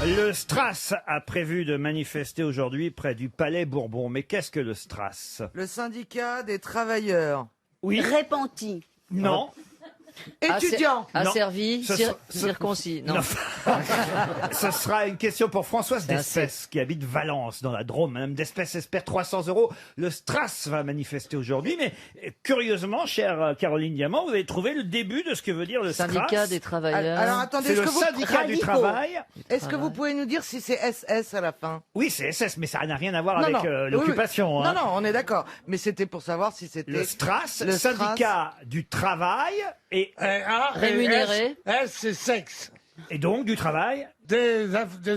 Le Stras a prévu de manifester aujourd'hui près du Palais Bourbon. Mais qu'est-ce que le Stras? Le syndicat des travailleurs. Oui. Répentis. Non. Étudiants. Asservi, Ce- circoncis. Non. Non. Ce sera une question pour Françoise C'est un Despès, qui habite Valence, dans la Drôme. Madame Despès espère 300 €. Le Stras va manifester aujourd'hui. Mais curieusement, chère Caroline Diamant, vous avez trouvé le début de ce que veut dire le Syndicat Stras. des travailleurs. Alors attendez, C'est est-ce le que vous syndicat du travail. Est-ce que vous pouvez nous dire si c'est SS à la fin? Oui, c'est SS, mais ça n'a rien à voir Non, avec non. Oui, oui. l'occupation. hein. Non, non, on est d'accord. Mais c'était pour savoir si c'était Le Stras, le syndicat du travail et Rémunéré. S, c'est sexe. donc du travail Des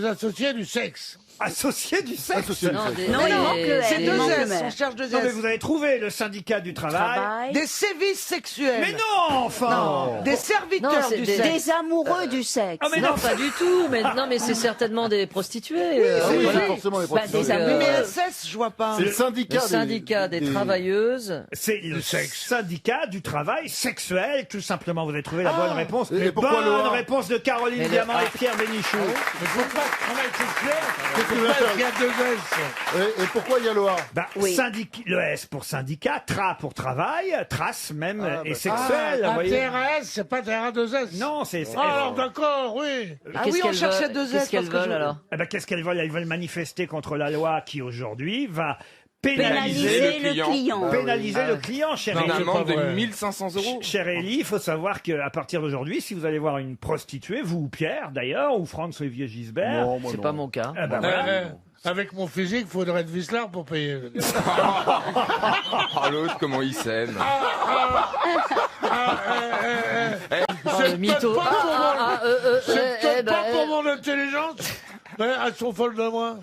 associés du sexe. associé du sexe. Non, Non, il manque le C'est S. deux Il manque le S, on S. cherche deux Non mais S. vous avez trouvé le syndicat du travail. Travail. Des sévices sexuels. Mais non, enfin. Non, des Non, serviteurs c'est du des- sexe. Des amoureux du sexe. Ah, mais non, non. pas du tout. Mais non, mais c'est certainement des prostituées. c'est voilà. vrai. forcément les Bah, des prostituées. amoureux. Mais SS, je vois pas. C'est le syndicat, Le syndicat des travailleuses. C'est le sexe. syndicat du travail sexuel, tout simplement. Vous avez trouvé la bonne réponse. Et pourquoi bonne le A réponse de Caroline Mais le Diamant A. et Pierre Bénichou. Mais pourquoi travail sexuel? Qu'est-ce que vous Pourquoi voulez est-ce qu'il y a deux S? Et pourquoi il y a le A? Bah, Oui. le S pour syndicat, tra pour travail, trace même Ah, et bah, sexuel. vous voyez. TRS, c'est pas TRA2S. Non, c'est. Ah, alors d'accord, oui. Ah Qu'est-ce oui, on qu'elles cherchait veulent- deux S Qu'est-ce qu'elles parce que veulent je- alors? Eh ben, qu'est-ce qu'elles veulent? Elles veulent manifester contre la loi qui aujourd'hui va Pénaliser le client. pénaliser le client, cher Non, Élie. mais Une amende de pas vrai. 1500 €. Cher Élie, il faut savoir qu'à partir d'aujourd'hui, si vous allez voir une prostituée, vous ou Pierre d'ailleurs, ou Franz-Olivier Gisbert, Non, moi, C'est non. pas mon cas. eh ben voilà. Avec mon physique, faudrait être vicelard pour payer. Ah, l'autre, comment il s'aime. Oh, le mytho. C'est peut-être pas pour Eh, mon intelligence. Mais elles sont folles de moi.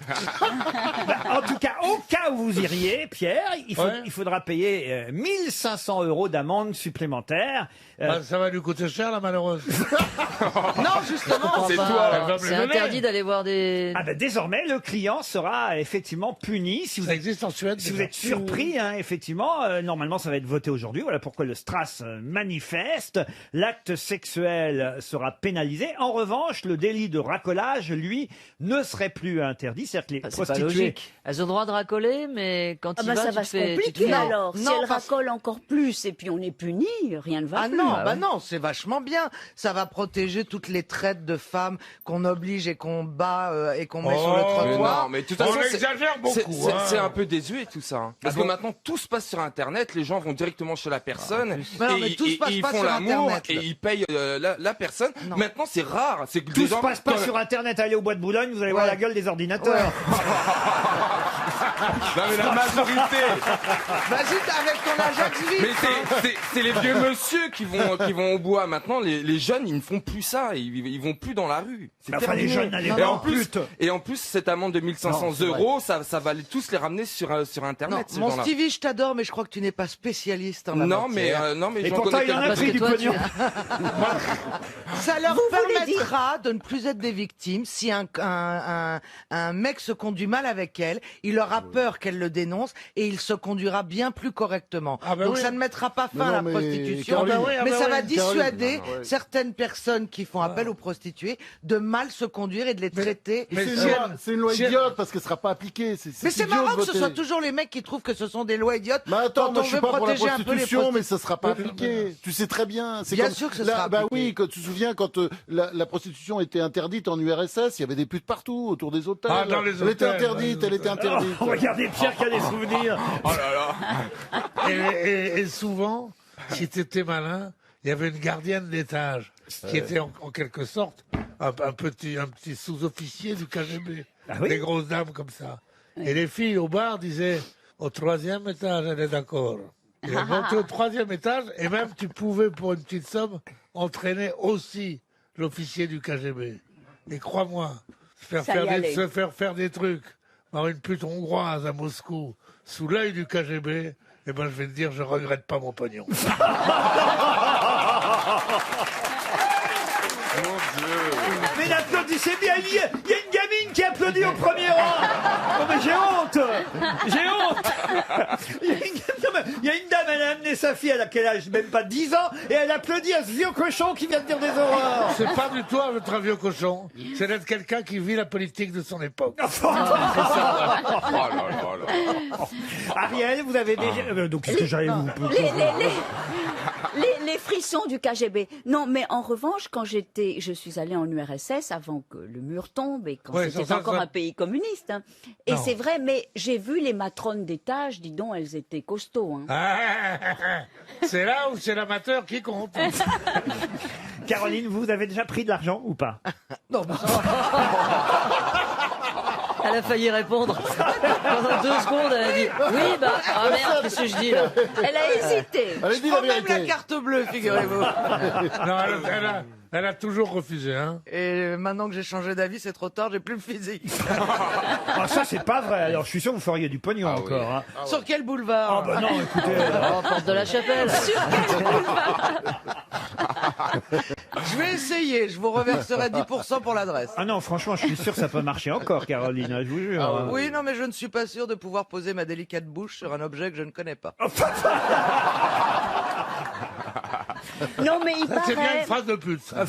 En tout cas, au cas où vous iriez, Pierre, Ouais. il faudra payer 1500 € d'amende supplémentaire. Bah, ça va lui coûter cher, la malheureuse. Non, justement. C'est enfin, toi. Elle va me C'est les donner. interdit d'aller voir des. Ah ben désormais, le client sera effectivement puni si vous Ça existe en Suède. Si vous déjà. êtes surpris, hein, effectivement, normalement ça va être voté aujourd'hui. Voilà pourquoi le Stras manifeste. L'acte sexuel sera pénalisé. En revanche, le délit de racolage, lui, ne serait plus interdit. C'est-à-dire que les C'est pas prostituées... logique. Elles ont le droit de racoler, mais quand Ah il bah va, ça tu va te se fais. tu te compliquer fais- alors. Si Non, elle parce- racole encore plus et puis on est puni, rien ne va Ah plus. non, Ah bah ouais. non, c'est vachement bien. Ça va protéger toutes les traites de femmes qu'on oblige et qu'on bat et qu'on met sur le Oh, Mais trottoir. non, mais de toute On façon, c'est- exagère c'est- beaucoup. c'est hein. c'est un peu désuet tout ça. hein. Parce que maintenant tout se passe sur Internet, les gens vont directement chez la personne Mais non, mais et, tout se passe ils pas font sur l'amour Internet, et là. ils payent la personne. Non. Maintenant c'est rare, c'est que Tout des se gens passe pas quand- sur Internet. Allez au bois de Boulogne, vous allez voir Ouais. la gueule des ordinateurs. Non mais la majorité. Vas-y, avec ton Ajax Mais vif. c'est les vieux monsieur qui vont au bois. Maintenant les jeunes ils ne font plus ça, ils vont plus dans la rue. C'est Mais enfin, les terminé. jeunes n'allaient Et pas en en plus pute. et en plus cette amende de 1500 Non, c'est vrai. €, ça va tous les ramener sur Internet. Non, ces mon gens-là. Stevie, je t'adore, mais je crois que tu n'es pas spécialiste en la Non mais matière. non mais Et j'en pourtant, connais il en a quelques- Parce pris que du toi, pognon. Ça leur Vous voulez permettra de ne plus être des victimes. Si un mec se conduit mal avec elle, il aura peur qu'elle le dénonce et il se conduira bien plus correctement. Ah bah Donc oui. ça ne mettra pas Mais fin à non, la mais prostitution, Caroline- Ah bah oui, ah mais bah ça oui. va dissuader Caroline, ouais. certaines personnes qui font appel aux prostituées de mal se conduire et de les traiter. mais C'est si une elle- loi- c'est une loi si elle- idiote parce qu'elle sera pas appliquée. Mais c'est idiot de marrant que ce voter. soit toujours les mecs qui trouvent que ce sont des lois idiotes Mais attends, quand moi on je suis veut pas pour la protéger un peu les prostitution, mais prostituées. ça sera pas appliqué. Tu sais très bien. C'est Bien comme- sûr que ce là, sera Bah appliqué. oui, quand tu te souviens quand la prostitution était interdite en URSS, il y avait des putes partout autour des hôtels. Ah, dans les elle était hôtels, interdite, dans les elle était interdite. Oh, regardez Pierre qui a des souvenirs. Oh là là. Et souvent, si t'étais malin, il y avait une gardienne d'étage qui était en quelque sorte un petit sous-officier du KGB. Ah oui Des grosses dames comme ça. Et les filles au bar disaient au 3e étage, elle est d'accord. Et elle montait au 3e étage et même tu pouvais pour une petite somme entraîner aussi l'officier du KGB. Et crois-moi, se faire faire des trucs par une pute hongroise à Moscou sous l'œil du KGB, eh ben je vais te dire, je regrette pas mon pognon. Mais n'applaudissez bien. Il y a une gamine qui applaudit au premier rang. Oh, mais j'ai honte. J'ai honte. Il y a une gamine- non, mais Il y a une dame, elle a amené sa fille, elle a quel âge? Même pas 10 ans, et elle applaudit à ce vieux cochon qui vient de dire des horreurs. C'est pas du tout être un vieux cochon. C'est d'être quelqu'un qui vit la politique de son époque. Oh là là là. Ariel, vous avez déjà... donc, qu'est-ce que j'allais vous... Les frissons du KGB. Non, mais en revanche, quand je suis allée en URSS avant que le mur tombe et quand Ouais, c'était ça, encore ça. un pays communiste. Hein. Et Non. c'est vrai, mais j'ai vu les matrones d'étage, dis donc, elles étaient costauds. Hein. C'est là où c'est l'amateur qui compte. Caroline, vous avez déjà pris de l'argent ou pas? Non, mais Elle a failli répondre. Pendant 2 secondes, elle a dit oui, bah, ah merde, qu'est-ce que je dis là? Elle a hésité. Allez, dis je la prends même la vérité. carte bleue, figurez-vous. Non, elle a toujours refusé, hein. Et maintenant que j'ai changé d'avis, c'est trop tard, j'ai plus le physique. Ah, ça, c'est pas vrai. Alors, je suis sûr que vous feriez du pognon Ah oui. encore. Hein. Sur quel boulevard Ah, bah non, écoutez... Oh, porte de la chapelle. Je vais essayer, je vous reverserai 10% pour l'adresse. Ah non, franchement, je suis sûr que ça peut marcher encore, Caroline, je vous jure. Oui, non, mais je ne suis pas sûr de pouvoir poser ma délicate bouche sur un objet que je ne connais pas. Non, mais il C'est bien une paraît... phrase de pute, ça.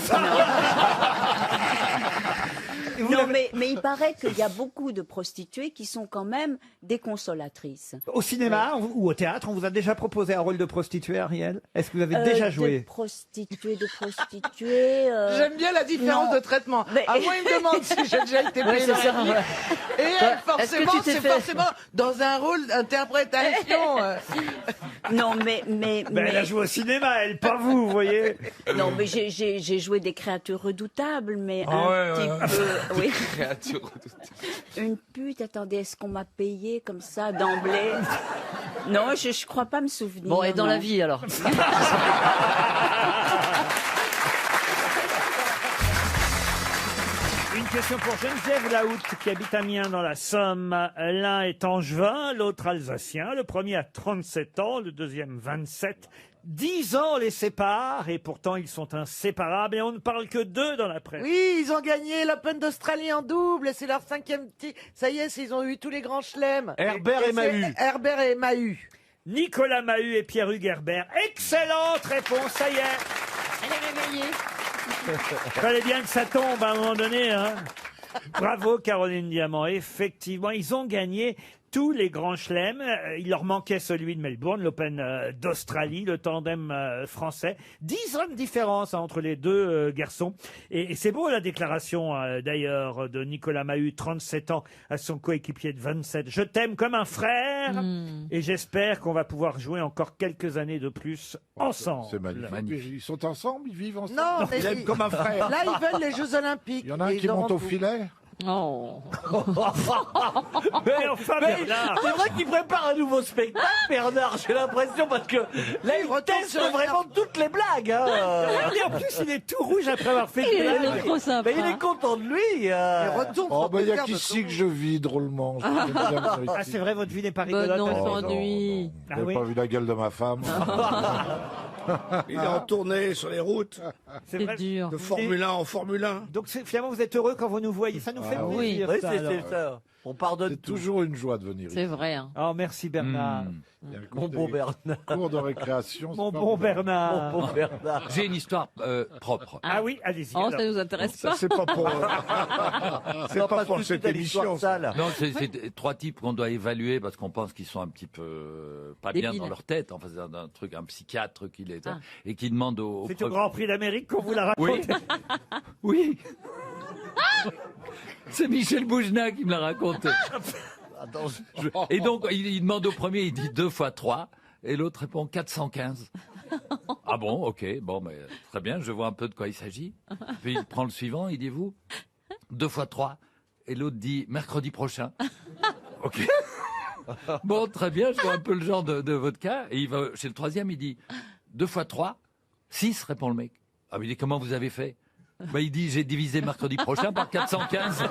Non, mais il paraît qu'il y a beaucoup de prostituées qui sont quand même des consolatrices. Au cinéma ou au théâtre, on vous a déjà proposé un rôle de prostituée, Ariel? Est-ce que vous avez déjà De joué? prostituées. J'aime bien la différence non. de traitement. Mais- À moi, il me demande si j'ai déjà été Oui, payé c'est dans ça. la vie. Ouais. Et elle, Est-ce que forcément, tu t'es c'est fait- forcément dans un rôle d'interprétation. Non, mais Ben, elle a joué au cinéma, elle, pas vous, vous voyez. non, mais j'ai joué des créatures redoutables, mais Ah un ouais, petit ouais. peu. Oui. Créature redoutable. Une pute. Attendez, est-ce qu'on m'a payé comme ça d'emblée? Non, je crois pas me souvenir. Bon, et dans non. la vie alors? Une question pour Geneviève Laout, qui habite Amiens dans la Somme. L'un est angevin, l'autre alsacien. Le premier a 37 ans, le deuxième 27. 10 ans les séparent et pourtant ils sont inséparables et on ne parle que d'eux dans la presse. Oui, ils ont gagné l'Open d'Australie en double et c'est leur 5e titre. Ça y est, ils ont eu tous les grands chelems. Herbert et Mahut. Herbert et Mahut. Nicolas Mahut et Pierre-Hugues Herbert. Excellente réponse, ça y est. Elle est réveillée. Fallait bien que ça tombe à un moment donné. Hein. Bravo Caroline Diamant. Effectivement, ils ont gagné tous les grands chelems. Il leur manquait celui de Melbourne, l'Open d'Australie, le tandem français. 10 ans de différence entre les deux garçons. Et c'est beau la déclaration d'ailleurs de Nicolas Mahut, 37 ans, à son coéquipier de 27. Je t'aime comme un frère et j'espère qu'on va pouvoir jouer encore quelques années de plus ensemble. C'est magnifique. Ils sont ensemble, ils vivent ensemble. Non, mais Il aime comme un frère. là, ils veulent les Jeux Olympiques. Il y en a un Et qui ils auront monte au tout. filet. Oh. Mais enfin, Bernard. C'est vrai qu'il prépare un nouveau spectacle, Bernard, j'ai l'impression, parce que là, il retourne teste sur le vraiment toutes les blagues. Hein. Et en plus, il est tout rouge après avoir fait Il une est blague. trop sympa. Mais il est content de lui. Il retourne Oh, sur bah, le il y a terre de qu'ici tout. que je vis drôlement. J'aime bien me Ah, solitude. c'est vrai, votre vie n'est pas Bon, rigolote. non, hein. Oh, s'ennuie. non. Ah Vous oui. n'avez pas vu la gueule de ma femme. Il est en tournée sur les routes, C'est C'est vrai. dur. de Formule 1 en Formule 1. Donc finalement, vous êtes heureux quand vous nous voyez. Ça nous fait Ah oui. plaisir. Oui, ça, c'est alors. ça. On pardonne C'est tout. toujours une joie de venir ici. C'est vrai. Hein. Oh, merci Bernard. Il y a le Mon cours bon de- Bernard. cours de récréation. Mon c'est bon formidable. Bernard. Mon bon Bernard. J'ai une histoire propre. Ah oui, allez-y. Oh, alors. ça nous intéresse Ça, pas. c'est pas pour. c'est Non, pas pas pour tout de cette suite à l'histoire émission. sale. Non, c'est 3 types qu'on doit évaluer parce qu'on pense qu'ils sont un petit peu pas bien Débiles. dans leur tête. Enfin, c'est un truc, un psychiatre qui les Ah. et qui demande au C'est au Grand Prix d'Amérique qu'on vous l'a raconté. Oui. C'est Michel Boujna qui me l'a raconté. Attends, Et donc, il demande au premier, il dit 2 fois 3, et l'autre répond 415. Ah bon, ok, bon, mais très bien, je vois un peu de quoi il s'agit. Puis il prend le suivant, il dit vous 2 fois 3, et l'autre dit mercredi prochain. Ok. Bon, très bien, je vois un peu le genre de votre cas, et il va chez le troisième, il dit 2 fois 3, 6, répond le mec. Ah, mais il dit comment vous avez fait? Bah, il dit j'ai divisé mercredi prochain par 415.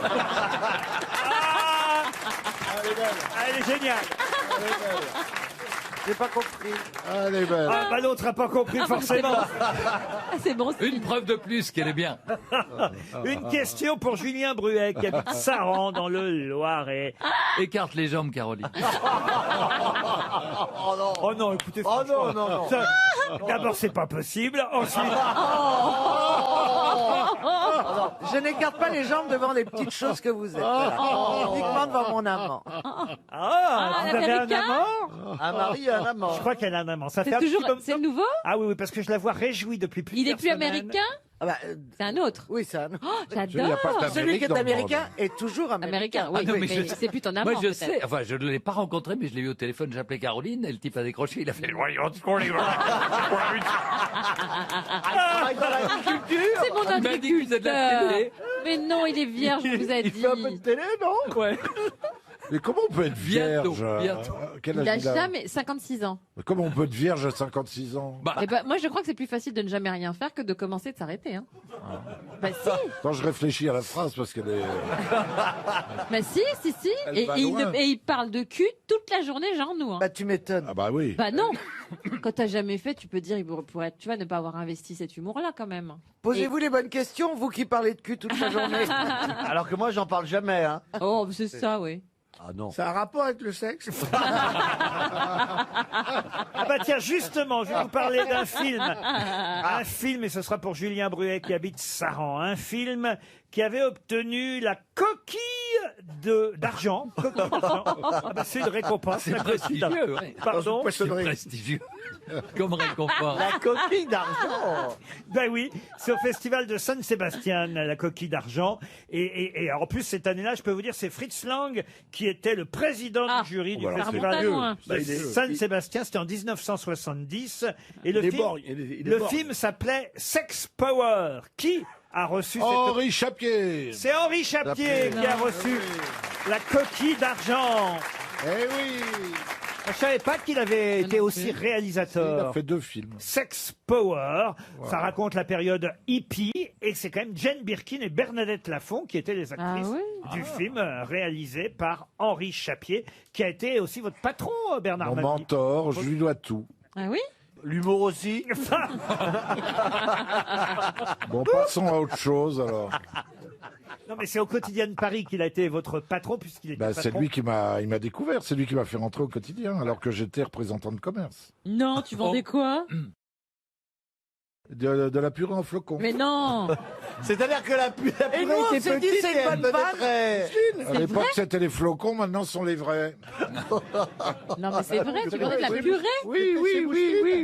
Ah, elle est géniale. J'ai pas compris. Elle est belle. Ah, bah, l'autre n'a pas compris forcément. Ah, c'est bon. Une preuve de plus qu'elle est bien. Une question pour Julien Bruet qui habite Saran dans le Loiret. Écarte les jambes, Caroline. oh non. Oh non, écoutez. Oh non, non, non. Ça, d'abord, c'est pas possible. Ensuite. Je n'écarte pas les jambes devant les petites choses que vous êtes. Voilà. Uniquement devant mon amant. Ah, vous avez un l'américain amant? Un mari et un amant. Je crois qu'elle a un amant. Ça fait C'est un petit toujours, moment- c'est le nouveau? Ah oui, oui, parce que je la vois réjouie depuis plusieurs Il est plus semaines. américain? Ah bah, C'est un autre. oui, ça. Oh, Il y a j'adore. pas d'Amérique Celui qui est dans le américain monde. est toujours américain. Américain, oui, Ah non, mais mais je- c'est plus ton amant. Moi, je peut-être. sais, enfin, je ne l'ai pas rencontré, mais je l'ai eu au téléphone, j'appelais Caroline, et le type a décroché, il a fait, voyons, ce qu'on est C'est mon Il m'a dit que vous êtes de la agriculteur. télé. Mais non, il est vierge, on vous a Il dit. fait un peu de télé, non? Ouais. Mais comment on peut être Bientôt, vierge bientôt. Quel Il a âge il a jamais 56 ans. Mais comment on peut être vierge à 56 ans Bah, Eh ben, moi, je crois que c'est plus facile de ne jamais rien faire que de commencer de s'arrêter. Hein. Bah si, Quand je réfléchis à la phrase, parce qu'elle est... bah si. Elle Et, va il loin. et il parle de cul toute la journée, genre nous. Hein. Bah, tu m'étonnes. Ah bah oui. Bah non. Quand t'as jamais fait, tu peux dire, il pourrait, tu vois, ne pas avoir investi cet humour-là quand même. Posez-vous les bonnes questions, vous qui parlez de cul toute la journée. Alors que moi, j'en parle jamais, hein. Oh, c'est ça, oui. Ah non. Ça a un rapport avec le sexe Ah bah tiens, justement, je vais vous parler d'un film. Un film, et ce sera pour Julien Bruet qui habite Saran. Un film qui avait obtenu la coquille d'argent. Coquille d'argent. Ah bah c'est une récompense. c'est la coquille d'argent. prestigieux, ouais. Pardon? C'est prestigieux. Comme récompense. La coquille d'argent. Ben oui, c'est au festival de San Sébastien, la coquille d'argent. Et en plus, cette année-là, je peux vous dire, c'est Fritz Lang qui était le président Ah, du jury du voilà, Ça remonte festival à loin. de San Sébastien. C'était en 1970. Et le film s'appelait Sex Power. Qui a reçu cette... Henri Chapier. C'est Henri Chapier qui a reçu la coquille d'argent. Eh oui. Je savais pas qu'il avait été aussi Il réalisateur. a fait 2 films. Sex Power, ça raconte la période hippie et c'est quand même Jane Birkin et Bernadette Lafont qui étaient les actrices du film réalisé par Henri Chapier, qui a été aussi votre patron, Bernard Mon Mabie. mentor, je lui dois tout. Ah oui? L'humour aussi. Bon, passons à autre chose alors. Non mais c'est au Quotidien de Paris qu'il a été votre patron puisqu'il était Bah, patron. c'est lui qui il m'a découvert, c'est lui qui m'a fait rentrer au quotidien alors que j'étais représentant de commerce. Non, tu vendais quoi? De la purée en flocons. Mais non! C'est-à-dire que la purée Et nous, on était s'est dit, petite c'est et une elle bonne venait vanne. très... À l'époque, c'était les flocons, maintenant ce sont les vrais. Non, mais c'est vrai, tu vendais de la purée? Oui.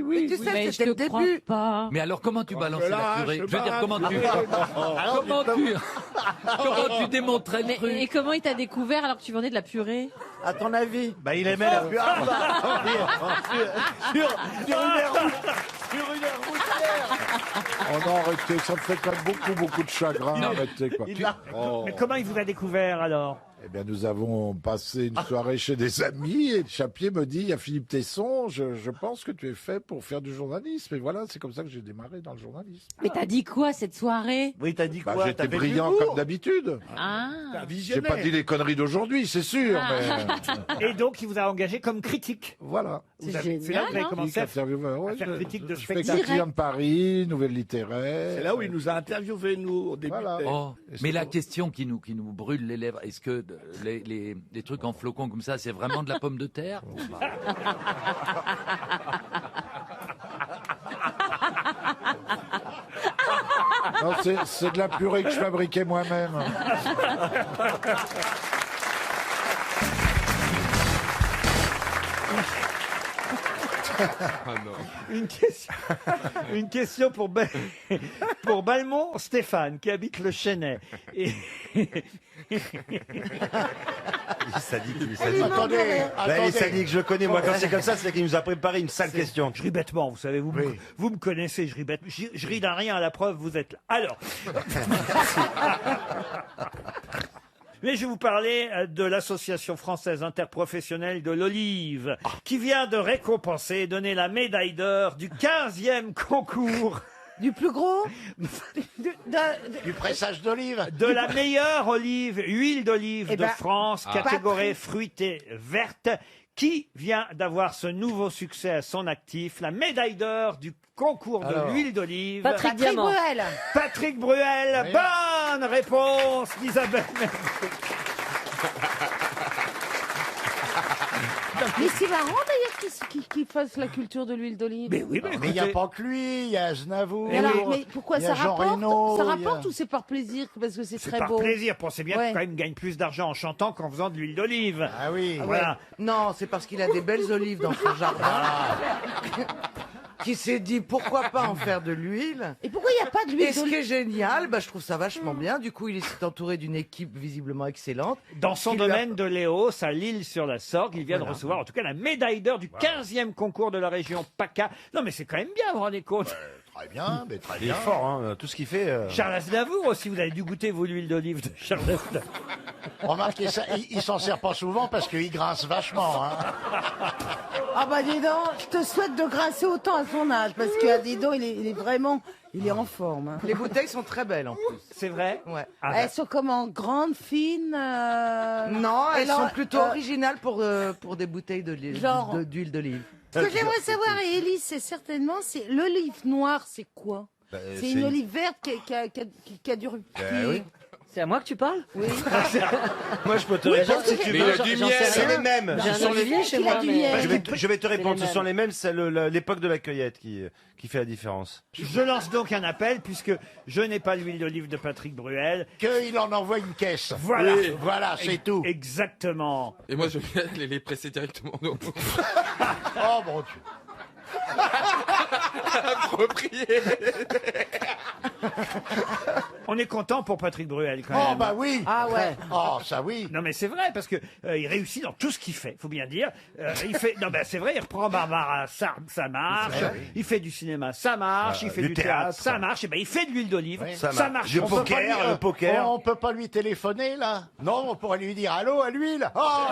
Mais tu sais, Mais je c'était le te crois début. pas. Mais alors, comment tu balançais la là, purée? je Je veux dire, comment tu... Alors, Comment tu démontrais le Mais, truc? et comment il t'a découvert alors que tu vendais de la purée? À ton avis. bah, il aimait la purée. Sur une aire routière. On a arrêté, ça me fait quand même beaucoup de chagrin d'arrêter quoi. Oh. Mais comment il vous a découvert alors? Eh bien, nous avons passé une soirée chez des amis et Chapier me dit, il y a Philippe Tesson, je pense que tu es fait pour faire du journalisme. Et voilà, c'est comme ça que j'ai démarré dans le journalisme. Mais t'as dit quoi cette soirée? Oui, t'as dit Bah, quoi? j'étais T'as fait de brillant l'humour. comme d'habitude. Ah! J'ai pas dit les conneries d'aujourd'hui, c'est sûr, mais Et donc il vous a engagé comme critique. voilà. Vous C'est avez- C'est là que vous avez génial, hein. commencé à Intervieweur, ouais, faire critique de je fais spectacle. Quotidien de Paris, Nouvelle Littéraire. C'est là où il nous a interviewé, nous, au début. Voilà. Oh, mais la question qui nous brûle les lèvres, est-ce que les trucs en flocons comme ça, c'est vraiment de la pomme de terre? Non, c'est de la purée que je fabriquais moi-même. Une question pour, pour Balmont Stéphane, qui habite le Chênay. Et... Attendez, Les sadiques, je le connais, moi, quand c'est comme ça, c'est qu'il nous a préparé une sale question. Je ris bêtement, vous savez, vous me connaissez, je ris bête. Je ris d'un rien, à la preuve, vous êtes là. Alors. Mais je vais vous parler de l'Association française interprofessionnelle de l'olive, qui vient de récompenser et donner la médaille d'or du 15e concours. Du plus gros Du pressage d'olive. De la meilleure olive, huile d'olive Eh de ben, France, catégorie fruitée verte, qui vient d'avoir ce nouveau succès à son actif, la médaille d'or du concours de l'huile d'olive. Patrick Diamant. Bruel. Patrick Bruel, bonne réponse d'Isabelle. Non, Mais c'est marrant d'ailleurs qu'il fasse la culture de l'huile d'olive. Mais oui, Mais il n'y a pas que lui, il y a Aznavour. Mais, alors, mais pourquoi il y a ça Jean rapporte Reno, Ça il y a- rapporte ou c'est par plaisir parce que c'est C'est très par beau. plaisir. Pensez bien Ouais. que quand même gagne plus d'argent en chantant qu'en faisant de l'huile d'olive. Ah oui. Voilà. Non, c'est parce qu'il a des belles olives dans son jardin. Qui s'est dit pourquoi pas en faire de l'huile. Et pourquoi il n'y a pas de Et l'huile ce qui est d'olive génial, je trouve ça vachement bien. Du coup, il est entouré d'une équipe visiblement excellente. Dans son Qui lui a- domaine de Léos, à Lille-sur-la-Sorgue, il vient de recevoir en tout cas la médaille d'or du 15e concours de la région PACA. Non mais c'est quand même bien, vous vous rendez compte. Très bien, mais très Il est bien. fort, hein, tout ce qu'il fait. Charles Aznavour aussi, vous avez dû goûter vous l'huile d'olive de Charles Aznavour. Remarquez ça, il s'en sert pas souvent parce qu'il grince vachement. Hein. Ah bah dis donc, je te souhaite de grincer autant à son âge parce que dis donc, il est vraiment, il est en forme. Hein. Les bouteilles sont très belles en plus. C'est vrai. Ouais. Ah, Elles sont comment, grandes, fines Non, elles alors, sont plutôt originales pour des bouteilles Genre- d'huile d'olive. Ce que j'aimerais savoir, et Élise, c'est certainement, c'est l'olive noire, c'est quoi C'est une olive verte qui a du rupture. oui. C'est à moi que tu parles? Oui. Moi, je peux te Oui, répondre parce que si tu Mais veux. il y a du J'en sais miel. C'est rien. les mêmes. J'ai Ce un sont olivier chez moi, du mais... miel. Je vais te répondre, C'est les ce sont mêmes. les mêmes, c'est l'époque de la cueillette qui fait la différence. Je lance donc un appel puisque je n'ai pas l'huile d'olive de Patrick Bruel. Qu'il en envoie une caisse. Voilà. Oui. Voilà, c'est tout. Exactement. Et moi, je vais les presser directement dans Oh mon Dieu. approprié. On est content pour Patrick Bruel quand Oh même. bah oui. Ah ouais. Oh ça oui. Non mais c'est vrai parce que il réussit dans tout ce qu'il fait, faut bien dire. Il fait non ben c'est vrai, il reprend Barbara, ça marche. Il fait du cinéma, ça marche. Il fait du du théâtre, théâtre. ça marche. Et ben il fait de l'huile d'olive, Oui. ça marche. Le On peut pas lui- poker, le poker. On peut pas lui téléphoner là. Non, on pourrait lui dire allô à l'huile. Oh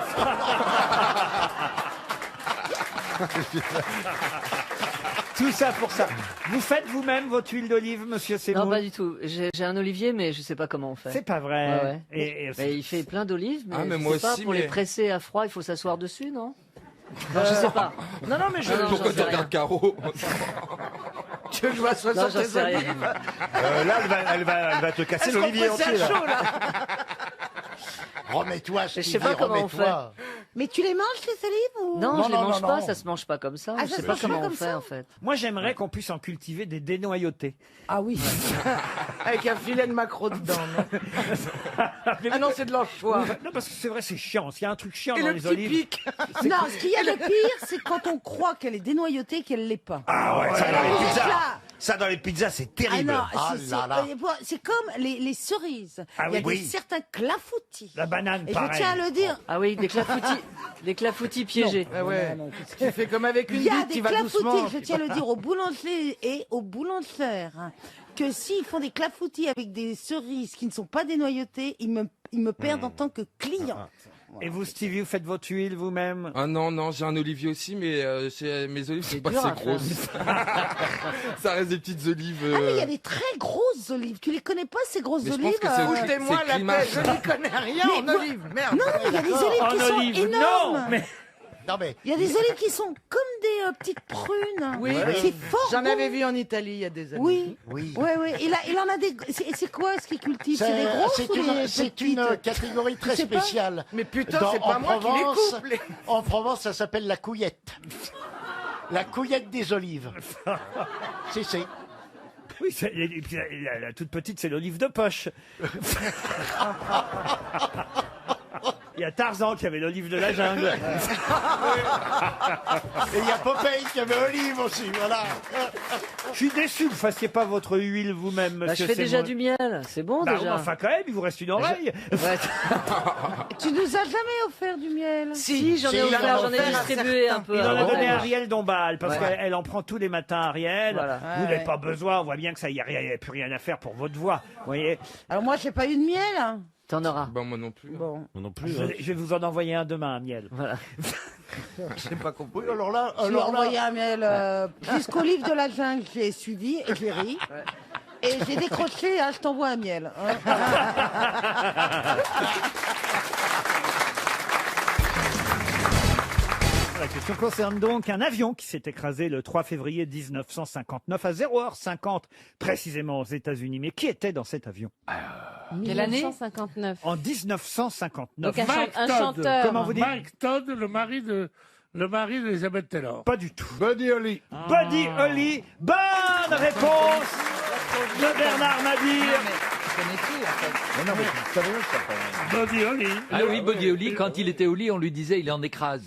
Tout ça pour ça. Vous faites vous-même votre huile d'olive, monsieur Semoun? Non, pas du tout. J'ai un olivier, mais je sais pas comment on fait. C'est pas vrai. Ouais, ouais. Et Mais il fait plein d'olives, mais, Ah, mais je moi sais pas, aussi, pour mais- les presser à froid, il faut s'asseoir dessus, non? Non, je sais pas. Non, non, mais je... non, Pourquoi j'en tu sais rien. regardes Caro? Tu veux que je m'assoie Non, sur j'en tes sais rien. olives Là, elle va te casser Est-ce qu'on l'olivier peut entier. ça Là. chaud là Remets-toi, Je sais Stevie, pas comment on remets-toi. Mais tu les manges, les olives ou... Non, Non, je les non, mange non, pas, non. ça se mange pas comme ça. Ah, je ça sais se pas mange pas comment on comme fait, ça en fait. moi j'aimerais qu'on puisse en cultiver des dénoyautés. Ah oui. Avec un filet de maquereau dedans. Non ah non, c'est de l'anchois. Non parce que c'est vrai, c'est chiant. S'il y a un truc chiant Et dans le les petit olives. pic. Non, ce qu'il y a de pire, c'est quand on croit qu'elle est dénoyautée et qu'elle l'est pas. Ah ouais, ça dans Alors, les vous êtes pizzas. là. Ça dans les pizzas, c'est Ah terrible. non, Ah c'est- là là. c'est comme les cerises. Ah Il y a oui. des, certains clafoutis. La banane, Et pareil. je tiens à le dire, Ah oui, des clafoutis piégés. Ah ouais. Tu fais comme avec une il y a bite, des tu vas doucement. clafoutis, je tiens à le dire aux boulangers et aux boulangères, hein, que s'ils font des clafoutis avec des cerises qui ne sont pas dénoyautées, ils me perdent en tant que client. Et vous, Stevie, vous faites votre huile vous-même? Ah non, non, j'ai un olivier aussi, mais mes olives sont pas dur assez à faire. grosses. Ça reste des petites olives. Ah mais il y a des très grosses olives. Tu les connais pas ces grosses Mais je olives pense que c'est au- Foutez-moi c'est la climat. paix, je n'y connais rien Mais en moi- olive. Merde. Non, il y a des olives En qui sont olive, énormes. non, mais Non mais Il y a des olives qui sont comme des petites prunes. Oui, C'est fort. J'en bon. avais vu en Italie il y a des années. Oui. oui. Ouais, ouais. Il en a des. C'est quoi ce qu'il cultive? C'est des grosses C'est ou une, des c'est petites? une catégorie très Je sais pas. spéciale. Mais putain, Dans- c'est pas en moi qui les Provence- coupe. les- En Provence, ça s'appelle la couillette. La couillette des olives. C'est. oui, et puis la toute petite, c'est l'olive de poche. Il y a Tarzan qui avait l'olive de la jungle. Et il y a Popeye qui avait olive aussi, voilà. Je suis déçu que vous fassiez pas votre huile vous-même, Bah, monsieur je fais déjà Semoun. du miel, c'est bon Bah, déjà. enfin quand même, il vous reste une oreille. Ouais. Tu nous as jamais offert du miel? Si, j'en ai il en a offert, j'en ai offert à distribué un peu. Il à en a droite donné à à gauche. Ariel Dombal, parce Ouais. qu'elle en prend tous les matins, Ariel. Voilà. Vous n'avez pas besoin, on voit bien que ça, il n'y a plus rien à faire pour votre voix. Vous voyez, Alors moi, j'ai pas eu de miel. Hein. T'en auras. Bah, moi non plus. Bon. Non je plus. hein. vais vous en envoyer un demain, un miel. Voilà. J'ai pas compris. Oui, alors là, Je lui ai alors envoyé là, un miel jusqu'au livre de la jungle. J'ai suivi et j'ai ri. Et j'ai décroché. Je t'envoie un miel. Hein. La question concerne donc un avion qui s'est écrasé le 3 février 1959 à 0h50 précisément aux États-Unis. Mais qui était dans cet avion? Quelle année 1959. En 1959. Donc un Mike un Todd. chanteur. Comment vous dites? Mike Todd, le mari de Le mari d'Elisabeth Taylor. Pas du tout. Buddy Holly. Buddy Holly. Bonne réponse de Bernard Mabille. Mais non, mais tu savais ça quand même. Buddy Holly. Ah oui, Buddy Holly, quand il était au lit, on lui disait il en écrase.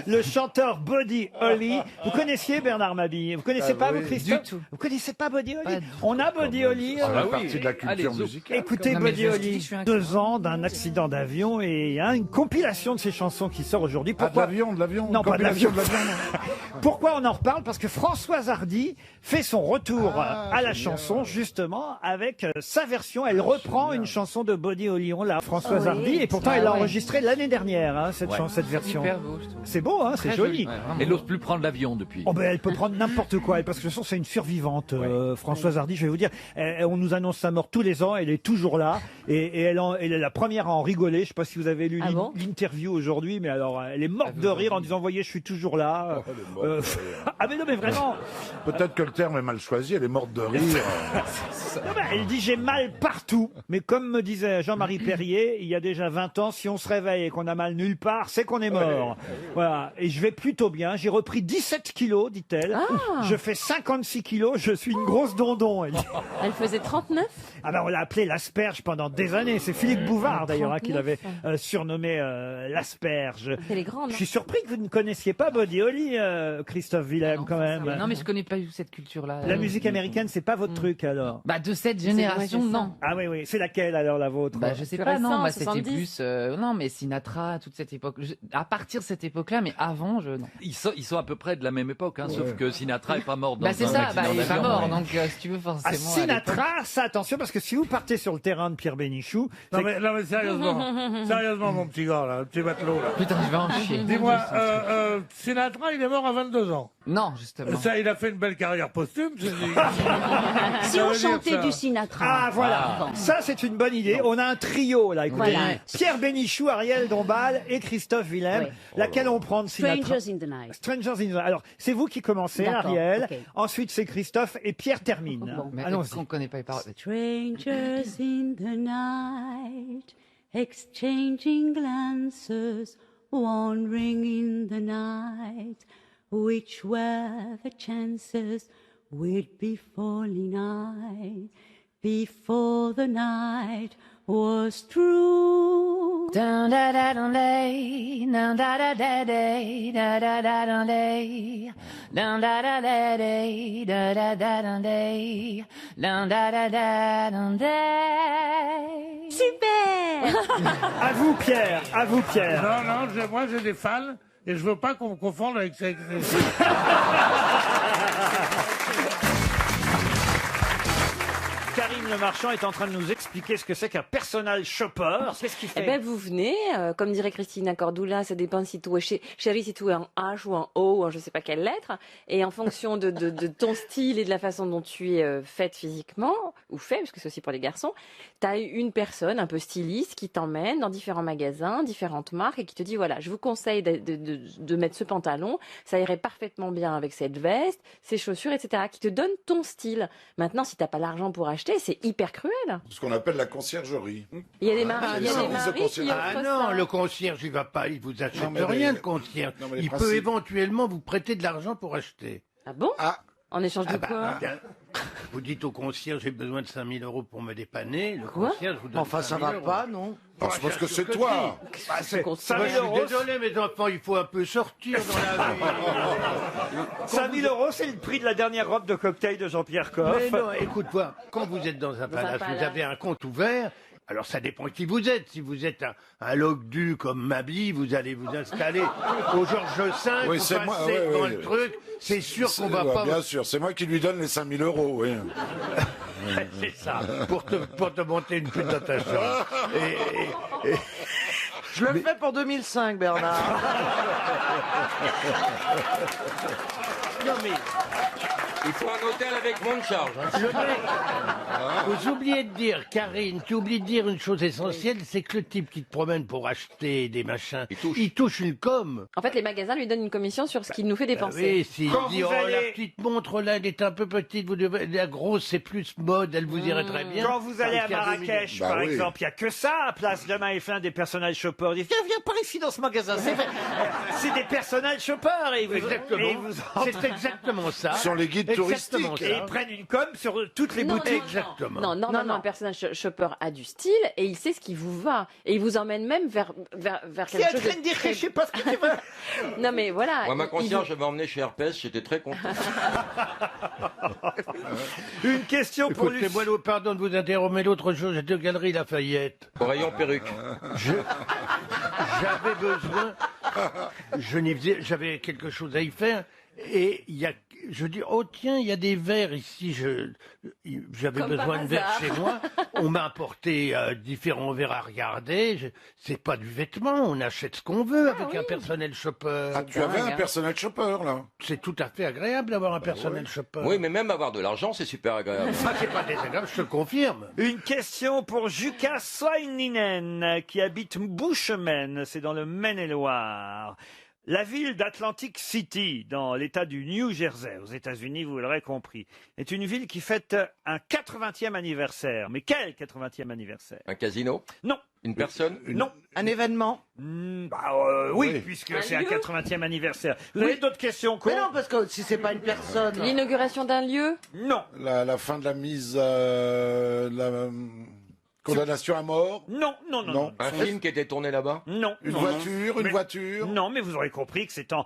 Le chanteur Buddy Holly. Vous connaissiez Bernard Mabille? Vous connaissez pas, oui. vous, Christophe? Du tout. Vous connaissez pas Buddy Holly? On a Buddy Holly. Ça fait oui. partie de la culture Allez, musicale. Écoutez Non, mais Buddy je Holly, suis un- 2 ans d'un accident d'avion et il y a une compilation de ses chansons qui sort aujourd'hui. Ah, de l'avion, Non, pas de l'avion. compilation non. Pourquoi on en reparle? Parce que Françoise Hardy fait son retour à la chanson, justement, avec sa version. Elle reprend une chanson de Buddy Holly. On l'a, Françoise Oui. Hardy, et pourtant Ah elle l'a ouais. enregistrée l'année dernière, hein, cette version. Hyper beau, je trouve. C'est beau, hein, c'est Très joli. Ouais, vraiment. Elle n'ose plus prendre l'avion depuis. Oh ben elle peut prendre n'importe quoi, parce que de toute façon c'est une survivante, Françoise Hardy, je vais vous dire. On nous annonce sa mort tous les ans, elle est toujours là, et elle est la première à en rigoler. Je sais pas si vous avez lu Ah bon l'interview aujourd'hui, mais alors elle est morte de rire en disant, voyez, je suis toujours là. Ah mais non mais vraiment. Peut-être que le terme est mal choisi, elle est morte de rire. Non, mais elle dit j'ai mal partout, mais comme me disait Jean-Marie Perrier, il y a déjà 20 ans, si on se réveille et qu'on a mal nulle part, c'est qu'on est mort. Voilà, et je vais plutôt bien, j'ai repris 17 kilos, dit-elle. Je fais 56 kilos, je suis une grosse dondon. Elle dit. Elle faisait 39. Ah ben on l'a appelé l'asperge pendant des années. C'est Philippe Bouvard d'ailleurs hein, qui l'avait surnommé l'asperge. Elle est grande. Je suis surpris que vous ne connaissiez pas Buddy Holly, Christophe Willem, quand même. Non, mais je connais pas du tout cette culture-là. La musique américaine, c'est pas votre truc alors? Bah, de cette génération, c'est ça. non. Ah oui, oui. C'est laquelle alors la vôtre? Bah, je sais Plus pas, non, récent, moi c'était 70. plus. Non, mais Sinatra, toute cette époque. À partir de cette époque-là, mais avant, non. Ils sont à peu près de la même époque, hein, sauf que Sinatra est pas mort dans Bah, c'est un ça, accident bah, il est pas d'avion. mort, donc si tu veux, Ah, forcément. à l'époque- Sinatra, ça attention, parce que si vous partez sur le terrain de Pierre Bénichou, Non c'est- mais sérieusement, sérieusement mon petit gars là, le petit matelot là. Putain, je vais en chier. Dis-moi, Sinatra il est mort à 22 ans. Non, justement. Ça, il a fait une belle carrière posthume. Si on chantait du Sinatra. Ah voilà, ça c'est une bonne idée. On a un trio là, écoutez. Voilà. Pierre Bénichou, Ariel Dombal et Christophe Willem. Ouais. Laquelle on prend de Sinatra? Strangers in the Night. Strangers in the Night. Alors, c'est vous qui commencez, D'accord, Ariel. ok. Ensuite, c'est Christophe et Pierre termine. Bon. Mais Allons-y. qu'on connaît pas les paroles. Strangers in the night, exchanging glances, wandering in the night, which were the chances we'd be falling night before the night was through. Dun da da dun day, dun da da da day, da da da dun day, dun da da da day, da da da dun day, dun da da da dun day. Super. À vous, Pierre. À vous, Pierre. Non, moi j'ai des fans et je veux pas qu'on me confonde avec ces... Karine Le Marchand est en train de nous expliquer ce que c'est qu'un personal shopper. Qu'est-ce qu'il fait? Eh ben, vous venez, comme dirait Christina Cordula, ça dépend si tout est chérie, si tout est en H ou en O ou en je sais pas quelle lettre. Et en fonction de ton style et de la façon dont tu es faite physiquement, ou fait, parce que c'est aussi pour les garçons, t'as une personne un peu styliste qui t'emmène dans différents magasins, différentes marques et qui te dit voilà, je vous conseille de mettre ce pantalon, ça irait parfaitement bien avec cette veste, ces chaussures, etc. Qui te donne ton style. Maintenant, si t'as pas l'argent pour acheter, c'est hyper cruel. Ce qu'on appelle la conciergerie. Il y a des maris, Ah, il y a non, des mais maris ce qui concierge- offrent Ah non, ça. le concierge, il vous achète Non, mais rien, les- le concierge. Non, mais les Il peut principes- éventuellement vous prêter de l'argent pour acheter. Ah bon? En échange de quoi? bien, vous dites au concierge, j'ai besoin de 5 000 € pour me dépanner. Le Quoi? concierge vous donne Enfin, 5 ça 000 va €. pas, non? Parce que c'est toi. Bah, c'est Moi, 5 je 000 suis euros. désolé, mes enfants, il faut un peu sortir dans la vie. 5 000 euros, c'est le prix de la dernière robe de cocktail de Jean-Pierre Coff. Mais non, écoute-moi, quand vous êtes dans un palace, vous avez un compte ouvert. Alors ça dépend qui vous êtes. Si vous êtes un loc-du comme Mabi, vous allez vous installer au Georges V, Oui, vous c'est moi, passez ouais, dans ouais. le truc. C'est sûr qu'on va Ouais, pas... Bien sûr, c'est moi qui lui donne les 5 000 euros, oui. C'est ça, pour te monter une pute dans ta chambre. Et- Je le fais pour 2005, Bernard. Non mais Il faut un hôtel avec moins de charge. hein. Le mec, vous oubliez de dire, Karine, tu oublies de dire une chose essentielle, c'est que le type qui te promène pour acheter des machins, il touche une com. En fait, les magasins lui donnent une commission sur ce qu'il nous fait dépenser. Oui, s'il dit, oh, la petite montre là, elle est un peu petite, vous devez, la grosse, c'est plus mode, elle vous irait très bien. Quand vous allez à Ça va faire 2 Marrakech, millions. par Bah oui. exemple, il n'y a que ça à Place de Maïfin, des personnel shoppers. Ils disent, viens par ici dans ce magasin. C'est des personnel shoppers. Et vous, Exactement. et vous C'est exactement ça. Ce sont les guides Exactement touristiques. Et ça. ils prennent une com sur toutes les Non, boutiques. Exactement. Non, normalement, un personnage shopper a du style et il sait ce qui vous va. Et il vous emmène même vers quelque chose de très... je sais pas ce que tu veux. Non, mais voilà. Moi, ma il- concierge, j'avais emmené chez Herpès, j'étais très content. Une question pour lui. Écoutez-moi, pardon de vous interrompre, mais l'autre jour, j'étais aux Galeries Lafayette. Au rayon perruque. J'avais besoin, j'avais quelque chose à y faire, et je dis, oh tiens, il y a des verres ici, j'avais Comme besoin par de verres hasard. chez moi, on m'a apporté différents verres à regarder, c'est pas du vêtement, on achète ce qu'on veut avec un personnel shopper. Ah, tu avais un personnel shopper, là. C'est tout à fait agréable d'avoir un personnel shopper. Oui, mais même avoir de l'argent, c'est super agréable. Ah, c'est pas désagréable, je te le confirme. Une question pour Jukka Soininen, qui habite Bouchemen, c'est dans le Maine-et-Loire. La ville d'Atlantic City, dans l'État du New Jersey, aux États-Unis, vous l'aurez compris, est une ville qui fête un 80e anniversaire. Mais quel 80e anniversaire? Un casino? Non. Une personne? Non. Un événement? Oui, puisque c'est un 80e anniversaire. Vous avez d'autres questions, Mais non, parce que si c'est pas une personne. L'inauguration d'un lieu? Non. La fin de la mise... condamnation à mort? Non, non, non. non. Un film qui était tourné là-bas? Non. Une non, voiture, non. une Mais- voiture? Non, mais vous aurez compris que c'est en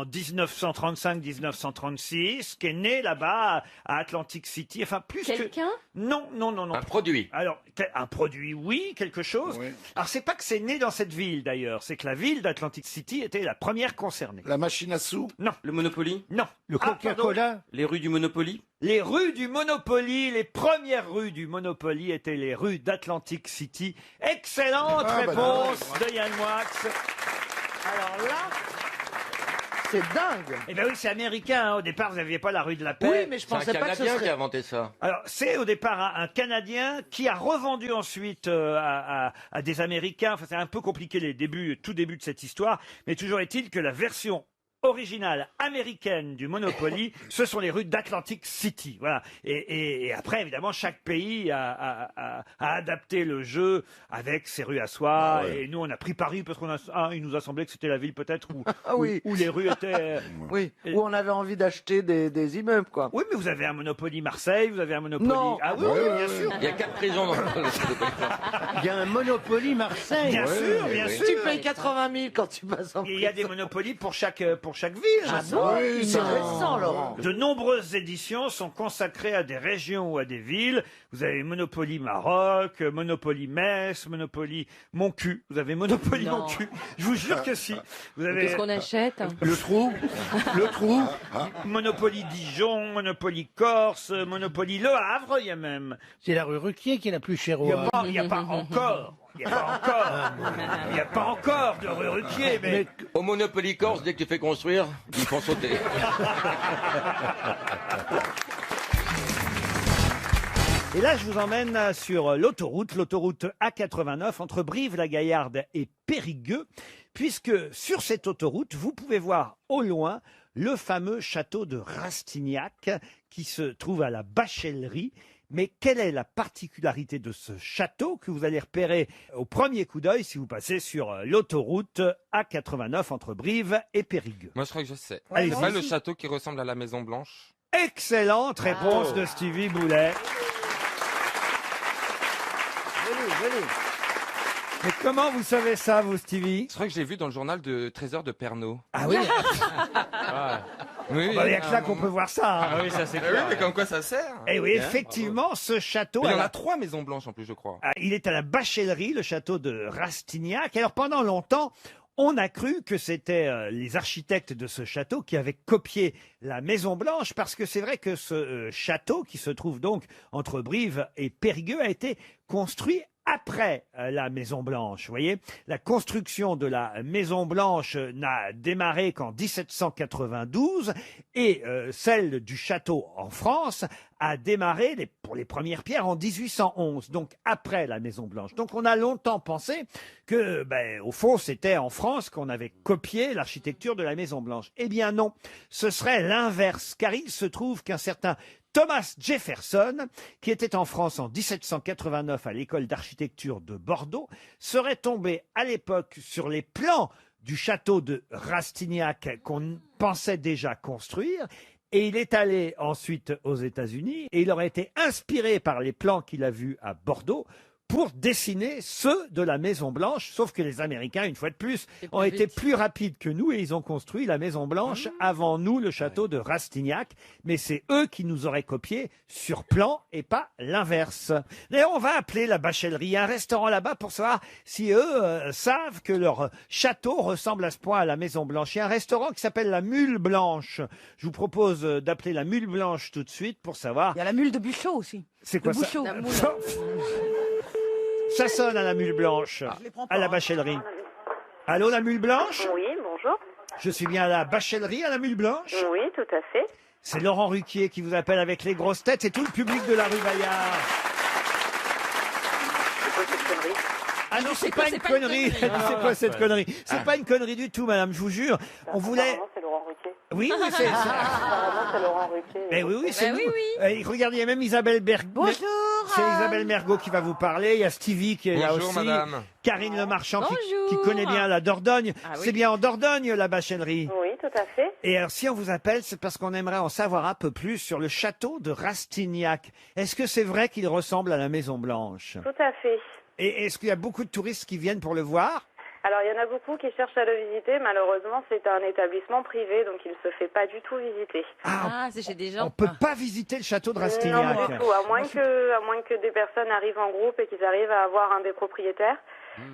1935-1936 qu'est né là-bas à Atlantic City. Enfin, plus Quelqu'un? que... Non, non, non, non. Un produit? Alors, un produit, oui, quelque chose. Oui. Alors, c'est pas que c'est né dans cette ville, d'ailleurs. C'est que la ville d'Atlantic City était la première concernée. La machine à sous? Non. Le Monopoly? Non. Le Ah, pardon. Coca-Cola? Les rues du Monopoly? Les rues du Monopoly, les premières rues du Monopoly étaient les rues d'Atlantic City. Excellente Ah, bah, réponse de Yann Moix. Alors là, c'est dingue. Eh bien oui, c'est américain. Hein. Au départ, vous n'aviez pas la rue de la Paix. Oui, mais je C'est un pensais pas que ce Canadien qui a serait. inventé ça. Alors, c'est au départ un Canadien qui a revendu ensuite à des Américains. Enfin, c'est un peu compliqué tout début de cette histoire. Mais toujours est-il que la version originale américaine du Monopoly, ce sont les rues d'Atlantic City. Voilà. Et après, évidemment, chaque pays a adapté le jeu avec ses rues à soi. Et nous, on a pris Paris parce il nous a semblé que c'était la ville peut-être où les rues étaient... Oui, où on avait envie d'acheter des immeubles, quoi. Oui, mais vous avez un Monopoly Marseille, vous avez un Monopoly... Non. Ah oui, oui, bien sûr. Il y a 4 prisons dans le Il y a un Monopoly Marseille. Bien sûr, bien sûr. Tu payes 80 000 quand tu passes en Et il y a des monopolies pour chaque ville. Ah bon? C'est récent, Laurent. De nombreuses éditions sont consacrées à des régions ou à des villes. Vous avez Monopoly Maroc, Monopoly Metz, Monopoly Mon cul. Vous avez Monopoly Non. Mon cul. Je vous jure que si. Vous avez Qu'est-ce qu'on achète? Le trou? Le trou? Monopoly Dijon, Monopoly Corse, Monopoly Le Havre, il y a même. C'est la rue Ruquier qui est la plus chère au Il Havre. n'y a pas encore. Il n'y a pas encore. Il n'y a pas encore de rue Ruquier, mais... Au Monopoly Corse, dès que tu fais construire, ils font sauter. Et là, je vous emmène sur l'autoroute A89 entre Brive-la-Gaillarde et Périgueux, puisque sur cette autoroute, vous pouvez voir au loin le fameux château de Rastignac qui se trouve à la Bachellerie. Mais quelle est la particularité de ce château que vous allez repérer au premier coup d'œil si vous passez sur l'autoroute A89 entre Brive et Périgueux? Moi, je crois que je sais. Allez-y. C'est pas le château qui ressemble à la Maison Blanche? Excellente réponse de Stevie Boulet. Mais comment vous savez ça, vous, Stevie? Je crois que je l'ai vu dans le journal de Trésor de Pernod. Ah oui? Oui. Il n'y a que là qu'on peut voir ça. Hein. Ah oui, ça c'est clair. Oui, mais comme quoi ça sert. Eh oui, effectivement, ce château... Mais il y en a- a 3 Maisons Blanches en plus, je crois. Ah, il est à la Bachellerie, le château de Rastignac. Alors pendant longtemps, on a cru que c'était les architectes de ce château qui avaient copié la Maison Blanche, parce que c'est vrai que ce château, qui se trouve donc entre Brive et Périgueux, a été construit après la Maison Blanche. Vous voyez, la construction de la Maison Blanche n'a démarré qu'en 1792 et celle du château en France a démarré pour les premières pierres en 1811, donc après la Maison Blanche. Donc on a longtemps pensé que, au fond, c'était en France qu'on avait copié l'architecture de la Maison Blanche. Eh bien non, ce serait l'inverse, car il se trouve qu'un certain Thomas Jefferson, qui était en France en 1789 à l'école d'architecture de Bordeaux, serait tombé à l'époque sur les plans du château de Rastignac qu'on pensait déjà construire. Et il est allé ensuite aux États-Unis et il aurait été inspiré par les plans qu'il a vus à Bordeaux pour dessiner ceux de la Maison Blanche, sauf que les Américains, une fois de plus, ont été plus rapides que nous et ils ont construit la Maison Blanche avant nous, le château de Rastignac. Mais c'est eux qui nous auraient copié sur plan et pas l'inverse. D'ailleurs, on va appeler la Bachellerie. Il y a un restaurant là-bas pour savoir si eux savent que leur château ressemble à ce point à la Maison Blanche. Il y a un restaurant qui s'appelle la Mule Blanche. Je vous propose d'appeler la Mule Blanche tout de suite pour savoir. Il y a la mule de Buchot aussi. C'est quoi de ça? Bouchot. Ça sonne à la Mule Blanche, à la Bachellerie. Allô, la Mule Blanche? Oui, bonjour. Je suis bien à la Bachellerie, à la Mule Blanche? Oui, tout à fait. C'est Laurent Ruquier qui vous appelle avec les grosses têtes et tout le public de la rue Bayard. C'est quoi cette connerie? Ah non, c'est pas une connerie. C'est quoi cette connerie? C'est pas une connerie du tout, madame, je vous jure. On voulait... Apparemment, c'est Laurent Ruquier. Oui, oui, c'est... Apparemment, c'est Laurent Ruquier. Eh oui, oui, c'est nous. oui, oui. Regardez, il y a même Isabelle Bergot. Bonjour. C'est Isabelle Mergot qui va vous parler. Il y a Stevie qui est là Bonjour, aussi. madame. Karine Le Marchand qui Bonjour. connaît bien la Dordogne. Ah oui. C'est bien en Dordogne, la Bachellerie. Oui, tout à fait. Et alors, si on vous appelle, c'est parce qu'on aimerait en savoir un peu plus sur le château de Rastignac. Est-ce que c'est vrai qu'il ressemble à la Maison Blanche? Tout à fait. Et est-ce qu'il y a beaucoup de touristes qui viennent pour le voir? Alors, il y en a beaucoup qui cherchent à le visiter. Malheureusement, c'est un établissement privé, donc il ne se fait pas du tout visiter. Ah, c'est chez des gens. On peut pas visiter le château de Non, Rastignac. du tout. À moins que des personnes arrivent en groupe et qu'ils arrivent à avoir un des propriétaires.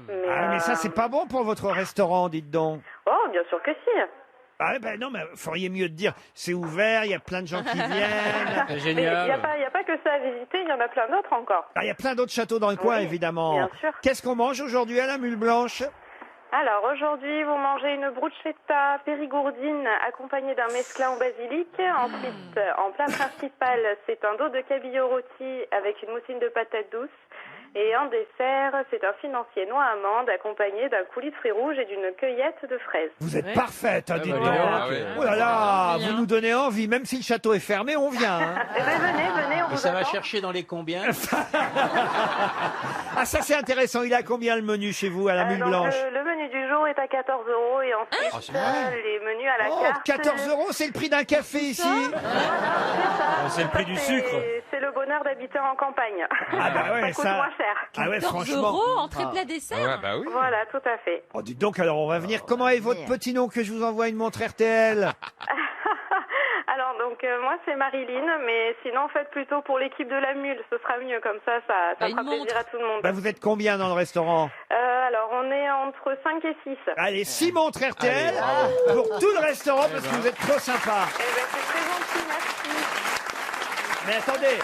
Mais ça, c'est pas bon pour votre restaurant, dites donc. Oh, bien sûr que si. Ah ben non, mais feriez mieux de dire, c'est ouvert, il y a plein de gens qui viennent. Mais il n'y a pas que ça à visiter, il y en a plein d'autres encore. Ah, il y a plein d'autres châteaux dans le coin, évidemment. bien sûr. Qu'est-ce qu'on mange aujourd'hui à la Mule Blanche? Alors aujourd'hui, vous mangez une bruschetta périgourdine accompagnée d'un mesclin au basilic. Ensuite, en plat principal, c'est un dos de cabillaud rôti avec une moussine de patates douces. Et en dessert, c'est un financier noix amande accompagné d'un coulis de fruits rouges et d'une cueillette de fraises. Vous êtes parfaite, hein, dites donc. Ah oui. Oh là là, vous nous donnez envie, même si le château est fermé, on vient. Hein. Eh ben venez, on vous Ça va attend. chercher dans les combien? Ah, ça c'est intéressant, il a combien le menu chez vous à la Mule Donc, Blanche? le menu du jour est à 14 € et ensuite les menus à la Oh, carte. 14 €, c'est le prix d'un café ici. C'est le prix du sucre. C'est le bonheur d'habiter en campagne. Ah bah ouais, ça coûte ça... moins cher. Ah ouais, 14 franchement. €, entrée plat dessert. Ah ouais, bah oui. Voilà, tout à fait. Oh, dites donc, alors on va venir. Comment est votre petit nom que je vous envoie une montre RTL? Alors donc moi c'est Marilyn, mais sinon faites plutôt pour l'équipe de la Mule, ce sera mieux comme ça Bah, une fera plaisir montre. à tout le monde. Bah, vous êtes combien dans le restaurant? Alors on est entre 5 et 6. Allez, 6 montres RTL Allez, pour tout le restaurant parce que vous êtes trop sympa. Eh ben c'est très gentil, merci. Mais attendez,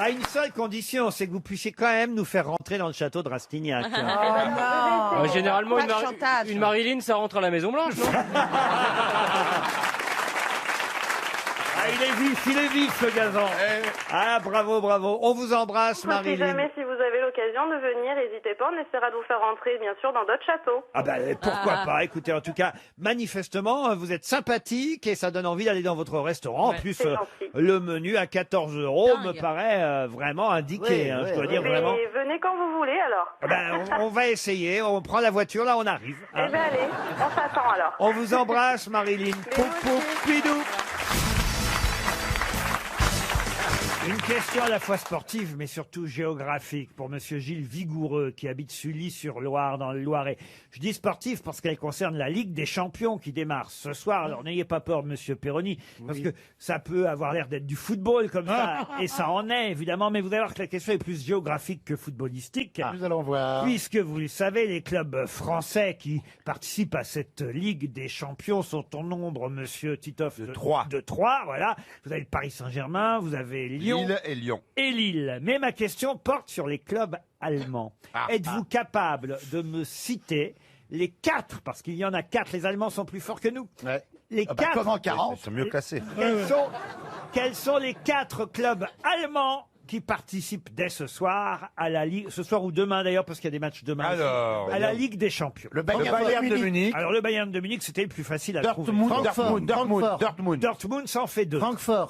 à une seule condition, c'est que vous puissiez quand même nous faire rentrer dans le château de Rastignac. Oh non. Généralement, Pas de chantage. une Marilyn, ça rentre à la Maison Blanche, non? Ah, il est vif le gazon. Ah, bravo, bravo. On vous embrasse, Si Marilyn. jamais si vous avez l'occasion de venir, n'hésitez pas, on essaiera de vous faire rentrer bien sûr dans d'autres châteaux. Ah ben pourquoi pas. Écoutez, en tout cas, manifestement, vous êtes sympathique et ça donne envie d'aller dans votre restaurant. En plus, c'est gentil. le menu à 14 € Dingue. me paraît vraiment indiqué. Oui, je dois dire Mais vraiment. venez quand vous voulez alors. Ah ben, on va essayer. On prend la voiture, là, on arrive. Eh ben allez, on s'attend alors. On vous embrasse, Marilyn. Pouf, pouf, pidou. Une question à la fois sportive, mais surtout géographique, pour Monsieur Gilles Vigoureux, qui habite Sully-sur-Loire, dans le Loiret. Je dis sportive parce qu'elle concerne la Ligue des Champions qui démarre ce soir. Alors n'ayez pas peur, Monsieur Perroni, parce que ça peut avoir l'air d'être du football comme ça, et ça en est, évidemment, mais vous allez voir que la question est plus géographique que footballistique. Nous allons voir. Puisque vous le savez, les clubs français qui participent à cette Ligue des Champions sont au nombre, Monsieur Titoff, de 3. De 3, voilà. Vous avez le Paris Saint-Germain, vous avez Lyon Lille et Lyon. et Lille. Mais ma question porte sur les clubs allemand. Êtes-vous capable de me citer les 4, parce qu'il y en a 4, les Allemands sont plus forts que nous. Les 4. Comment 40 Ils sont mieux classés. Quels sont les 4 clubs allemands qui participent dès ce soir à la Ligue, ce soir ou demain d'ailleurs, parce qu'il y a des matchs demain, Alors, à la Ligue des Champions. Le Bayern de Munich. Alors le Bayern de Munich, c'était le plus facile à trouver. Dortmund, ça en fait 2.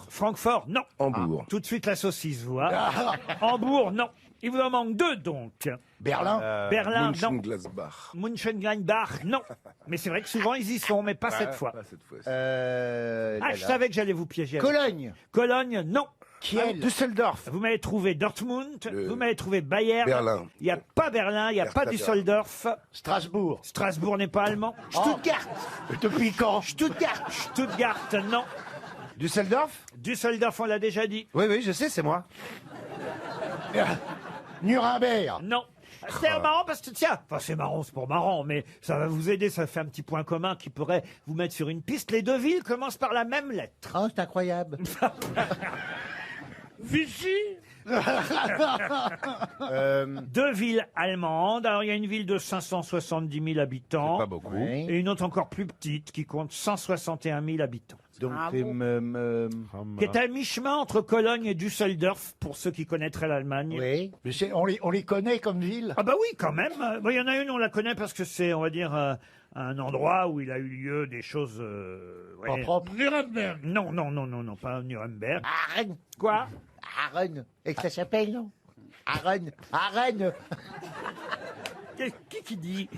Francfort, non. Hambourg. Tout de suite la saucisse, vous. Hein. Hambourg, non. Il vous en manque 2 donc. Berlin. Berlin, non. Mönchengladbach. Mönchengladbach, non. Mais c'est vrai que souvent ils y sont, mais pas cette fois. Je savais que j'allais vous piéger. Cologne. Cologne, non. Kiel. Düsseldorf. Vous m'avez trouvé Dortmund, vous m'avez trouvé Bayern. Berlin. Il n'y a pas Berlin, il n'y a pas Düsseldorf. Strasbourg. Strasbourg n'est pas allemand. Stuttgart. Depuis quand Stuttgart, non. Düsseldorf. Düsseldorf, on l'a déjà dit. Oui, je sais, c'est moi. Nuremberg. Non. C'est marrant parce que, tiens, enfin c'est marrant, c'est pour marrant, mais ça va vous aider, ça fait un petit point commun qui pourrait vous mettre sur une piste. Les 2 villes commencent par la même lettre. Oh, c'est incroyable. Vichy 2 villes allemandes. Alors il y a une ville de 570 000 habitants. Pas beaucoup. Et une autre encore plus petite qui compte 161 000 habitants. Donc Qui est à mi-chemin entre Cologne et Düsseldorf, pour ceux qui connaîtraient l'Allemagne. Oui. Mais on les connaît comme ville. Ah bah oui, quand même. Bon, il y en a une, on la connaît parce que c'est, on va dire, un endroit où il a eu lieu des choses... Pas propres. Nuremberg. Non, pas Nuremberg. Arène. Quoi? Arène. Et que ça s'appelle, non? Arène. Qui dit?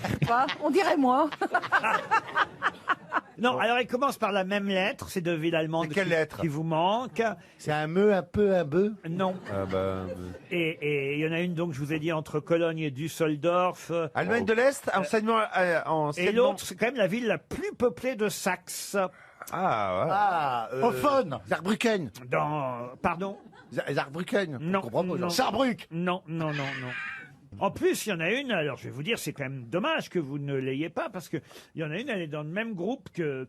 On dirait moi. Non, alors elle commence par la même lettre, ces 2 villes allemandes quelle lettre qui vous manquent. C'est un me, un peu, un bœuf. Non. Et il y en a une, donc, je vous ai dit, entre Cologne et Düsseldorf. Allemagne de l'Est, enseignement Et l'autre, c'est quand même la ville la plus peuplée de Saxe. Hoffen. Saarbrücken. Pardon? Saarbrücken. Non. Saarbrück. Non. En plus, il y en a une, alors je vais vous dire, c'est quand même dommage que vous ne l'ayez pas, parce qu'il y en a une, elle est dans le même groupe que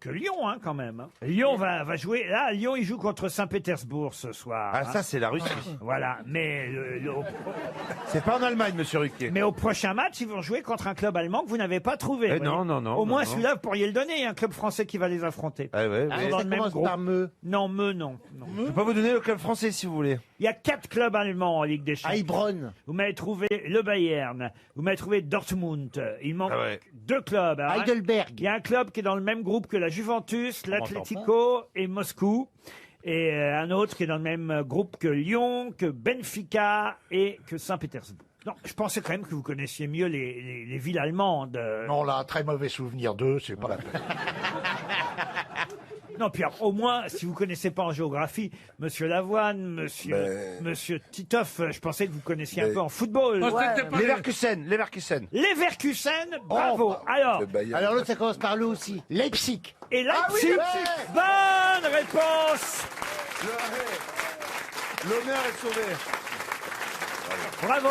Lyon, hein, quand même. Hein. Lyon va jouer, là, Lyon, il joue contre Saint-Pétersbourg ce soir. Ah, ça, c'est la Russie. Voilà, mais... C'est pas en Allemagne, monsieur Ruquier. Mais au prochain match, ils vont jouer contre un club allemand que vous n'avez pas trouvé. Non. Au moins, celui-là, vous pourriez le donner, il y a un club français qui va les affronter. Dans le même groupe. Par me. Non, non. Je peux pas vous donner le club français, si vous voulez. Il y a 4 clubs allemands en Ligue des Champions. Heilbronn. Vous m'avez trouvé le Bayern. Vous m'avez trouvé Dortmund. Il manque 2 clubs. Alors, Heidelberg. il y a un club qui est dans le même groupe que la Juventus, l'Atlético et Moscou. Et un autre qui est dans le même groupe que Lyon, que Benfica et que Saint-Pétersbourg. Non, je pensais quand même que vous connaissiez mieux les villes allemandes. Non, là, très mauvais souvenir d'eux, c'est pas la peine. Non, puis alors, au moins, si vous connaissez pas en géographie, Monsieur Lavoine, Monsieur Titoff, je pensais que vous connaissiez un peu en football. Leverkusen. Leverkusen, bravo. Alors l'autre, ça commence par le aussi. Leipzig. Et Leipzig, bonne réponse. L'honneur est sauvé. Bravo.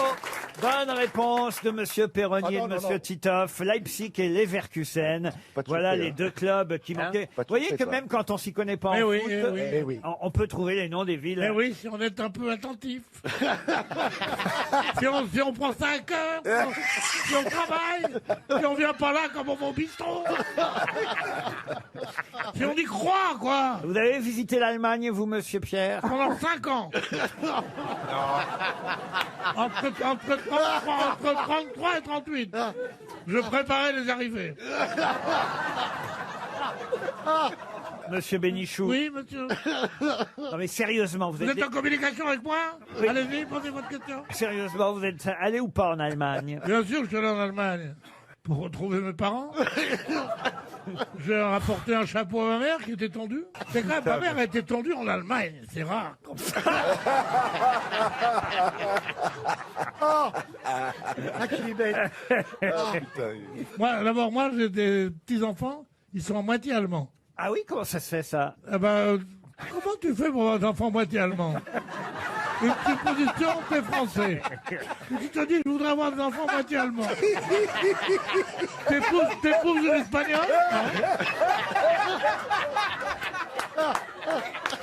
Bonne réponse de Monsieur Perronier et de Monsieur Titoff. Leipzig et Leverkusen. Voilà les 2 clubs qui manquaient. Vous voyez que même quand on s'y connaît pas en foot, on peut trouver les noms des villes. Mais oui, si on est un peu attentif. si on prend ça à cœur, si on travaille, si on vient pas là comme on va au bistrot. Si on y croit, quoi. Vous avez visité l'Allemagne, vous, Monsieur Pierre? Pendant 5 ans. Entre 33 et 38. Je préparais les arrivées. Monsieur Bénichou. Oui, monsieur. Non mais sérieusement, Vous êtes en communication avec moi? Oui. Allez-y, posez votre question. Sérieusement, vous êtes allé ou pas en Allemagne? Bien sûr que je suis allé en Allemagne. Pour retrouver mes parents. J'ai rapporté un chapeau à ma mère qui était tendu. C'est quand même, ma mère a été tendue en Allemagne. C'est rare. Qu'il est bête. Moi, j'ai des petits-enfants, ils sont en moitié allemands. Ah oui, comment ça se fait, ça? Comment tu fais pour avoir des enfants moitié allemands? Une petite position, t'es français. Et tu te dis, je voudrais avoir des enfants moitié allemands. T'épouses une espagnole?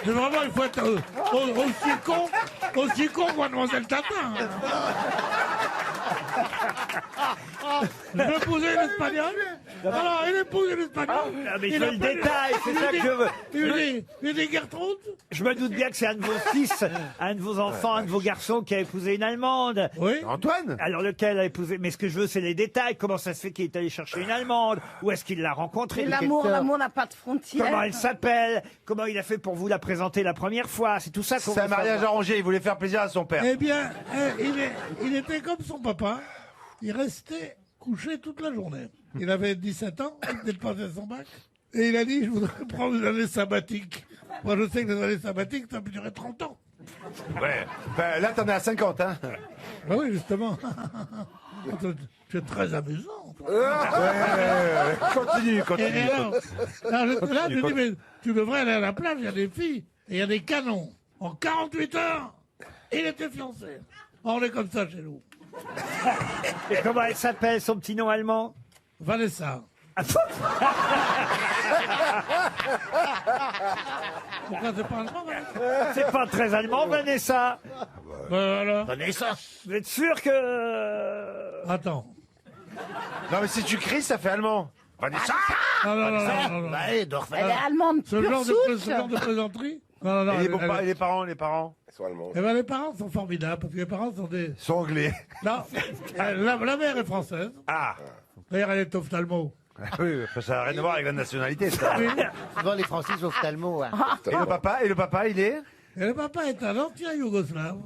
Vraiment, il faut être aussi con que Mademoiselle Tatin. Je veux épouser une Espagnole. Alors, il épouse une Espagnole. Ah, mais je veux le détail, c'est ça que je veux. Il dit Gertrude. Je me doute bien que c'est un de vos fils, un de vos enfants, un de vos garçons qui a épousé une Allemande. Oui. Antoine. Alors lequel a épousé? Mais ce que je veux, c'est les détails. Comment ça se fait qu'il est allé chercher une Allemande? Où est-ce qu'il l'a rencontrée? Mais De quelle l'amour sorte? n'a pas de frontières. Comment elle s'appelle? Comment il a fait pour vous la présenter la première fois? C'est tout ça qu'on C'est un veut mariage savoir. arrangé, il voulait faire plaisir à son père. Eh bien, il était comme son papa. Il restait couché toute la journée. Il avait 17 ans, il venait de passer son bac. Et il a dit, je voudrais prendre une année sabbatique. Moi, je sais que les années sabbatiques, ça peut durer 30 ans. Ouais. Ben, là, t'en es à 50, hein. Ah oui, justement. Tu es très amusant. Continue. Et là, je dis, mais tu devrais aller à la plage, il y a des filles, et il y a des canons. En 48 heures, il était fiancé. On est comme ça chez nous. Et comment elle s'appelle, son petit nom allemand? Vanessa. Pourquoi c'est pas allemand, Vanessa? C'est pas très allemand, Vanessa. Voilà. Vanessa. Vous êtes sûr que... Attends. Non, mais si tu cries, ça fait allemand. Vanessa. Non. Elle est allemande Ce pure genre souche. de plaisanterie. Non. Et les parents Ils sont allemands. Eh ben, les parents sont formidables, parce que les parents sont des... sont anglais. Non, la mère est française. Ah. D'ailleurs, elle est ophtalmo. Oui, ça n'a rien à voir avec la nationalité, ça. Oui. Souvent les Français sont ophtalmo. Hein. Et le papa, il est. Et le papa est un ancien yougoslave.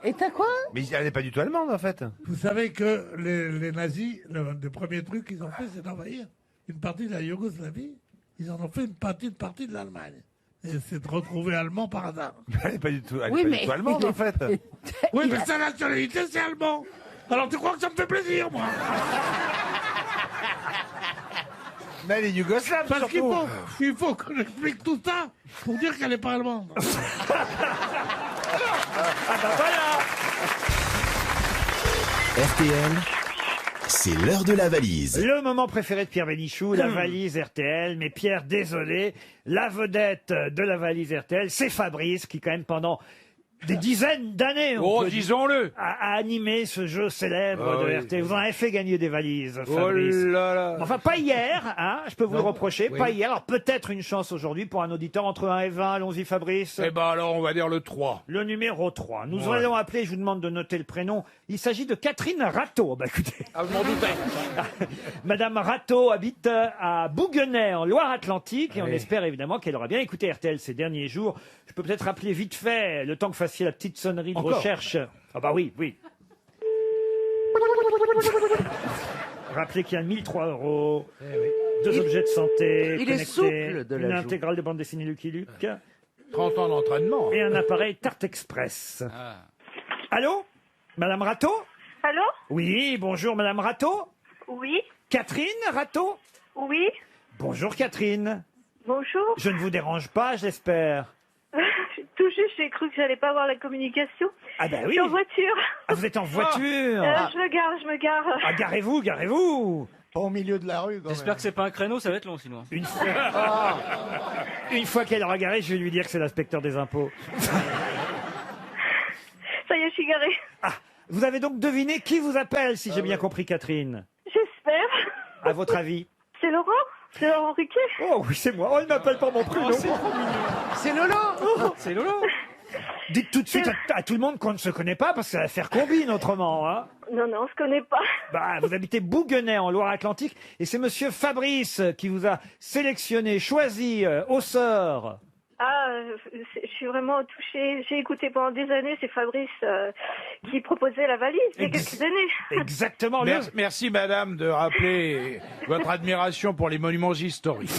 Et t'as quoi? Mais elle n'est pas du tout allemande, en fait. Vous savez que les nazis, l'un des premiers trucs qu'ils ont fait, c'est d'envahir une partie de la Yougoslavie. Ils en ont fait une petite partie de l'Allemagne. Et c'est de retrouver allemand par hasard. Elle n'est pas du tout, Oui, du mais- tout allemande, en fait. Oui, mais sa nationalité, c'est allemand. Alors tu crois que ça me fait plaisir, moi? Mais elle est yougoslave, Parce qu'il surtout. faut que j'explique tout ça pour dire qu'elle n'est pas allemande. RTL, c'est l'heure de la valise. Le moment préféré de Pierre Bénichou, la valise RTL. Mais Pierre, désolé, la vedette de la valise RTL, c'est Fabrice, qui quand même pendant des dizaines d'années, on peut dire, disons-le. a animé ce jeu célèbre Ah de oui. RTL. Vous en avez fait gagner des valises, Oh Fabrice. là là. Enfin, pas hier, hein, je peux vous le reprocher, Oui. pas hier. Alors peut-être une chance aujourd'hui pour un auditeur entre 1 et 20. Allons-y, Fabrice. Eh ben alors, on va dire le 3. Le numéro 3. Nous Ouais. allons appeler, je vous demande de noter le prénom. Il s'agit de Catherine Rateau. Bah écoutez. Ah, je m'en doutais. Madame Rateau habite à Bouguenais, en Loire-Atlantique, et on Oui. espère évidemment qu'elle aura bien écouté RTL ces derniers jours. Je peux peut-être rappeler vite fait, le temps que fassiez la petite sonnerie de Encore recherche. Ah bah oui. Rappelez qu'il y a 1003 €, deux objets de santé il est connectés, souple de une l'ajout. intégrale de bande dessinée Lucky Luke, 30 ans d'entraînement. et un appareil Tarte Express. Allô Madame Rateau? Allô? Oui, bonjour Madame Rateau. Oui? Catherine Rateau? Oui? Bonjour Catherine. Bonjour? Je ne vous dérange pas, j'espère. Tout juste, j'ai cru que j'allais pas avoir la communication. Ah ben Je oui. suis en voiture. Ah, vous êtes en voiture. Je me gare. Ah, garez-vous. Pas au milieu de la rue, quand J'espère que c'est pas un créneau, ça va être long sinon. Une fois qu'elle aura garé, je vais lui dire que c'est l'inspecteur des impôts. Ça y est, je suis garée. Vous avez donc deviné qui vous appelle, si j'ai bien compris, Catherine. J'espère. À votre avis? C'est Laurent? C'est Laurent Ruquier? Oh oui, c'est moi. Oh, il m'appelle par mon prénom. C'est Lolo. C'est Lolo. Dites tout de suite à tout le monde qu'on ne se connaît pas, parce que ça va faire combine autrement. Hein. Non, on se connaît pas. Bah, vous habitez Bouguenais, en Loire-Atlantique, et c'est monsieur Fabrice qui vous a sélectionné, choisi au sort. Ah, je suis vraiment touchée. J'ai écouté pendant des années, c'est Fabrice qui proposait la valise il y a quelques années. Exactement. Merci madame de rappeler votre admiration pour les monuments historiques.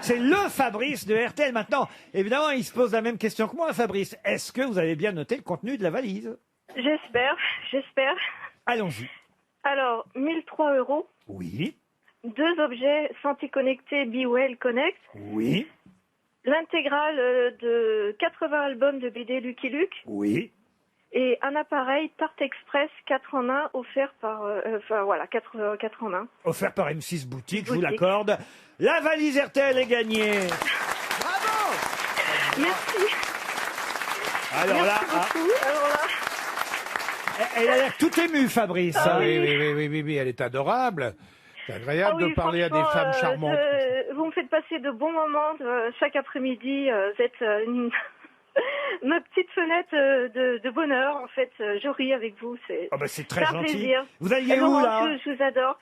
C'est le Fabrice de RTL. Maintenant, évidemment, il se pose la même question que moi, Fabrice. Est-ce que vous avez bien noté le contenu de la valise? J'espère. Allons-y. Alors, 1003 €. Oui. 2 objets santé connectés BeWell Connect. Oui. L'intégrale de 80 albums de BD Lucky Luke. Oui. Et un appareil Tarte Express 4 en 1 offert par... 4 en 1. Offert par M6 Boutique, je vous Boutique. l'accorde. La valise RTL est gagnée. Bravo. Merci. Alors là, Merci beaucoup. Alors là, elle a l'air tout émue, Fabrice. Ah oui, elle est adorable. C'est agréable ah oui, de parler à des franchement, femmes charmantes. vous me faites passer de bons moments chaque après-midi. Vous êtes ma petite fenêtre de bonheur. En fait, je ris avec vous. C'est c'est très un gentil. plaisir. Vous alliez Et où, Laurent, là je vous adore.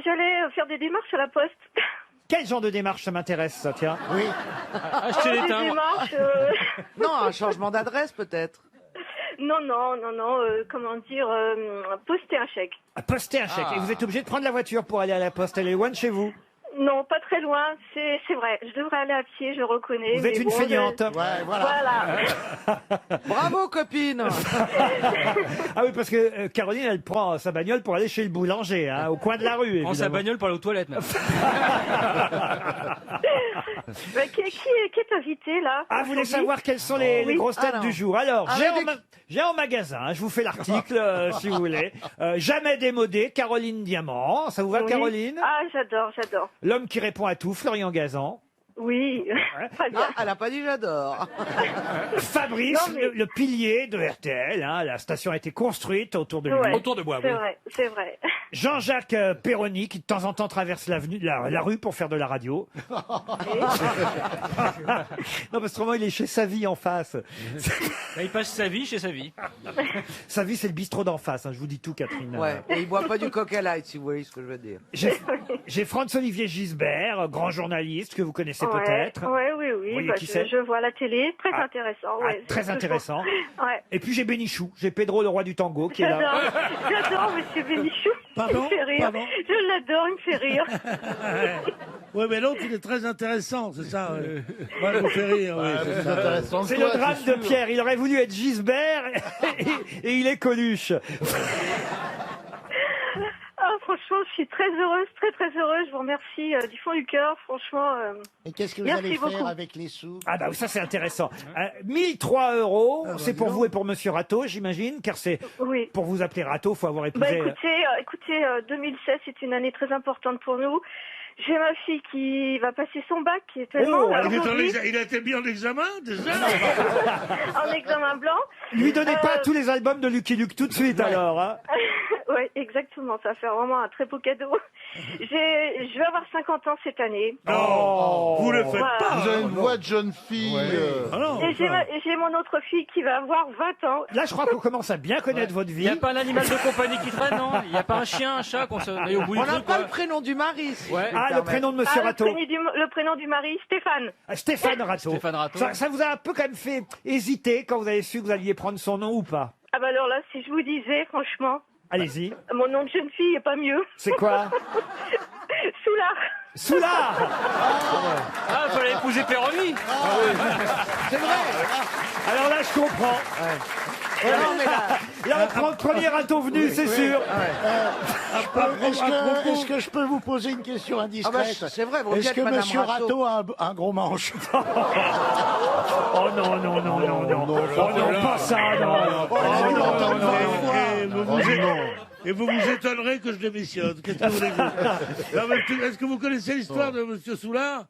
J'allais faire des démarches à la poste. Quel genre de démarche ça m'intéresse, ça, tiens? Oui. Acheter des démarches. Non, un changement d'adresse peut-être. Non, comment dire, poster un chèque. Poster un chèque. Et vous êtes obligé de prendre la voiture pour aller à la poste. Elle est loin de chez vous? Non, pas très loin, c'est vrai. Je devrais aller à pied, je reconnais. Vous êtes mais une feignante. Ouais, voilà. Bravo, copine. Ah oui, parce que Caroline, elle prend sa bagnole pour aller chez le boulanger, hein, au coin de la rue. Prends sa évidemment. bagnole pour aller aux toilettes, même. Qui est invité, là? Ah, vous voulez aujourd'hui savoir quelles sont les Oui. grosses têtes Alors. du jour? Alors, Ah, j'ai en magasin, hein, je vous fais l'article si vous voulez. Jamais démodé, Caroline Diamant. Ça vous va, Oui. Caroline? Ah, j'adore. L'homme qui répond à tout, Florian Gazan. Oui. Très bien. Ah, elle a pas dit j'adore. Fabrice, Non, mais- le pilier de RTL. Hein, la station a été construite autour de lui. Ouais, Autour de moi, c'est oui. vrai, c'est vrai. Jean-Jacques Perroni, qui de temps en temps traverse la rue pour faire de la radio. Non, parce que vraiment, il est chez Savy en face. Bah, il passe sa vie chez sa vie. Savy, c'est le bistrot d'en face. Hein, je vous dis tout, Catherine. Ouais. Et il boit pas du Coca Light, si vous voyez ce que je veux dire. J'ai Franz-Olivier Gisbert, grand journaliste que vous connaissez peut-être. Oui. Vous voyez Bah, qui c'est? je vois la télé, très intéressant. Ouais, Très c'est intéressant. toujours- Ouais. Et puis j'ai Bénichou, j'ai Pedro, le roi du tango, qui est là. J'adore Monsieur Bénichou. Pardon Il me fait rire. Pardon Je l'adore, il me fait rire. Oui, mais l'autre, il est très intéressant, c'est ça. Moi, je me fais rire. oui, c'est ça. C'est le drame de Pierre. Il aurait voulu être Gisbert et il est Coluche. Ah, franchement, je suis très heureuse, très heureuse. Je vous remercie du fond du cœur, franchement. Et qu'est-ce que vous merci allez faire beaucoup. avec les sous? Ah bah ça c'est intéressant. 1003 €, c'est pour vous et pour Monsieur Rateau, j'imagine, car c'est Oui. pour vous appeler Rateau, faut avoir épousé. Bah écoutez, 2016 c'est une année très importante pour nous. J'ai ma fille qui va passer son bac, qui est tellement aujourd'hui Il a été bien en examen, déjà. en examen blanc. Lui donnez pas tous les albums de Lucky Luke tout de suite alors. Hein. Oui, exactement. Ça va faire vraiment un très beau cadeau. Je vais avoir 50 ans cette année. Oh, vous le faites Voilà. pas. Vous avez une voix de jeune fille. Ah non, Et j'ai mon autre fille qui va avoir 20 ans. Là je crois qu'on commence à bien connaître votre Il vie. n'y a pas un animal de compagnie qui traîne, non? Il n'y a pas un chien, un chat qu'on se aille au bout du On n'a truc, pas quoi. le prénom du mari. si Ouais. je puis me Ah, le permettre. prénom de Monsieur Rateau. Le prénom du mari, Stéphane. Ah, Stéphane Rateau. Stéphane Rateau. Ça vous a un peu quand même fait hésiter quand vous avez su que vous alliez prendre son nom ou pas? Ah bah alors là, si je vous disais, franchement, Allez-y. mon nom de jeune fille est pas mieux. C'est quoi? Soulard. Soulard. Ah, il fallait épouser Perroni. C'est vrai. Alors là je comprends. Non, mais là, Là on prend le premier Rateau venu, c'est sûr. Est-ce que je peux vous poser une question Ah indiscrète? bah, c'est vrai, vous Est-ce êtes que Madame Monsieur Rateau. Rateau a un gros manche? Oh non, non, non, non, non. Oh non, pas ça, non. Oh non, non, non. Et vous vous étonnerez que je démissionne. Qu'est-ce que vous voulez que- Non, mais est-ce que vous connaissez l'histoire de Monsieur Soulard?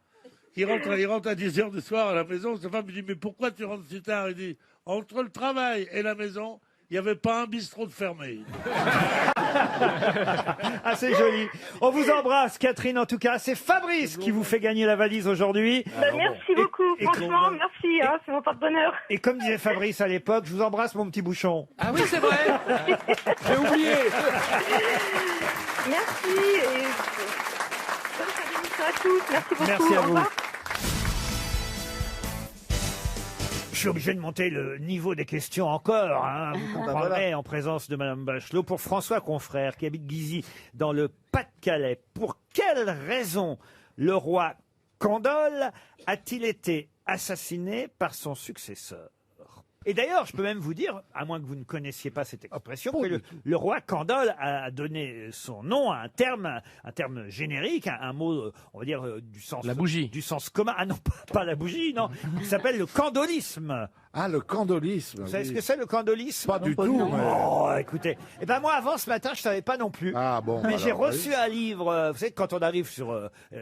Il rentre à 10h du soir à la maison. Sa femme lui dit, mais pourquoi tu rentres si tard? Il dit, entre le travail et la maison, il n'y avait pas un bistrot de fermé. Ah, c'est joli. On vous embrasse, Catherine, en tout cas. C'est Fabrice qui vous fait gagner la valise aujourd'hui. Bah, merci beaucoup, franchement, merci, hein, c'est mon porte-bonheur. Et comme disait Fabrice à l'époque, je vous embrasse, mon petit bouchon. Ah oui, c'est vrai. J'ai oublié. Merci et bonne fin d'émission à tous. Merci beaucoup. Merci à Au vous. revoir. Je suis obligé de monter le niveau des questions encore. Hein. Vous comprendrez en présence de Madame Bachelot. Pour François Confrère, qui habite Guizy, dans le Pas-de-Calais. Pour quelle raison le roi Candole a-t-il été assassiné par son successeur? Et d'ailleurs, je peux même vous dire, à moins que vous ne connaissiez pas cette expression, que le roi Candole a donné son nom à un terme générique, un mot, on va dire, du sens... La bougie. Du sens commun. Ah non, pas la bougie, non. Il s'appelle le candolisme. Ah, le candolisme. Vous savez ce oui. que c'est le candolisme? Pas du tout. mais- Oh, écoutez. Eh ben moi, avant ce matin, je savais pas non plus. Ah bon. Mais j'ai alors, reçu oui. un livre. Vous savez, quand on arrive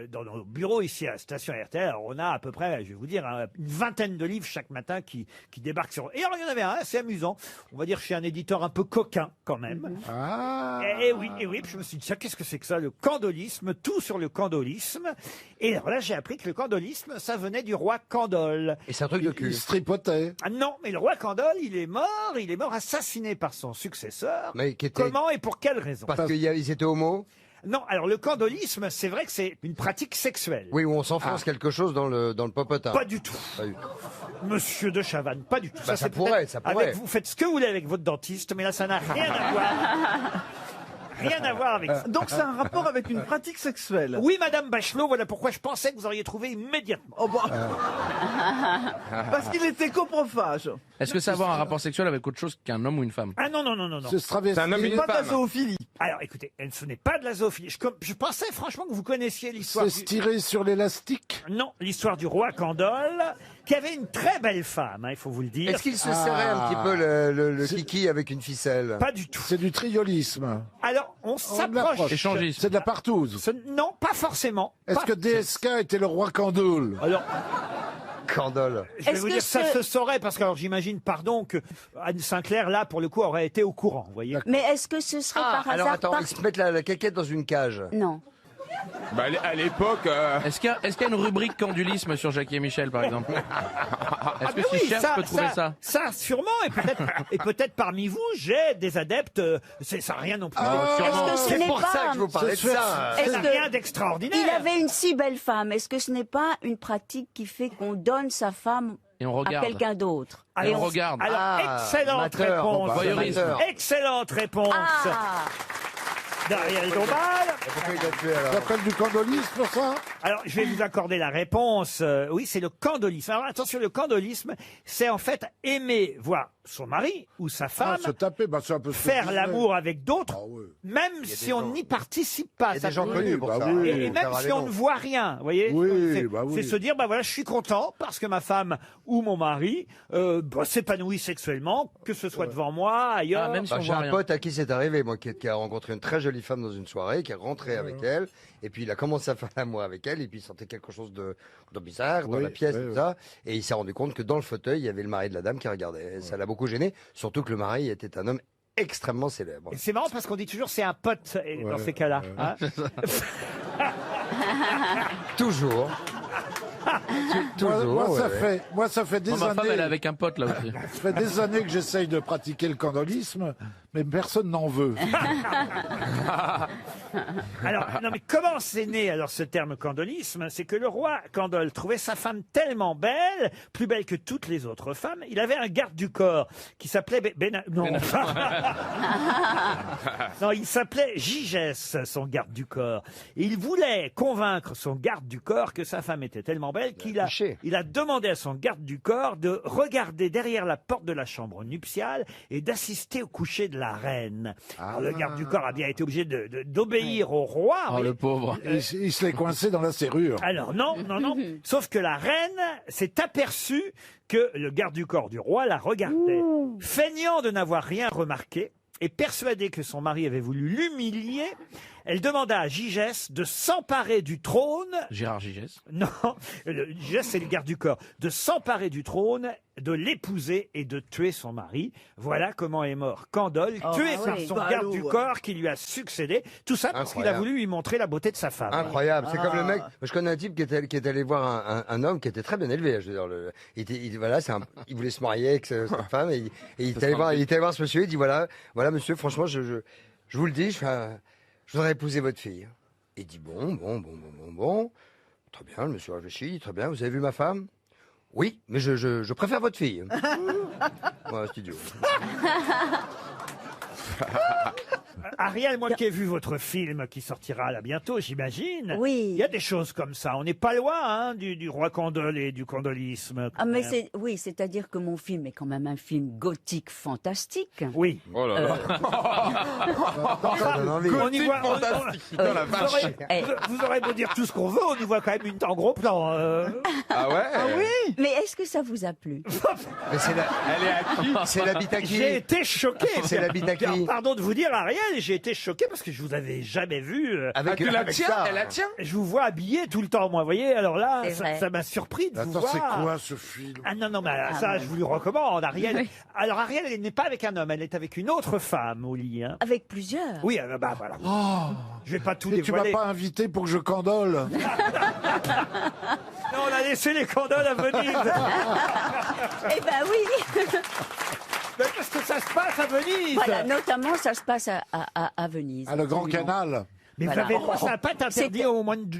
dans nos bureaux ici à la station RTL, alors on a à peu près, je vais vous dire, une vingtaine de livres chaque matin qui débarquent sur. Et alors il y en avait un assez amusant. On va dire chez un éditeur un peu coquin quand même. Ah. Et oui. Puis je me suis dit, tiens, qu'est-ce que c'est que ça, le candolisme? Tout sur le candolisme. Et alors là, j'ai appris que le candolisme, ça venait du roi Candole. Et c'est un truc de cul. Il se tripotait. Ah non, mais le roi Candole, il est mort assassiné par son successeur. Mais qui était... Comment et pour quelle raison? Parce qu'ils étaient homo. Non, alors le candolisme, c'est vrai que c'est une pratique sexuelle. Oui, où on s'enfonce quelque chose dans le popotin. Pas du tout. Pas du tout. Monsieur de Chavannes, pas du tout. Bah, ça c'est pourrait, peut-être ça pourrait. avec vous faites ce que vous voulez avec votre dentiste, mais là, ça n'a rien à voir. Rien à voir avec ça. Donc c'est un rapport avec une pratique sexuelle. Oui, Madame Bachelot, voilà pourquoi je pensais que vous auriez trouvé immédiatement. Oh, bah. Parce qu'il était coprophage. Est-ce que ça a à voir un rapport sexuel avec autre chose qu'un homme ou une femme? Ah non. C'est se travestir. C'est un homme et une Pas de la femme. zoophilie. Alors écoutez, ce n'est pas de la zoophilie. Je pensais franchement que vous connaissiez l'histoire. C'est se tirer sur l'élastique. Non, l'histoire du roi Candole, qui avait une très belle femme, hein, il faut vous le dire. Est-ce qu'il se serrait un petit peu le kiki avec une ficelle? Pas du tout. C'est du triolisme. Alors, on On s'approche. l'approche. Échangisme. C'est de la partouze. Non, pas forcément. Est-ce Pas- que DSK était le roi Candole? Alors, Candole. je vais Est-ce vous que dire, ça ce- se saurait, parce que alors j'imagine, pardon, que Anne Sinclair, là, pour le coup, aurait été au courant, vous voyez. Mais est-ce que ce serait par alors hasard attends, ils se mettent la caquette dans une cage. Non. Bah, à l'époque, Est-ce qu'il y a une rubrique candulisme sur Jackie et Michel, par exemple? Est-ce que Ah, si je cherche, je peux trouver ça? Ça, sûrement, et peut-être parmi vous, j'ai des adeptes, ça n'a rien non plus. sûrement. Est-ce que ce C'est n'est pour pas... ça que je vous parlais de ça. Ça Est-ce n'a que- rien d'extraordinaire. Il avait une si belle femme. Est-ce que ce n'est pas une pratique qui fait qu'on donne sa femme Et on à regarde. quelqu'un d'autre? Et on regarde. Alors, Ah, excellente amateur, réponse. voyeurisme. Excellente réponse. Ah, D'Ariel Dombal. Pourquoi il a tué alors? Ça s'appelle du candolisme pour ça? Alors, je vais vous accorder la réponse. Oui, c'est le candolisme. Alors, attention, le candolisme, c'est en fait aimer voir son mari ou sa Ah, femme se taper, bah, c'est un peu ce que je faire disais. l'amour avec d'autres, Ah ouais. même Il y a si des on gens- n'y participe pas. Il y a Ça des gens peut- connus pour bah ça. oui. Et même Faire si on ne voit rien, vous voyez, Oui, c'est bah oui. c'est se dire, bah voilà, je suis content parce que ma femme ou mon mari s'épanouit sexuellement, que ce soit devant moi, ailleurs. Ah, même si Bah, on j'ai voit un rien. pote à qui c'est arrivé, moi, qui a rencontré une très jolie femme dans une soirée, qui est rentré avec elle, et puis il a commencé à faire l'amour avec elle, et puis il sentait quelque chose de bizarre dans Oui, la pièce, oui, tout oui. ça, et il s'est rendu compte que dans le fauteuil, il y avait le mari de la dame qui regardait. Et ça l'a beaucoup gêné, surtout que le mari était un homme extrêmement célèbre. Et c'est marrant parce qu'on dit toujours c'est un pote dans ces cas-là. hein. Toujours. Toujours. Moi, ouais. ça fait des Moi, ma femme, elle est années. avec un pote, là aussi. Ça fait des années que j'essaye de pratiquer le candolisme, mais personne n'en veut. Alors, non mais comment c'est né alors ce terme candolisme? C'est que le roi Candole trouvait sa femme tellement belle, plus belle que toutes les autres femmes. Il avait un garde du corps qui s'appelait non. Non, il s'appelait Gigès, son garde du corps. Et il voulait convaincre son garde du corps que sa femme était tellement belle qu'il a demandé à son garde du corps de regarder derrière la porte de la chambre nuptiale et d'assister au coucher de la reine. Alors, le garde du corps a bien été obligé d'obéir au roi. Oh, le pauvre. Il se l'est coincé dans la serrure. Alors non. Sauf que la reine s'est aperçue que le garde du corps du roi la regardait. Feignant de n'avoir rien remarqué et persuadée que son mari avait voulu l'humilier, elle demanda à Gigès de s'emparer du trône. Gérard Gigès. Non, Gigès c'est le garde du corps. De s'emparer du trône, de l'épouser et de tuer son mari. Voilà comment est mort Candole, tué par son garde du corps qui lui a succédé. Tout ça parce qu'il a Incroyable. voulu lui montrer la beauté de sa femme. Incroyable, c'est comme le mec. Moi, je connais un type qui est allé voir un homme qui était très bien élevé. Je veux dire, il voulait se marier avec sa femme et il est allé voir ce monsieur. Il dit voilà monsieur, franchement, je vous le dis, je voudrais épouser votre fille. Il dit bon. Très bien, le monsieur réfléchit. Très bien, vous avez vu ma femme? Oui, mais je préfère votre fille. Ouais, c'est idiot. Ariel, moi qui ai vu votre film qui sortira là bientôt, j'imagine. Oui. Il y a des choses comme ça. On n'est pas loin hein, du roi Condol et du condolisme. Ah, mais oui, c'est-à-dire que mon film est quand même un film gothique fantastique. Oui. Oh là là. On y voit, fantastique. Putain, la vache. vous aurez beau dire tout ce qu'on veut, on y voit quand même en gros plan. Ah ouais. Ah oui. Mais est-ce que ça vous a plu? Mais c'est Elle est à qui? C'est l'habit à qui? J'ai été choqué. C'est l'habit à qui? Alors, pardon de vous dire, Ariel, j'ai été choqué parce que je vous avais jamais vu. Avec, tu la avec tiens? ça. Elle la tient? Je vous vois habillé tout le temps, moi, vous voyez. Alors là, C'est vrai. ça m'a surpris de vous Attends, voir. c'est quoi ce film? Ah non, mais ça, je vous le recommande, Ariel. Oui. Alors, Ariel, elle n'est pas avec un homme, elle est avec une autre femme au lit. Hein. Avec plusieurs. Oui, bah voilà. Je vais pas tout Et tu m'as dévoiler. pas invité pour que je candole? Non, on a laissé les condoles à Venise. Eh ben oui. Mais parce que ça se passe à Venise. Voilà, notamment, ça se passe à Venise. Ah, le Grand Absolument. Canal. Mais Voilà. vous avez, ça n'a pas été interdit au moins de...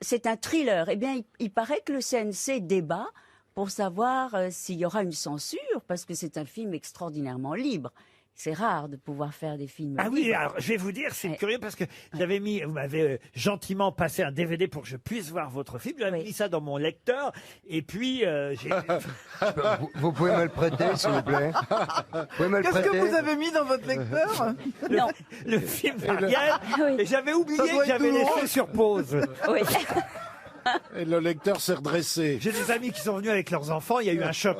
C'est un thriller. Eh bien, il paraît que le CNC débat pour savoir s'il y aura une censure, parce que c'est un film extraordinairement libre. C'est rare de pouvoir faire des films Ah oui, libres. alors je vais vous dire, c'est Ouais. curieux parce que vous m'avez gentiment passé un DVD pour que je puisse voir votre film. J'avais Oui. mis ça dans mon lecteur et puis j'ai... Vous pouvez me le prêter, s'il vous plaît? Vous pouvez me le Qu'est-ce que prêter? vous avez mis dans votre lecteur? Non. le film d'Ariel Oui. et j'avais oublié Ça doit que j'avais être laissé drôle. sur pause. Oui. Et le lecteur s'est redressé. J'ai des amis qui sont venus avec leurs enfants, il y a eu un choc.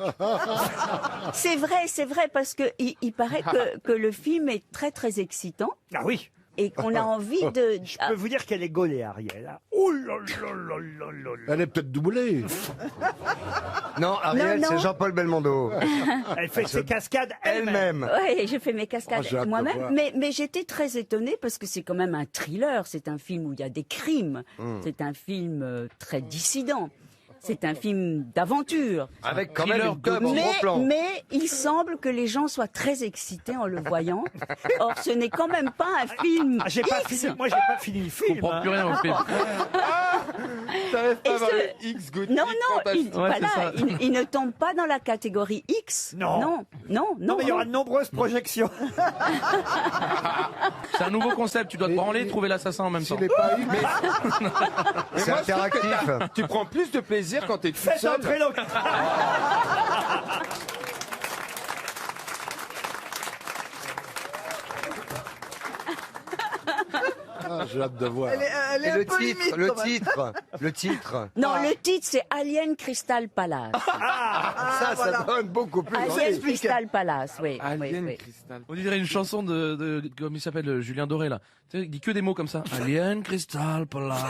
C'est vrai, parce que il paraît que le film est très très excitant Ah oui. et qu'on a envie de. Je peux vous dire qu'elle est gaulée, Ariel. Hein. Oh là là là là là là. Elle est peut-être doublée. Non, Ariel, Non, non. c'est Jean-Paul Belmondo. Elle fait ses cascades elle-même. Elle-même. Oui, je fais mes cascades Oh, j'ai hâte de voir. moi-même, mais j'étais très étonnée parce que c'est quand même un thriller, c'est un film où il y a des crimes, c'est un film très dissident, c'est un film d'aventure. Avec quand même une teub en gros Mais, plan. mais il semble que les gens soient très excités en le voyant. Or, ce n'est quand même pas un film. Ah, j'ai pas X. fini, moi j'ai pas fini le Je film. comprends plus rien au film. T'arrives pas Et à voir ce- le X gothique Non, fantastique. voilà, c'est ça. il ne tombe pas dans la catégorie X. Non. non, Non, mais il y aura de nombreuses projections. C'est un nouveau concept. Tu dois te branler et trouver l'assassin en même temps. S'il est pas X, C'est interactif. Tu prends plus de plaisir quand t'es tout Faites seul. entrer l'autre. ah, j'ai hâte de voir. Elle est Et un le peu titre, limite, le quand même. titre, le titre. Non, le titre c'est Alien Crystal Palace. Ça donne beaucoup plus Alien envie. Crystal Palace, oui. Alien oui. Crystal. On dirait une chanson de comment il s'appelle, Julien Doré là. Tu sais, il dit que des mots comme ça. Alien Crystal Palace.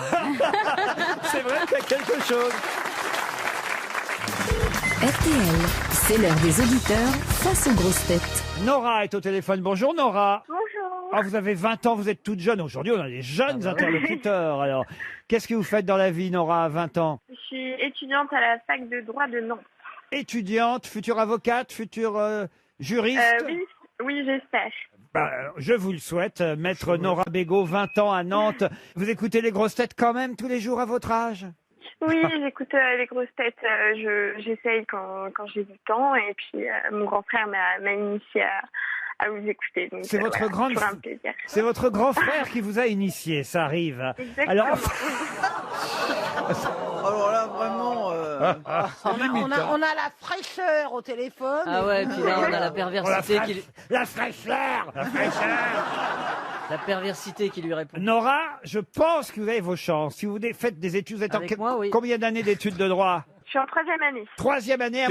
C'est vrai qu'il y a quelque chose. RTL, c'est l'heure des auditeurs face aux grosses têtes. Nora est au téléphone. Bonjour Nora. Bonjour. Ah, vous avez 20 ans, vous êtes toute jeune. Aujourd'hui, on a des jeunes interlocuteurs. Alors, qu'est-ce que vous faites dans la vie, Nora, à 20 ans? Je suis étudiante à la fac de droit de Nantes. Étudiante, future avocate, future juriste? Oui, j'espère. Bah, je vous le souhaite, maître Nora Bégaud, 20 ans à Nantes. Vous écoutez les grosses têtes quand même tous les jours à votre âge? Oui, j'écoute les grosses têtes. J'essaye quand j'ai du temps. Et puis, mon grand frère m'a initié à vous écouter. Donc, C'est votre voilà, grande, toujours un plaisir. c'est votre grand frère qui vous a initié, ça arrive. Exactement. Alors, Alors là, vraiment... on a la fraîcheur au téléphone. Ah ouais, puis là, on a la perversité qui... La fraîcheur, la fraîcheur. La perversité qui lui répond. Nora, je pense que vous avez vos chances. Si vous faites des études, vous êtes Avec moi, oui. combien d'années d'études de droit? Je suis en 3e année. 3e année,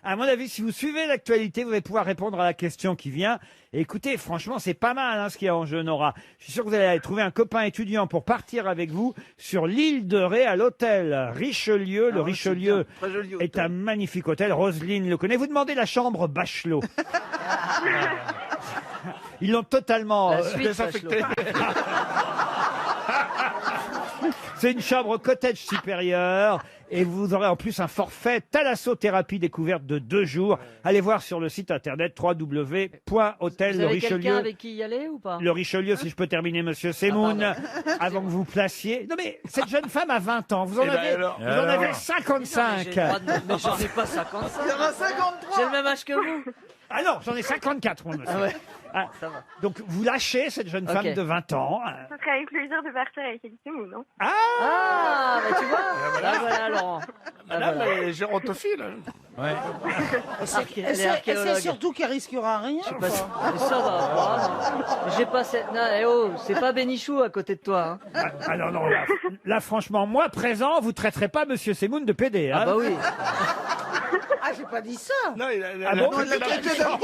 à mon avis, si vous suivez l'actualité, vous allez pouvoir répondre à la question qui vient. Et écoutez, franchement, c'est pas mal hein, ce qu'il y a en jeu, Nora. Je suis sûr que vous allez trouver un copain étudiant pour partir avec vous sur l'île de Ré à l'hôtel Richelieu. Le Richelieu est un magnifique hôtel. Roselyne le connaît. Vous demandez la chambre Bachelot. Ils l'ont totalement La suite, désaffecté. C'est une chambre cottage supérieure et vous aurez en plus un forfait thalassothérapie découverte de 2 jours. Allez voir sur le site internet www.hôtel Vous le avez quelqu'un Richelieu. avec qui y aller ou pas? Le Richelieu, si je peux terminer, monsieur Semoun, avant que vous placiez. Non mais cette jeune femme a 20 ans, vous en Eh ben avez, alors. vous en avez 55. Mais j'en ai pas 55. Il y en a 53. J'ai le même âge que vous. Ah non, j'en ai 54, moi, monsieur. Ah ouais. Ah, donc vous lâchez cette jeune Ok. femme de 20 ans. Ce serait avec plaisir de partir avec Elie Semoun, non? Ah, bah tu vois. voilà. Là, voilà, Laurent. Là, Madame voilà. est gérontophile. Ouais. Elle est archéologue. C'est surtout qu'elle risquera rien. Mais ça va pas. J'ai pas cette. Non, eh oh, c'est pas Bénichou à côté de toi. Hein. Ah non, non, là, franchement, moi, présent, vous traiterez pas Monsieur Semoun de PD. Hein. Ah bah oui. Ah, j'ai pas dit ça. Non, il a, Ah bon Il a traité de Non,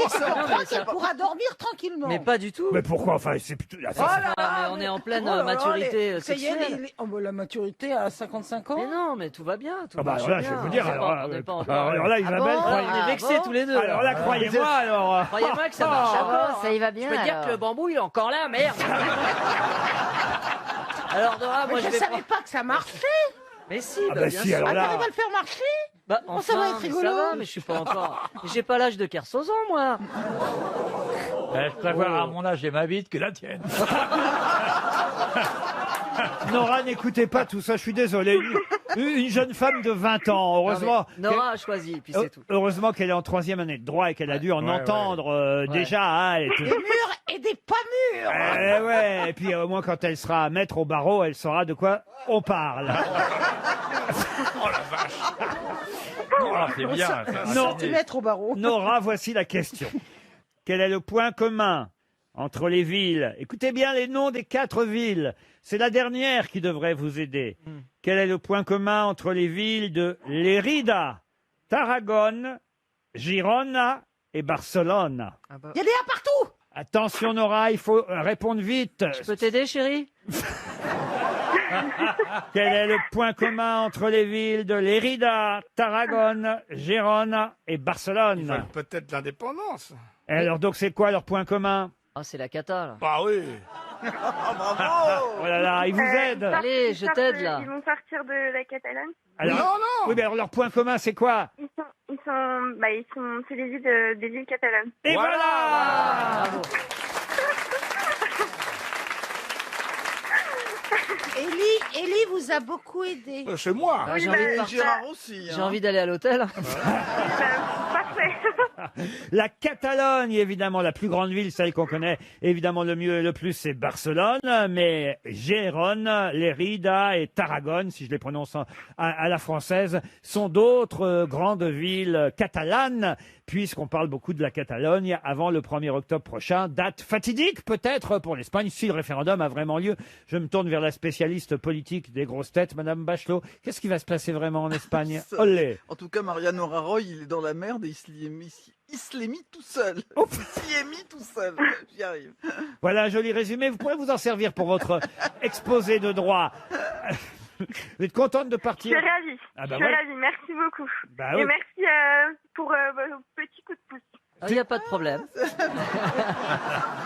mais ça- pourra dormir tranquillement. Mais pas du tout. Mais pourquoi? Enfin, c'est plutôt... Oh là Ah, mais on est en pleine maturité ça y est, sexuelle. oh, bah, la maturité à 55 ans. Mais non, mais tout va bien. Tout Ah bah, marche alors là, bien. je vais vous dire, On est alors, pas- on est pas encore- alors là, Isabelle, On est vexés tous les deux. Alors là, croyez-moi, alors... Croyez-moi que ça marche Ah, encore. ça y va bien, Je peux te dire alors. que le bambou, il est encore là, merde. Alors Dora, moi Mais je vais savais pas que ça marchait. Mais si, Ah bah, bah bien si, sûr. alors là- T'arrives à le faire marcher? Bah, Oh, ça va enfin, être mais rigolo. Ça va, mais je suis pas encore. J'ai pas l'âge de Kersozon, moi. Je préfère à mon âge et ma bite que la tienne. Nora, n'écoutez pas tout ça, je suis désolé. Une jeune femme de 20 ans, heureusement... Non, mais Nora a choisi, puis c'est tout. Heureusement qu'elle est en 3e année de droit et qu'elle a dû en Ouais, entendre Ouais. déjà. Hein, elle est- Des murs et des pas mûrs. Eh ouais, et puis au moins quand elle sera maître au barreau, elle saura de quoi on parle. Oh la vache. Oh, c'est bien. ça. Non. Tu mettre au barreau. Nora, voici la question. Quel est le point commun entre les villes? Écoutez bien les noms des 4 villes. C'est la dernière qui devrait vous aider. Quel est le point commun entre les villes de Lérida, Tarragone, Girona et Barcelone? Il y a des A partout. Attention Nora, il faut répondre vite. Je peux t'aider, chérie? Quel est le point commun entre les villes de Lérida, Tarragone, Gérone et Barcelone? Ils veulent peut-être l'indépendance. Et alors donc c'est quoi leur point commun? Ah, c'est la cata, là. Bah oui. Oh là là, ils vous aident. Allez, je t'aide, là. Ils vont sortir de la Catalogne. Alors, Non, non. Oui, mais alors leur point commun c'est quoi? C'est des villes catalanes. Et voilà, Bravo. Élie vous a beaucoup aidé. C'est moi. Ah, j'ai bah, envie de partir. aussi. J'ai envie d'aller à l'hôtel. Parfait. La Catalogne, évidemment, la plus grande ville, celle qu'on connaît évidemment le mieux et le plus, c'est Barcelone, mais Gérone, Lérida et Tarragone, si je les prononce à la française, sont d'autres grandes villes catalanes, puisqu'on parle beaucoup de la Catalogne avant le 1er octobre prochain, date fatidique peut-être pour l'Espagne, si le référendum a vraiment lieu. Je me tourne vers la spécialiste politique des grosses têtes, Madame Bachelot. Qu'est-ce qui va se passer vraiment en Espagne? Olé! En tout cas, Mariano Rajoy, il est dans la merde et il se l'est mis tout seul. Ouf. Il s'y est mis tout seul. J'y arrive. Voilà un joli résumé. Vous pourrez vous en servir pour votre exposé de droit. Vous êtes contente de Je partir? suis ravie. Ah bah je suis ouais. ravie. Merci beaucoup. Bah Et oui. merci pour vos petits coups de pouce. Il n'y a pas de problème.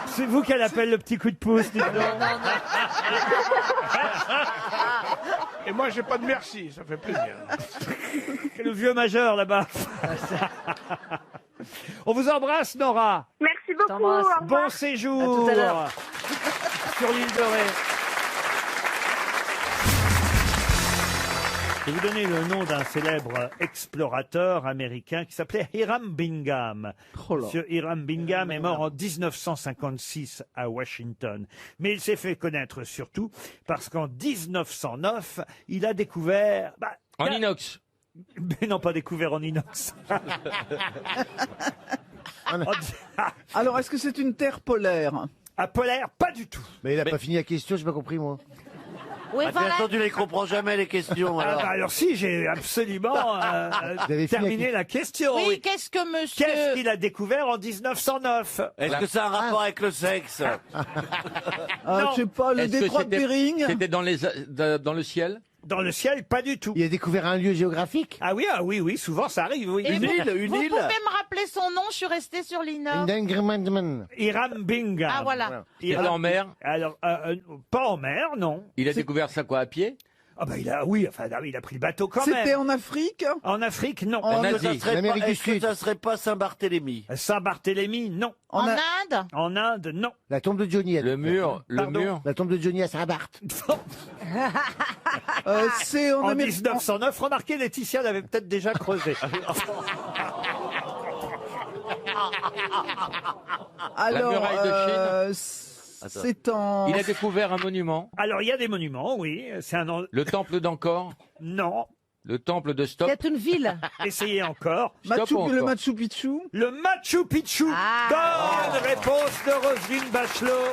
C'est vous qu'elle appelle le petit coup de pouce, dites donc. Et moi, j'ai pas de merci, ça fait plaisir. Le vieux majeur là-bas. On vous embrasse, Nora. Merci beaucoup. t'embrasse. Au revoir. Bon séjour À tout à l'heure. sur l'île de Ré. Je vais vous donner le nom d'un célèbre explorateur américain qui s'appelait Hiram Bingham. Monsieur Hiram Bingham est mort en 1956 à Washington. Mais il s'est fait connaître surtout parce qu'en 1909, il a découvert... En inox. Mais non, pas découvert en inox. Alors, est-ce que c'est une terre polaire? À polaire, pas du tout. Mais il a pas fini la question, j'ai pas compris moi. Oui, Attention, tu les comprends jamais les questions. Ah bah alors si, j'ai absolument avez fini terminé avec- la question. Oui, oui. qu'est-ce que monsieur... Qu'est-ce qu'il a découvert en 1909? Est-ce que ça a un rapport avec le sexe? Je sais pas, le Est-ce que détroit de Bering? C'était dans le ciel? Dans le ciel, pas du tout. Il a découvert un lieu géographique? Ah oui, oui, souvent ça arrive. Oui. Une île, une Vous île. pouvez me rappeler son nom, je suis restée sur l'INA. Hiram Bingham. Ah, voilà. C'était en mer? Alors, pas en mer, non. Il a découvert ça quoi, à pied? Ah bah il a pris le bateau quand C'était même. en Afrique? En Afrique, non. En Asie. L'Amérique du Sud. serait pas Saint-Barthélemy? Saint-Barthélemy, non. En Inde? En Inde, non. La tombe de Johnny. Le mur, La tombe de Johnny à Saint-Barth. C'est en En Amérique. 1909, remarquez, Laetitia l'avait peut-être déjà creusé. Alors, muraille de Chine. c'est en... Il a découvert un monument. Alors, il y a des monuments, oui. C'est un... Le temple d'Angkor. Non. Le temple de Stop. C'est une ville. Essayez encore. Le Machu Picchu. Le Machu Picchu. Bonne réponse de Roselyne Bachelot.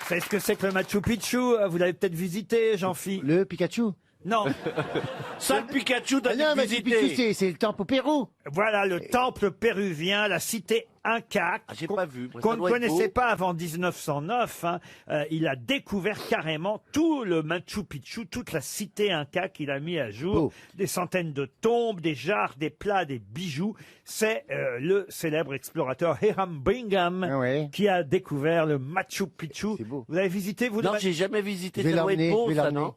Vous savez ce que c'est que le Machu Picchu? Vous l'avez peut-être visité, Jean-Phi. Le Pikachu. Non. Ça, le Pikachu, t'as non, dû Machu Picchu, visiter. c'est le temple au Pérou. Voilà le temple péruvien, la cité Inca, j'ai pas vu. Moi, qu'on ça ne doit être connaissait beau. pas avant 1909. Hein. Il a découvert carrément tout le Machu Picchu, toute la cité Inca qu'il a mis à jour. Des centaines de tombes, des jarres, des plats, des bijoux. C'est le célèbre explorateur Hiram Bingham qui a découvert le Machu Picchu. Vous avez visité, vous? Non, j'ai jamais visité. Ça doit être beau, ça, non?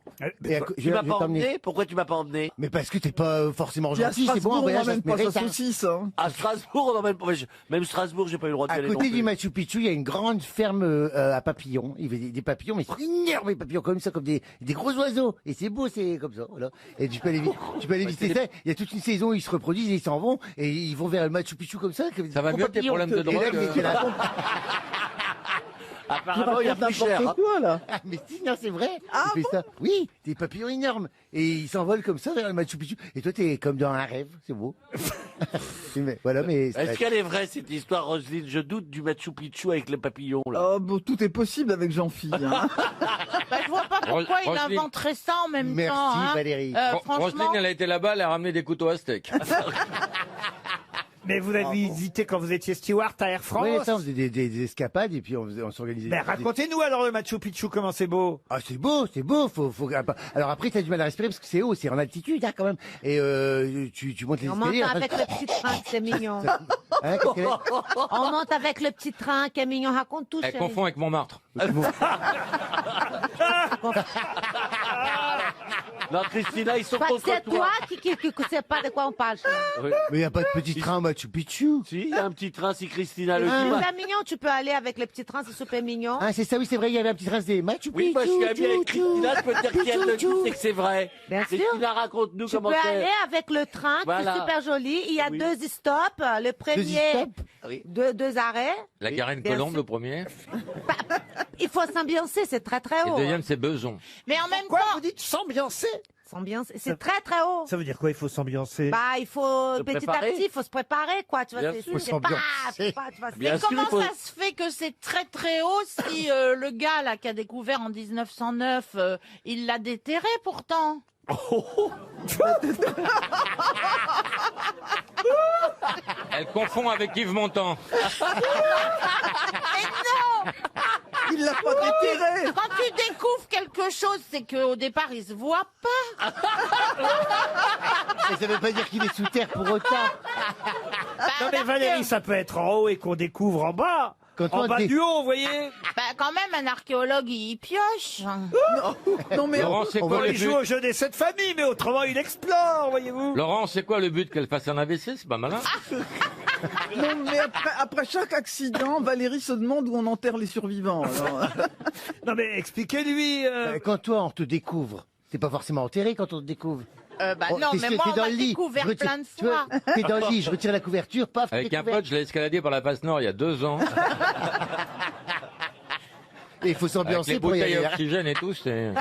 Tu m'as pas emmené? Pourquoi tu m'as pas emmené? Mais parce que t'es pas forcément Puis à gentil, c'est bon, un Strasbourg, on voyage, ça n'emmène se pas mérite, sa hein. saucisse. Hein. À Strasbourg, on emmène pas. Même Strasbourg, j'ai pas eu le droit d'y À aller non côté plus. du Machu Picchu, il y a une grande ferme à papillons. Il y avait des papillons, mais c'est énorme, les papillons comme ça, comme des gros oiseaux. Et c'est beau, c'est comme ça, voilà. Et tu peux aller visiter ça. Il y a toute une saison, ils se reproduisent, et ils s'en vont, et ils vont vers le Machu Picchu comme ça. Ça va mieux tes problèmes de drogue. Apparemment, il y a plus cher. Hein. Quoi, là Ah, mais si, non, c'est vrai. Il fait ça. Oui, des papillons énormes. Et ils s'envolent comme ça vers le Machu Picchu. Et toi, t'es comme dans un rêve, c'est beau. Voilà, mais... Est-ce qu'elle est vraie, cette histoire, Roselyne? Je doute du Machu Picchu avec les papillons, là. Oh, bon, tout est possible avec Jean-Philippe. Hein. Bah, je vois pas pourquoi il Roselyne. inventerait ça en même Merci, temps. Hein. Valérie. Franchement, Roselyne, elle a été là-bas, elle a ramené des couteaux aztèques. Mais vous avez visité quand vous étiez steward à Air France? Oui, ça, on faisait des escapades, et puis on s'organisait... Ben, racontez-nous alors le Machu Picchu, comment c'est beau. Ah, c'est beau, Alors après, t'as du mal à respirer parce que c'est haut, c'est en altitude, hein, quand même. Et tu montes les on monte escaliers... avec le petit train, c'est mignon. Hein, qu'est-ce qu'elle est On monte avec le petit train qui est mignon. Raconte tout, Elle chérie. confond avec Montmartre. Non, Christina, ils sont Bah, contre c'est toi. toi qui sais pas de quoi on parle. Oui. Mais il n'y a pas de petit train au Machu Picchu. Si, il y a un petit train si Christina le C'est dit. super mignon, tu peux aller avec le petit train, c'est super mignon. Ah, c'est ça, oui, c'est vrai, il y avait un petit train, c'est Machu Picchu. Oui, moi je suis ami avec Christina, je peux te dire qu'elle le dit, c'est que c'est vrai. Bien sûr. Christina, raconte-nous Tu comment peux c'est. aller avec le train, Voilà. qui est super joli. Il y a Oui. deux stops. Le premier, Oui. deux arrêts. La Garenne Bien Colombe, sûr. le premier. Il faut s'ambiancer, c'est très très Et le haut. deuxième, c'est Beson. Mais en même Quoi, temps, vous dites s'ambiancer? s'ambiancer, c'est très très haut. Ça veut dire quoi, il faut s'ambiancer? Bah, il faut Se petit à préparer. petit, il faut se préparer, quoi. Tu vois, Bien c'est sûr. c'est pas, c'est pas, tu vois, Bien c'est sûr, comment il faut- ça se fait que c'est très très haut si le gars là qui a découvert en 1909, il l'a déterré pourtant. Elle confond avec Yves Montand. Mais non. Il l'a pas déterré. Quand tu découvres quelque chose, c'est qu'au départ, il se voit pas. Mais ça veut pas dire qu'il est sous terre pour autant. Non mais Valérie, ça peut être en haut et qu'on découvre en bas. En bas du haut, vous voyez. Bah, quand même, un archéologue, il pioche. Non, mais Laurent, c'est Bon, quoi le il joue but au jeu des 7 familles, mais autrement, il explore, voyez-vous. Laurent, c'est quoi le but? Qu'elle fasse un AVC? C'est pas malin. non, mais après chaque accident, Valérie se demande où on enterre les survivants. alors. Non mais expliquez-lui. Quand toi, on te découvre, c'est pas forcément enterré quand on te découvre. Bah Oh, non, t'es- mais t'es moi, on dans m'a le lit, découvert je retire- plein de tu vois, fois. T'es dans le lit, je retire la couverture, paf, Avec un découvert. pote, je l'ai escaladé par la passe Nord il y a 2 ans. Et il faut Avec s'ambiancer les pour y bouteilles aller. à oxygène et tout, c'est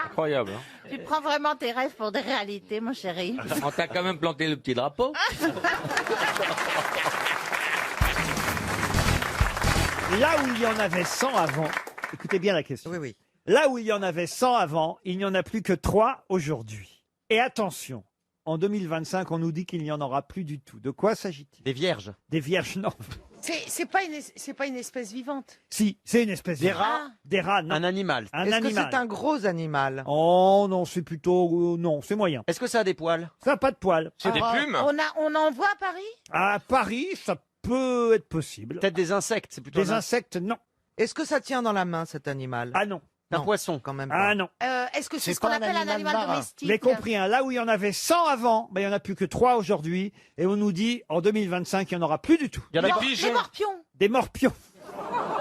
incroyable. Hein. Tu prends vraiment tes rêves pour des réalités, mon chéri. On t'a quand même planté le petit drapeau. Là où il y en avait 100 avant, écoutez bien la question. Oui, oui. Là où il y en avait 100 avant, il n'y en a plus que 3 aujourd'hui. Et attention, en 2025, on nous dit qu'il n'y en aura plus du tout. De quoi s'agit-il? Des vierges. Des vierges, non. C'est pas une espèce vivante. Si, c'est une espèce Des de... rats. Des rats, non. Un animal. Un Est-ce que animal. c'est un gros animal? Oh non, c'est plutôt... non, c'est moyen. Est-ce que ça a des poils? Ça n'a pas de poils. C'est des plumes. On en voit à Paris? À Paris, ça peut être possible. Peut-être des insectes, c'est plutôt Des insectes, non. Est-ce que ça tient dans la main, cet animal? Ah non. un Non, poisson. quand même pas. Ah non. Est-ce que c'est C'est ce qu'on pas un appelle un animal animal marin. domestique? Vous l'avez compris, hein, là où il y en avait 100 avant, ben, il n'y en a plus que 3 aujourd'hui. Et on nous dit, en 2025, il n'y en aura plus du tout. Il y en a Des pas. morpions. Des morpions.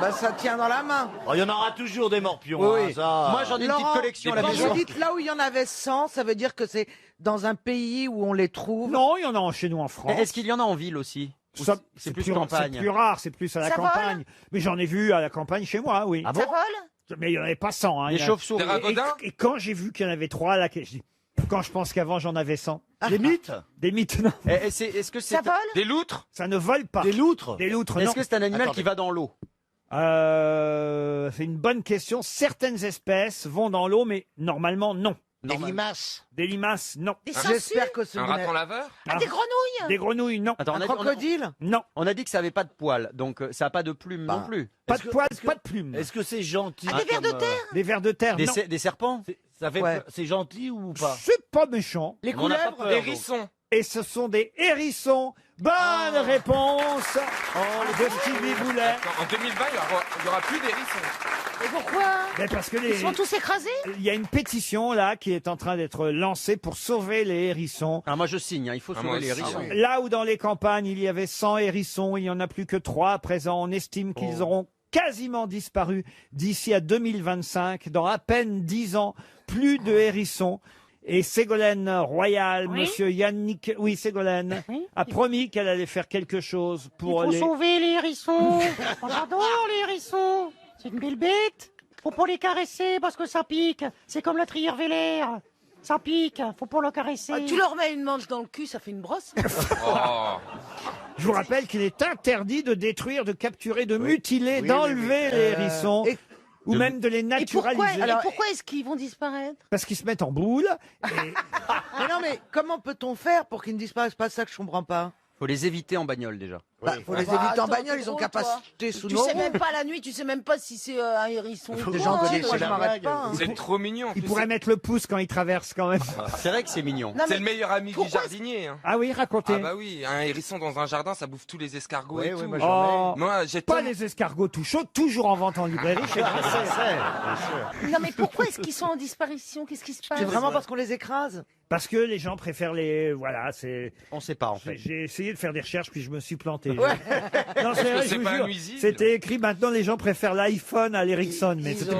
Bah, ça tient dans la main. Oh, il y en aura toujours des morpions. Oui, hein, oui. ça. Moi, j'en ai une petite collection à la maison. Vous dites là où il y en avait 100, ça veut dire que c'est dans un pays où on les trouve. Non, il y en a chez nous en France. Est-ce qu'il y en a en ville aussi? Ou Ça, c'est plus campagne. C'est plus rare, c'est plus à la Ça campagne. vole Mais j'en ai vu à la campagne chez moi, oui. Ah bon Ça vole Mais il n'y en avait pas 100. Hein. Des Il y en a- chauves-souris. Des ragondins et quand j'ai vu qu'il y en avait 3, là, je dis, quand je pense qu'avant j'en avais 100. Des mythes? Des mythes, non. Est-ce que c'est Des loutres? Ça ne vole pas. Des loutres? Des loutres, non. Est-ce que c'est un animal qui va dans l'eau? C'est une bonne question. Certaines espèces vont dans l'eau, mais normalement, non. Des limaces? Des limaces, non. Des sangsues? J'espère que ce Un raton laveur? Ah, des grenouilles? Des grenouilles, non. Attends, Un crocodile? Non. On a dit que ça avait pas de poils, donc ça a pas de plumes non plus. Pas de poils, pas de plumes. Est-ce que c'est gentil? Ah, des vers de terre? Des vers de terre, non. Des serpents? Ça fait Ouais. c'est gentil ou pas? C'est pas méchant. Les On n'a pas couleuvres? peur, Des donc. hérissons? Et ce sont des hérissons. Bonne réponse de Stevie Boulet. En 2020, il y aura plus d'hérissons. Et pourquoi? Mais parce que Ils sont tous écrasés? il y a une pétition là qui est en train d'être lancée pour sauver les hérissons. Ah, moi je signe, hein, il faut Ah, moi sauver les aussi. hérissons. Ah oui. Là où dans les campagnes il y avait 100 hérissons, il n'y en a plus que 3 à présent. On estime qu'ils auront quasiment disparu d'ici à 2025. Dans à peine 10 ans, plus de hérissons. Et Ségolène Royal, Oui. monsieur Yannick, oui Ségolène, Oui. a promis qu'elle allait faire quelque chose pour les... sauver les hérissons. J'adore les hérissons. C'est une belle bête. Faut pas les caresser parce que ça pique. C'est comme la trière vélaire. Ça pique. Faut pas le caresser. tu leur mets une manche dans le cul, ça fait une brosse. Oh. Je vous rappelle qu'il est interdit de détruire, de capturer, de mutiler, Oui, d'enlever les hérissons. et- Ou même de les Et naturaliser. pourquoi est-ce qu'ils vont disparaître? Parce qu'ils se mettent en boule. Mais non, mais comment peut-on faire pour qu'ils ne disparaissent pas? Ça que je comprends pas. Faut les éviter en bagnole déjà. Bah, faut les éviter en bagnole, ils ont qu'à passer sous Tu nos sais roues. même pas la nuit, tu sais même pas si c'est un hérisson. Des gens Oh, connaissent, moi je la m'arrête blague. pas. hein. C'est trop mignon. en Ils plus. pourraient mettre le pouce quand ils traversent quand même. C'est vrai que c'est mignon. Non, C'est mais le meilleur ami du pourquoi jardinier. Hein. Ah oui, racontez. Ah bah oui, un hérisson dans un jardin, ça bouffe tous les escargots Oui, et oui, tout. moi, Oh, Moi, j'ai pas tellement- les escargots tout chauds, toujours en vente en librairie chez Grasset. non, mais pourquoi est-ce qu'ils sont en disparition? Qu'est-ce qui se passe? C'est vraiment parce qu'on les écrase? Parce que les gens préfèrent les... Voilà, c'est... On sait pas en fait. J'ai essayé de faire des recherches, puis je me suis planté. Ouais. Non, c'est vrai, c'est je vous pas jure. nuisible C'était écrit, maintenant les gens préfèrent l'iPhone à l'Ericsson. Mais c'était-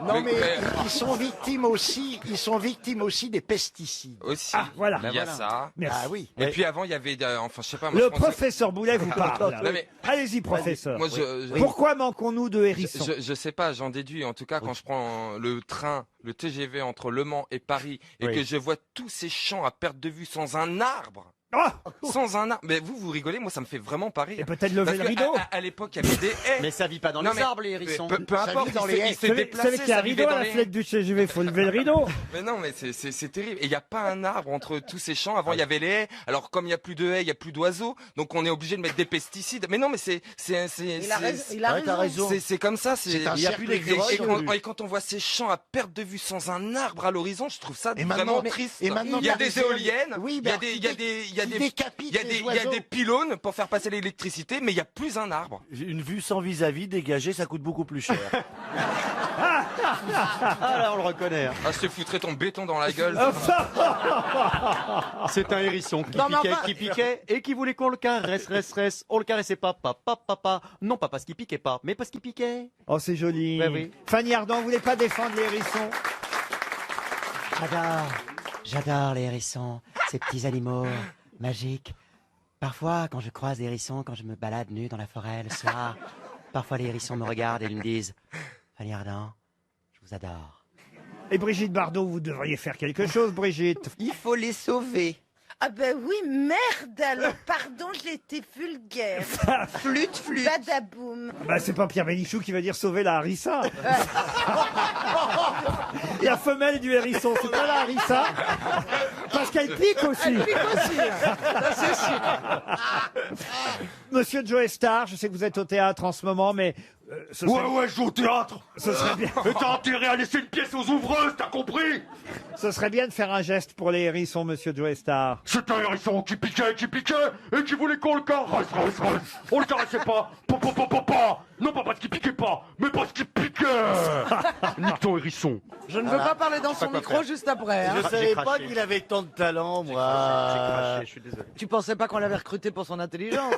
Non mais Mais- ils sont victimes aussi des pesticides. Aussi. Ah, voilà. Il y a ça. Merci. Ah oui. Et puis avant, il y avait, enfin, je sais pas. Moi, Le je pense que- professeur Boulet vous parle. là. Non, mais- Allez-y, professeur. Moi, Pourquoi manquons-nous de hérissons je sais pas, j'en déduis. En tout cas, quand je prends le train, le TGV entre Le Mans et Paris, et que je vois tous ces champs à perte de vue sans un arbre. Ah Sans un arbre. Mais vous rigolez, moi ça me fait vraiment pas rire. Et peut-être lever Parce le que rideau. À l'époque, il y avait des haies. Mais ça vit pas dans Non, les mais- arbres les hérissons. Peu importe, vit dans les il haies. s'est Vous déplacé. savez qu'il y a un ça vivait rideau à dans la les haies. fenêtre du TGV, faut lever le rideau. Mais non, mais c'est terrible. Et il n'y a pas un arbre entre tous ces champs. Avant, il y avait les haies. Alors, comme il n'y a plus de haies, il n'y a plus d'oiseaux. Donc, on est obligé de mettre des pesticides. Mais non, mais Il a raison. c'est comme ça. C'est un il y a cercle plus d'écureuils. et quand on voit ces champs à perte de vue sans un arbre à l'horizon, je trouve ça Et vraiment maintenant- triste. et maintenant, Il y a il y a des éoliennes. Oui, il y a mais des, il y a des, il y a qui des, décapitent il y a les des, il y a oiseaux. des pylônes pour faire passer l'électricité, mais il n'y a plus un arbre. Une vue sans vis-à-vis dégagée, ça coûte beaucoup plus cher. Ah là on le reconnaît. hein. Ah, je te foutrais ton béton dans la gueule. C'est un hérisson qui Non, mais piquait, enfin- qui piquait et qui voulait qu'on le caresse. On le caressait pas. Non pas parce qu'il piquait pas, mais parce qu'il piquait. Oh, c'est joli. Ouais, oui. Fanny Ardant, vous voulez pas défendre les hérissons? J'adore les hérissons, ces petits animaux magiques. Parfois, quand je croise des hérissons, quand je me balade nu dans la forêt le soir, parfois les hérissons me regardent et ils me disent « Fanny Ardant, je vous adore. Et Brigitte Bardot, vous devriez faire quelque chose, Brigitte. Il faut les sauver. Ah ben oui, merde alors, pardon, j'ai été vulgaire. Flûte. Badaboum. Bah, c'est pas Pierre Bénichou qui va dire sauver la harissa. La femelle du hérisson, c'est pas la harissa. Parce qu'elle pique aussi. Elle pique aussi, ça c'est sûr. Monsieur Joe Star, je sais que vous êtes au théâtre en ce moment, mais... ce serait- Ouais, je joue au théâtre. Ce serait bien. Et t'as intérêt à laisser une pièce aux ouvreuses, t'as compris? Ce serait bien de faire un geste pour les hérissons, monsieur Joe Star. C'est un hérisson qui piquait, et qui voulait qu'on le caresse. On le caressait pas. Pa. Non, pas parce qu'il piquait pas, mais parce qu'il piquait. Nique ton hérisson. Je ne veux pas parler dans son micro juste après. hein. Je savais pas qu'il avait tant de talent, moi. Je suis désolé. Tu pensais pas qu'on l'avait recruté pour son intelligence?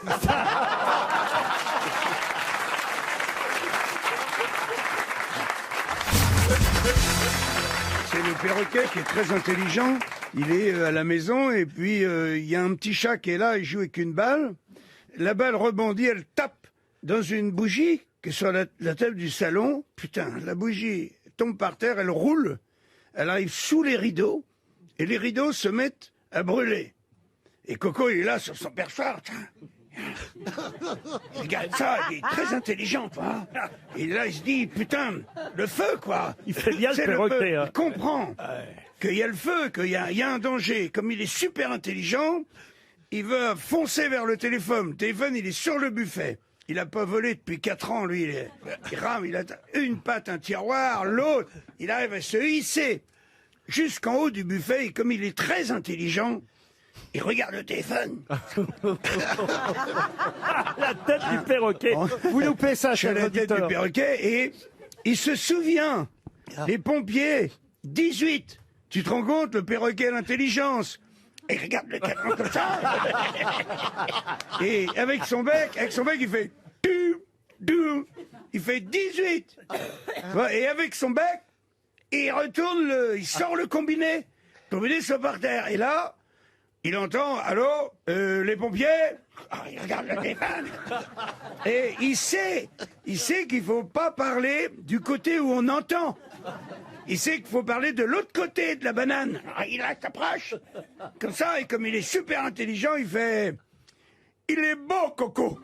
C'est le perroquet qui est très intelligent. Il est à la maison et puis il y a un petit chat qui est là, il joue avec une balle. La balle rebondit, elle tape dans une bougie qui est sur la table du salon. Putain, la bougie tombe par terre, elle roule. Elle arrive sous les rideaux et les rideaux se mettent à brûler. Et Coco, il est là sur son perchoir. Regarde ça, il est très intelligent, quoi. Et là, il se dit, putain, le feu, quoi. Il fait bien le C'est perroquet, feu. hein. Il comprend qu'il y a le feu, qu'il y a un danger. Comme il est super intelligent, il veut foncer vers le téléphone. Le téléphone, il est sur le buffet. Il n'a pas volé depuis 4 ans, lui. Il rame, il a une patte, un tiroir, l'autre. Il arrive à se hisser jusqu'en haut du buffet. Et comme il est très intelligent, il regarde le téléphone. La tête du perroquet. Vous loupez ça, Sur cher la tête du auditeur. perroquet et il se souvient. Les pompiers, 18. Tu te rends compte, le perroquet a l'intelligence. Et il regarde le cadran comme ça. Et avec son bec, il fait... Il fait 18. Et avec son bec, il retourne, il sort le combiné. Le combiné soit par terre. Et là... il entend, allô, les pompiers? Il regarde le téléphone. Et il sait qu'il faut pas parler du côté où on entend. Il sait qu'il faut parler de l'autre côté de la banane. Alors, il s'approche, comme ça, et comme il est super intelligent, il fait... il est beau, Coco.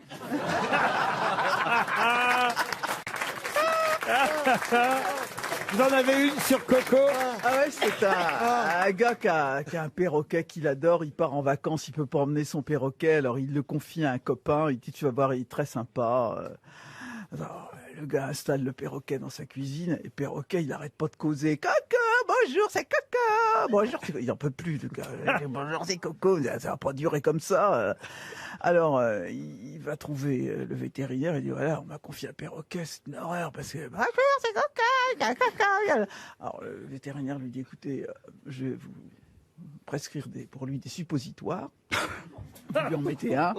Vous en avez une sur Coco? Ah ouais, c'est un gars qui a un perroquet qu'il adore. Il part en vacances, il peut pas emmener son perroquet. Alors il le confie à un copain. Il dit, tu vas voir, il est très sympa. Alors, le gars installe le perroquet dans sa cuisine. Et le perroquet, il arrête pas de causer. Coco, bonjour, c'est Coco. Bonjour, il en peut plus, le gars. Bonjour, c'est Coco. Ça va pas durer comme ça. Alors, il va trouver le vétérinaire. Il dit, voilà, on m'a confié un perroquet. C'est une horreur parce que... bonjour, c'est Coco. Alors, le vétérinaire lui dit, écoutez, je vais vous prescrire pour lui des suppositoires. Vous lui en mettez un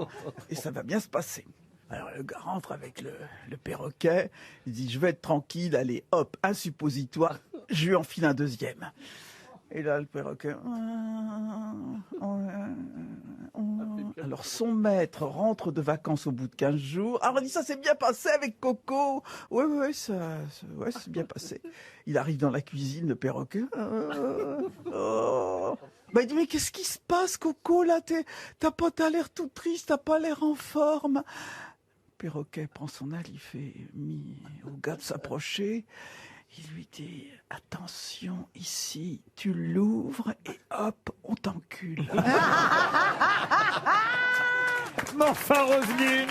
et ça va bien se passer. Alors le gars rentre avec le perroquet, il dit, je vais être tranquille, allez, hop, un suppositoire, je lui enfile un deuxième. Et là, le perroquet... Alors son maître rentre de vacances au bout de 15 jours. Alors il dit, ça s'est bien passé avec Coco. Ouais, ça s'est bien passé. Il arrive dans la cuisine, le perroquet... Bah, il dit, mais qu'est-ce qui se passe, Coco, là? T'as l'air tout triste, t'as pas l'air en forme. Le perroquet prend son aile, il fait au gars de s'approcher. Il lui dit, attention, ici, tu l'ouvres et hop, on t'encule. Mais enfin, Roselyne.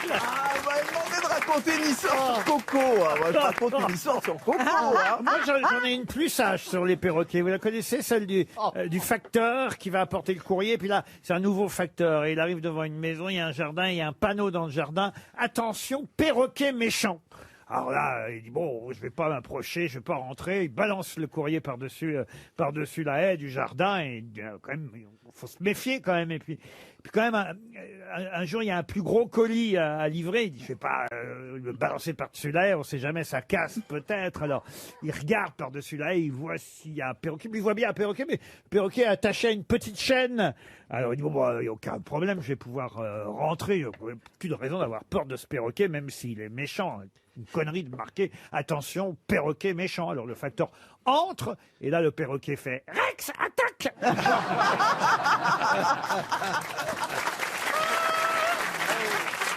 Elle m'a demandé de raconter une histoire sur Coco. On va raconter une histoire sur Coco. Moi, j'en ai une plus sage sur les perroquets. Vous la connaissez, celle du facteur qui va apporter le courrier. Puis là, c'est un nouveau facteur. Et il arrive devant une maison, il y a un jardin, il y a un panneau dans le jardin. Attention, perroquet méchant. Alors là, il dit, bon, je vais pas m'approcher, je vais pas rentrer. Il balance le courrier par-dessus la haie du jardin. Et quand même, faut se méfier quand même. Et puis quand même, un jour, il y a un plus gros colis à livrer. Il dit, je vais pas le balancer par-dessus la haie, on sait jamais, ça casse peut-être. Alors, il regarde par-dessus la haie, il voit s'il y a un perroquet. Il voit bien un perroquet, mais le perroquet est attaché à une petite chaîne. Alors, il dit, bon, il n'y a aucun problème, je vais pouvoir rentrer. Il n'y a aucune raison d'avoir peur de ce perroquet, même s'il est méchant. Une connerie de marquer, attention, perroquet méchant. Alors, le facteur entre, et là, le perroquet fait, Rex, attaque!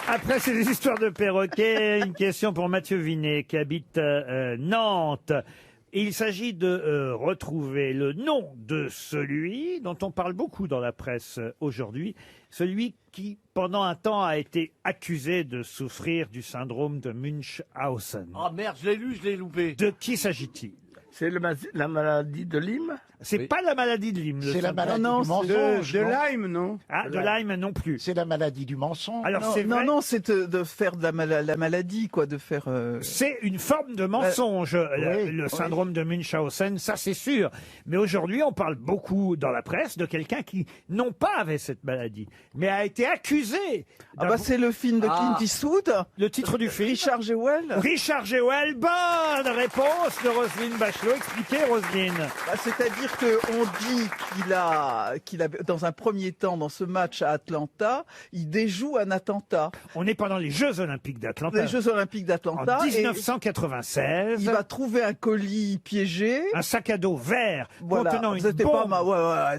Après ces histoires de perroquets, une question pour Mathieu Vinet qui habite Nantes. Il s'agit de retrouver le nom de celui dont on parle beaucoup dans la presse aujourd'hui, celui qui, pendant un temps, a été accusé de souffrir du syndrome de Munchausen. Oh merde, je l'ai lu, je l'ai loupé. De qui s'agit-il? C'est la maladie de Lyme? C'est pas la maladie de Lyme. le C'est la syndrome. maladie du mensonge. De non Lyme, non? Ah, de Lyme non plus. C'est la maladie du mensonge. Alors Non, c'est vrai. non, c'est de faire de la maladie, quoi, de faire. C'est une forme de mensonge, le syndrome de Munchausen, ça c'est sûr. Mais aujourd'hui, on parle beaucoup dans la presse de quelqu'un qui, non pas avait cette maladie, mais a été accusé. Ah bah c'est le film de Clint Eastwood. Le titre du film. Richard Jewell. Richard Jewell, bonne réponse de Roselyne Bachelot. Expliquez, Roselyne. Bah, c'est-à-dire qu'on dit qu'il a, dans un premier temps, dans ce match à Atlanta, il déjoue un attentat. On est pendant les Jeux Olympiques d'Atlanta. Les Jeux Olympiques d'Atlanta. En et 1996. il va trouver un colis piégé. Un sac à dos vert Voilà. contenant une C'était bombe.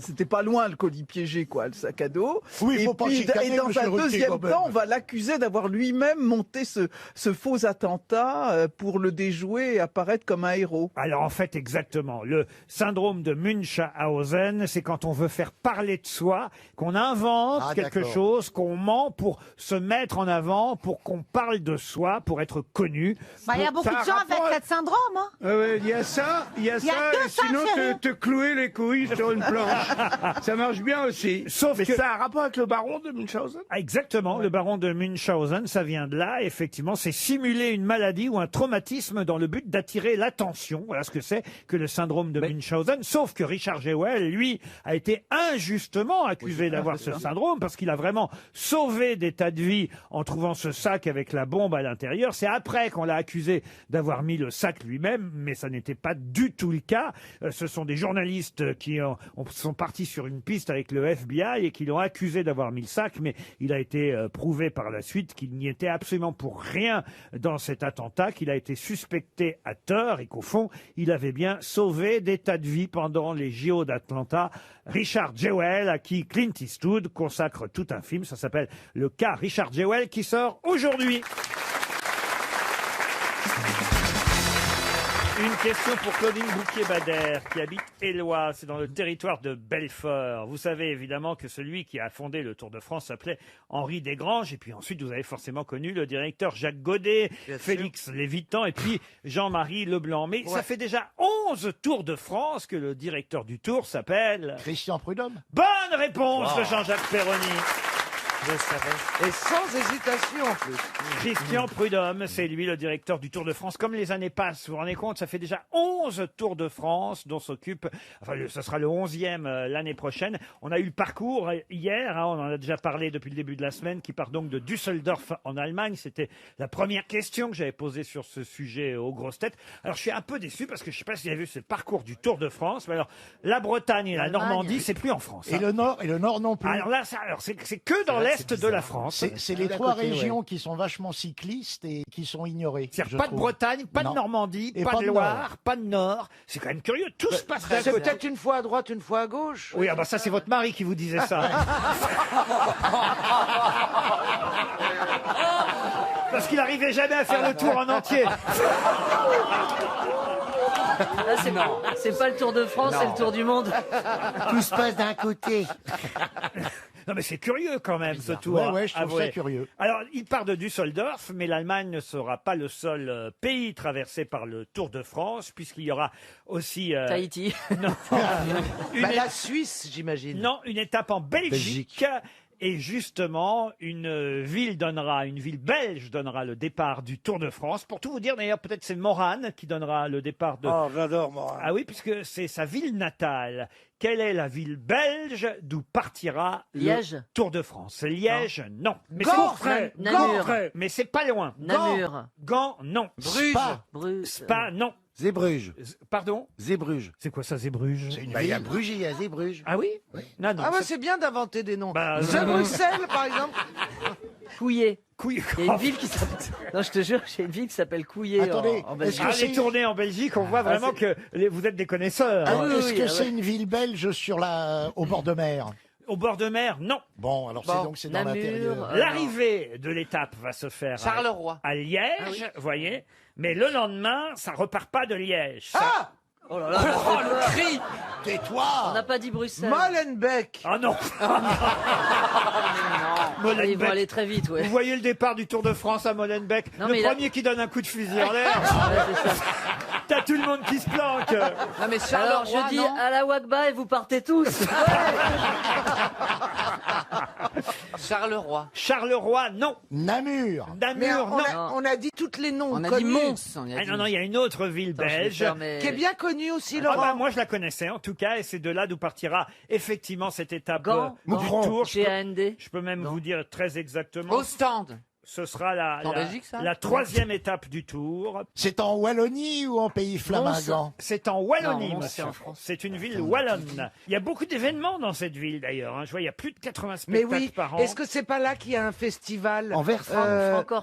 c'était pas loin le colis piégé, quoi, le sac à dos. Oui, et faut pas puis, chicaner, et dans monsieur un Ruquier, deuxième quand même. temps, on va l'accuser d'avoir lui-même monté ce faux attentat pour le déjouer et apparaître comme un héros. Alors en fait, exactement. Le syndrome de Munchausen, c'est quand on veut faire parler de soi, qu'on invente Ah, quelque d'accord. chose, qu'on ment pour se mettre en avant, pour qu'on parle de soi, pour être connu. Bah, il y a beaucoup Ça de gens a avec rapport- cette syndrome. Hein. Il y a ça, Il y a et que ça, sinon chérie. te clouer les couilles sur une planche. Ça marche bien aussi. Sauf Mais que ça a un rapport avec le baron de Munchausen? Ah, exactement, le baron de Munchausen, ça vient de là, effectivement, c'est simuler une maladie ou un traumatisme dans le but d'attirer l'attention. Voilà ce que c'est que le syndrome de Munchausen. Sauf que Richard Jewell, lui, a été injustement accusé d'avoir ce syndrome parce qu'il a vraiment sauvé des tas de vies en trouvant ce sac avec la bombe à l'intérieur. C'est après qu'on l'a accusé d'avoir mis le sac lui-même, mais ça n'était pas du tout le cas. Ce sont des journalistes qui sont partis sur une piste avec le FBI et qui l'ont accusé d'avoir mis le sac, mais il a été prouvé par la suite qu'il n'y était absolument pour rien dans cet attentat, qu'il a été suspecté à tort et qu'au fond, il avait bien sauvé des tas de vies pendant les JO d'Atlanta. Richard Jewell, à qui Clint Eastwood consacre tout un film, ça s'appelle Le cas Richard Jewell, qui sort aujourd'hui. Une question pour Claudine Bouquier-Bader, qui habite Éloie, c'est dans le territoire de Belfort. Vous savez évidemment que celui qui a fondé le Tour de France s'appelait Henri Desgranges, et puis ensuite vous avez forcément connu le directeur Jacques Godet, Félix Lévitan, et puis Jean-Marie Leblanc. Mais ça fait déjà 11 Tours de France que le directeur du Tour s'appelle... Christian Prudhomme. Bonne réponse de Jean-Jacques Perroni. Je savais. Et sans hésitation en plus. Christian Prudhomme, c'est lui le directeur du Tour de France. Comme les années passent, vous vous rendez compte, ça fait déjà 11 Tours de France dont s'occupe, enfin ce sera le 11e l'année prochaine. On a eu le parcours hier, on en a déjà parlé depuis le début de la semaine, qui part donc de Düsseldorf en Allemagne. C'était la première question que j'avais posée sur ce sujet aux grosses têtes. Alors je suis un peu déçu parce que je ne sais pas si vous avez vu ce parcours du Tour de France, mais alors la Bretagne et la Normandie, c'est plus en France. Et le Nord non plus. Alors là, c'est que dans l'Est de la France. C'est les trois régions qui sont vachement cyclistes et qui sont ignorées. C'est-à-dire pas de Bretagne, pas de Normandie, pas de Loire, pas de Nord. C'est quand même curieux. Tout se passe d'un C'est côté. peut-être une fois à droite, une fois à gauche. Oui, ah bah ça c'est votre mari qui vous disait ça. Parce qu'il n'arrivait jamais à faire le tour en entier. C'est pas le Tour de France, c'est le Tour du monde. Tout se passe d'un côté. Non mais c'est curieux quand même ce tour. Ouais, je trouve avouez. ça curieux. Alors il part de Düsseldorf, mais l'Allemagne ne sera pas le seul pays traversé par le Tour de France, puisqu'il y aura aussi... Tahiti. Non. La Suisse, j'imagine. Non, une étape en Belgique. Et justement, une ville belge donnera le départ du Tour de France. Pour tout vous dire, d'ailleurs, peut-être c'est Morane qui donnera le départ de... Oh, j'adore Morane. Ah oui, puisque c'est sa ville natale. Quelle est la ville belge d'où partira Liège. le Tour de France? Liège, non. Mais Gand, c'est Namur. Mais c'est pas loin. Namur. Gand, non. Bruges. Spa, non. Zébruges. Pardon? Zébruges. C'est quoi ça, Zébruges? Il y a Bruges et il y a Zébruges. Ah oui? Non, non. Ah ouais, c'est bien d'inventer des noms. Bah, The Bruxelles, par exemple. Couillé. Il y a une Oh. ville qui s'appelle... Non, je te jure, il y a une ville qui s'appelle Couillé Attendez, en Belgique. Ah, les tournées en Belgique, on voit vraiment que vous êtes des connaisseurs. Ah oui, Est-ce que oui, c'est ouais. une ville belge au bord de mer? Au bord de mer, non. Bon, alors c'est dans Namur, l'intérieur. L'arrivée de l'étape va se faire Charleroi. à Liège, voyez. Mais le lendemain, ça repart pas de Liège. Ah Oh là là, le cri. On Tais-toi. n'a pas dit Bruxelles. Molenbeek. Ah non. Ah, ils vont aller très vite, ouais. Vous voyez le départ du Tour de France à Molenbeek, Non, le mais là- premier qui donne un coup de fusil en l'air. Ouais, c'est ça. T'as tout le monde qui se planque. Non, mais Alors Charleroi, je dis non à la Wagba et vous partez tous. Charleroi. Charleroi, non. Namur. Mais Namur, on, non. on a dit toutes les noms On a dit connus. Mons. Ah non, non, il y a une autre ville belge. Qui est bien connue aussi, Ah Laurent. bah, moi je la connaissais en tout cas et c'est de là d'où partira effectivement cette étape Gand, du tour. GAND. Je peux même vous dire très exactement. Ostende. Ce sera la, En la, Belgique, ça la troisième étape du tour. C'est en Wallonie ou en pays flamingant? C'est en Wallonie, Non, Mons, monsieur. c'est en France. C'est une ville wallonne. Il y a beaucoup d'événements dans cette ville d'ailleurs. hein. Je vois, il y a plus de 80 Mais spectacles oui, par an. est-ce que c'est pas là qu'il y a un festival Anvers.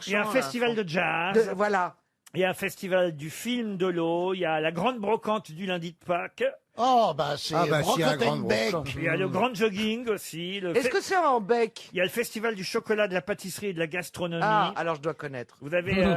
Il y a un festival de jazz. Voilà. Il y a un festival du film de l'eau. Il y a la grande brocante du lundi de Pâques. Oh, bah c'est s'il y a un grand Brockenbeck. Il y a le grand jogging aussi. Est-ce que c'est en bec? Il y a le festival du chocolat, de la pâtisserie et de la gastronomie. Ah, alors je dois connaître. Vous avez...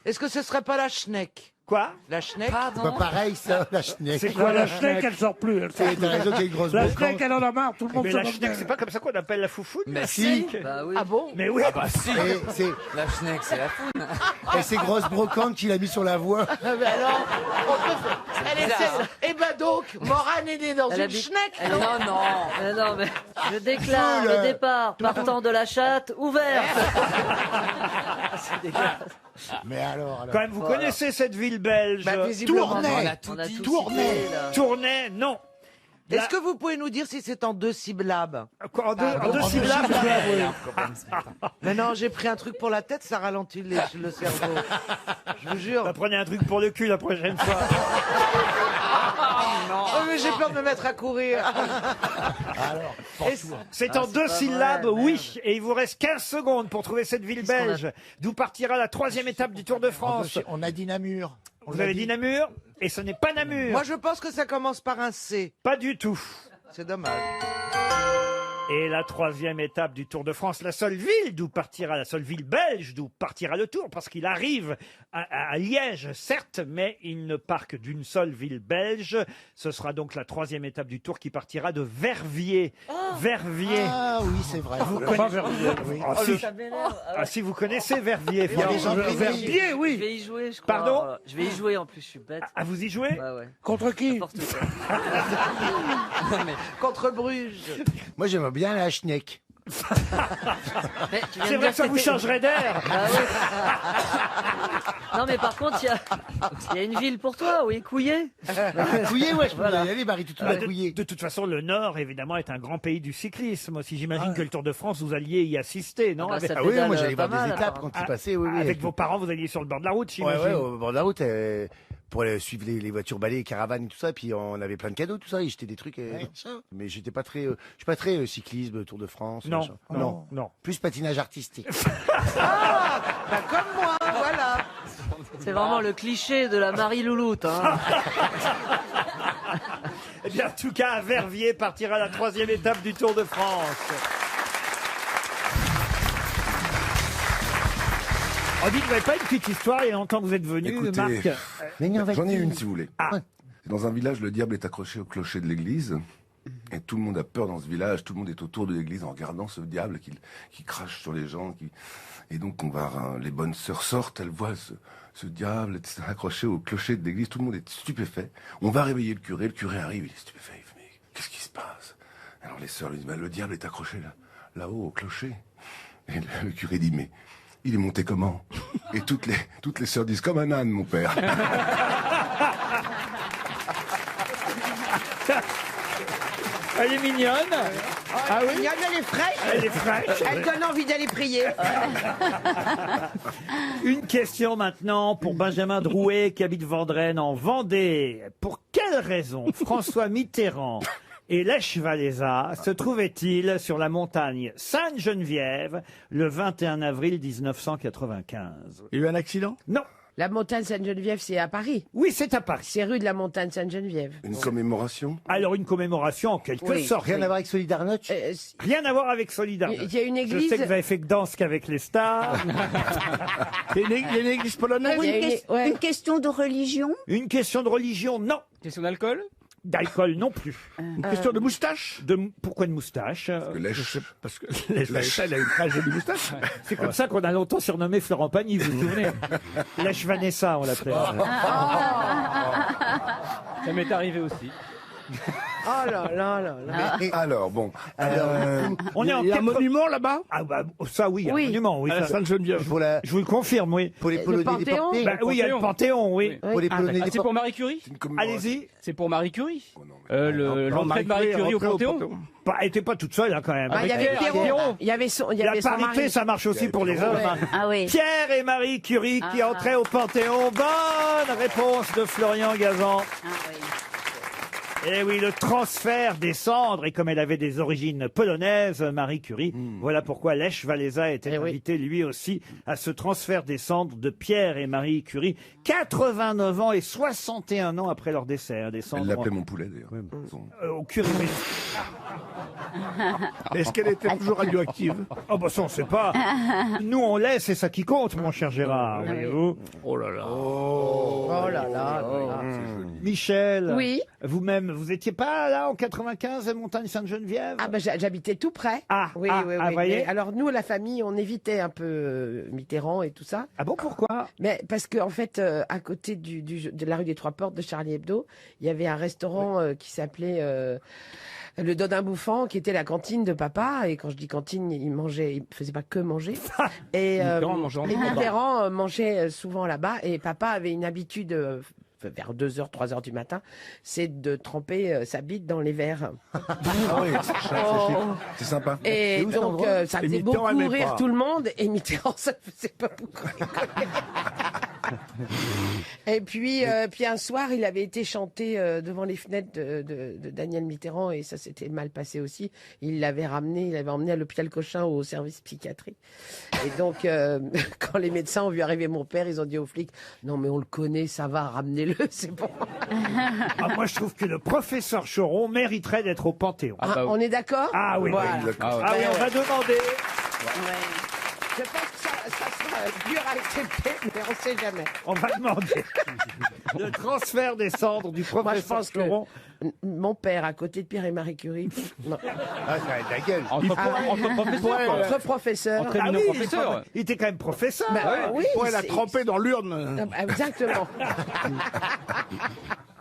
Est-ce que ce serait pas la Schneck? Quoi? La Schneck? Bah, pareil, ça, la Schneck. C'est quoi la Schneck? Elle sort plus. T'as raison qu'il y a une grosse La brocante. Schneck, elle en a marre. Tout le monde Mais se la moque Schneck, d'elle. c'est pas comme ça qu'on appelle la foufoune? Mais si. Bah oui. Ah bon? Mais oui. bah si. Et c'est La Schneck, c'est la foune. et ces grosses brocantes qu'il a mis sur la voie. Ah, mais alors, on peut... Elle est celle... Eh ben donc, Morane est née dans Elle une habite- Schneck, Elle- non? non, mais je déclare Foule. le départ partant de la chatte ouverte. C'est dégueulasse. Mais alors. Quand même, vous Voilà. connaissez cette ville belge? Bah, visiblement. Tournai. On a tout Tournai. cité, là. Tournai, non. Est-ce que vous pouvez nous dire si c'est en 2 syllabes? Quoi, en deux, Pardon. en deux En deux syllabes? Mais non, j'ai pris un truc pour la tête, ça ralentit le cerveau. Je vous jure. Bah, prenez un truc pour le cul la prochaine fois. Oh, mais j'ai peur de me mettre à courir. C'est en c'est deux pas syllabes, vrai, oui. Et il vous reste 15 secondes pour trouver cette ville Qu'est-ce qu'on a- belge, d'où partira la troisième étape du Tour de France. On a dit Namur. On Vous l'a avez dit Namur? Et ce n'est pas Namur. Moi, je pense que ça commence par un C. Pas du tout. C'est dommage. Et la troisième étape du Tour de France, la seule ville d'où partira, la seule ville belge d'où partira le Tour, parce qu'il arrive à Liège, certes, mais il ne part que d'une seule ville belge. Ce sera donc la troisième étape du Tour qui partira de Verviers. Verviers. Ah oui, c'est vrai. Vous Pas connaissez- Verviers, oui. Ah, si. Ça m'énerve. Ah ouais. Ah, si vous connaissez Verviers. Il y a des Florent. imprimeries. Verbier, Je oui. vais y jouer, je crois. Pardon Je vais y jouer en plus, je suis bête. Ah, vous y jouez? Ouais, ouais. Contre qui? N'importe quoi. Contre Bruges. Moi, j'aimerais bien la Schneck. Mais tu viens C'est de vrai dire que ça vous c'était- changerait d'air. Ah oui. Non, mais par contre, il y a une ville pour toi, oui, Couillet. Couillé, ouais, je peux Voilà. y aller, Marie, tout Bah, à Couillé. de toute façon, le Nord, évidemment, est un grand pays du cyclisme. Aussi, j'imagine Ah. que le Tour de France, vous alliez y assister, non? Ah bah, Avec, ça Ah oui, pédale moi j'allais pas voir des mal, étapes apparemment. quand il passait, oui, oui. avec vos parents, vous alliez sur le bord de la route, Ouais, j'imagine. ouais, au bord de la route, pour aller suivre les voitures balais, les caravanes, tout ça, puis on avait plein de cadeaux, tout ça, et j'étais des trucs. Mais j'étais pas très, je suis pas très cyclisme, Tour de France. Non, machin. non, non. Plus patinage artistique. Ah, bah comme moi, voilà. C'est vraiment le cliché de la Marie Louloute. Hein. Eh bien, en tout cas, à Verviers partira la troisième étape du Tour de France. On dit que vous n'avez pas une petite histoire, il y a longtemps que vous êtes venu, Écoutez, Marc. j'en ai une si vous voulez. Ah. Dans un village, le diable est accroché au clocher de l'église. Et tout le monde a peur dans ce village. Tout le monde est autour de l'église en regardant ce diable qui crache sur les gens. Et donc, les bonnes sœurs sortent, elles voient ce diable accroché au clocher de l'église. Tout le monde est stupéfait. On va réveiller le curé. Le curé arrive, il est stupéfait. Il fait, mais qu'est-ce qui se passe? Alors les sœurs lui disent, le diable est accroché là-haut au clocher. Et le curé dit, mais il est monté comment? Et toutes les sœurs disent, comme un âne, mon père. Elle est mignonne. Ah oui. Mignonne, elle est fraîche. Elle est fraîche. Elle donne envie d'aller prier. Une question maintenant pour Benjamin Drouet qui habite Vendrenne en Vendée. Pour quelle raison François Mitterrand et Lech Walesa se trouvaient-ils sur la montagne Sainte-Geneviève le 21 avril 1995? Il y a eu un accident? Non. La montagne Sainte-Geneviève, c'est à Paris. Oui, c'est à Paris. C'est rue de la montagne Sainte-Geneviève. Une commémoration? Alors une commémoration en quelque Oui. sorte. Rien à voir avec Solidarność? Rien à voir avec Solidarność. Il y a une église- Je sais que vous avez fait que danse qu'avec les stars. Il y a une église polonaise? Pour une question de religion? Une question de religion, non. Question d'alcool? D'alcool non plus. Une question de moustache Pourquoi de moustache Parce que Lèche elle a une très jolie moustache. C'est comme ça qu'on a longtemps surnommé Florent Pagny, vous vous souvenez Lèche Vanessa, on l'appelait. Ça m'est arrivé aussi. Oh là là là là. Alors, bon. On est en Il y a un monument là-bas Ah bah ça oui, un Oui. monument, oui. À la ça- Sainte-Geneviève. je vous le confirme, oui. Pour les Le Polonais Panthéon déportés. Bah oui, il y a le Panthéon, oui. Pour les Polonais Ah, c'est déportés. pour Marie Curie Allez-y. C'est pour Marie Curie Non, L'entrée de Marie Curie au Panthéon Bah, elle était pas toute seule, hein, quand même. Bah, il y avait Pierrot, il y avait son La son parité, mari. ça marche aussi pour les hommes. Ouais. Ah oui. Pierre et Marie Curie qui entraient au Panthéon. Bonne réponse de Florian Gazan. Ah oui. Eh oui, le transfert des cendres, et comme elle avait des origines polonaises, Marie Curie, voilà pourquoi Lech Walesa était invité lui aussi à ce transfert des cendres de Pierre et Marie Curie, 89 ans et 61 ans après leur décès. Des Elle cendres l'appelait mon poulet, d'ailleurs. au Curie. Est-ce qu'elle était toujours radioactive? Oh bah ça on sait pas. Nous on laisse, c'est ça qui compte, mon cher Gérard, voyez-vous. Oh là là. Oh là là. Michel, Oui. vous-même, vous étiez pas là en 95 à Montagne-Sainte-Geneviève? Ah ben j'habitais tout près. Ah, oui, ah, oui, ah, oui. voyez. Mais alors nous, la famille, on évitait un peu Mitterrand et tout ça. Ah bon, pourquoi? Mais parce que en fait, à côté de la rue des Trois Portes de Charlie Hebdo, il y avait un restaurant qui s'appelait le Dodin Bouffant, qui était la cantine de papa. Et quand je dis cantine, il faisait pas que manger. Et Mitterrand mangeait en bas. Mitterrand mangeait souvent là-bas. Et papa avait une habitude. Vers 2h, 3h du matin, c'est de tremper sa bite dans les verres. Ah oui, c'est sympa. Et donc, ça Et faisait Mitterrand beaucoup aimait rire pas. tout le monde, et Mitterrand, ça ne faisait pas beaucoup rigoler. Et puis un soir, il avait été chanté devant les fenêtres de Daniel Mitterrand, et ça s'était mal passé aussi. Il l'avait emmené à l'hôpital Cochin au service psychiatrique. Et donc, quand les médecins ont vu arriver mon père, ils ont dit aux flics, non mais on le connaît, ça va, ramenez-le, c'est bon. Ah, moi je trouve que le professeur Choron mériterait d'être au Panthéon. On est d'accord? Ah oui, Voilà. Ah oui, on va demander. Je pense que ça sera dur à accepter, mais on ne sait jamais. On va demander le transfert des cendres du Moi, je professeur pense que Choron. mon père, à côté de Pierre et Marie Curie, non. Ah, ça va être la gueule. Entre professeurs, quoi. Entre professeurs. Entre Ah éminents oui, professeurs. il était quand même professeur. Oui, Pourquoi elle a c'est- trempé dans l'urne? Exactement.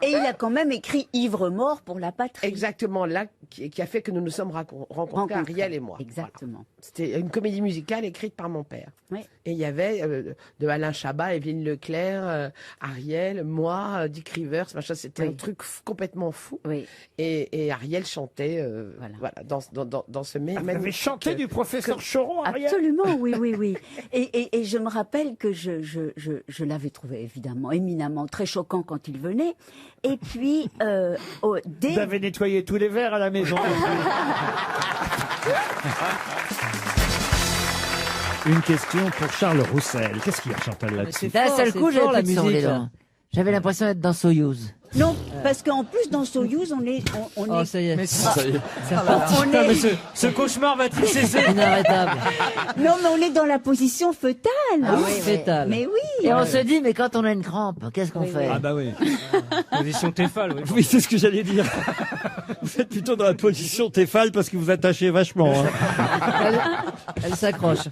Et il a quand même écrit Ivre mort pour la patrie. Exactement, là, qui a fait que nous nous sommes rencontrés, Ariel et moi. Exactement. Voilà. C'était une comédie musicale écrite par mon père. Oui. Et il y avait de Alain Chabat, Evelyne Leclerc, Ariel, moi, Dick Rivers, machin. C'était un truc complètement fou. Oui. Et Ariel chantait voilà, dans ce même. Vous avez chanté du professeur Choron, Ariel? Absolument, oui, oui, oui. Et je me rappelle que je l'avais trouvé évidemment éminemment très choquant quand il venait. Et puis, Vous avez nettoyé tous les verres à la maison. Une question pour Charles Roussel. Qu'est-ce qu'il y a, Chantal, là-dessus? D'un seul coup, j'avais plus de sang les dents. J'avais l'impression d'être dans Soyouz. Non, parce qu'en plus dans Soyouz, on est. Oh, ça y est. Ça y est. C'est reparti. On est- Mais ce cauchemar va-t-il cesser? Inarrêtable. Non, mais on est dans la position fœtale. Ah oui, fétale. Mais oui. Et on se dit, mais quand on a une crampe, qu'est-ce qu'on fait? Ah bah oui. Position Tefal, oui. Oui, c'est ce que j'allais dire. Vous êtes plutôt dans la position Tefal parce que vous attachez vachement. Hein. Elle s'accroche.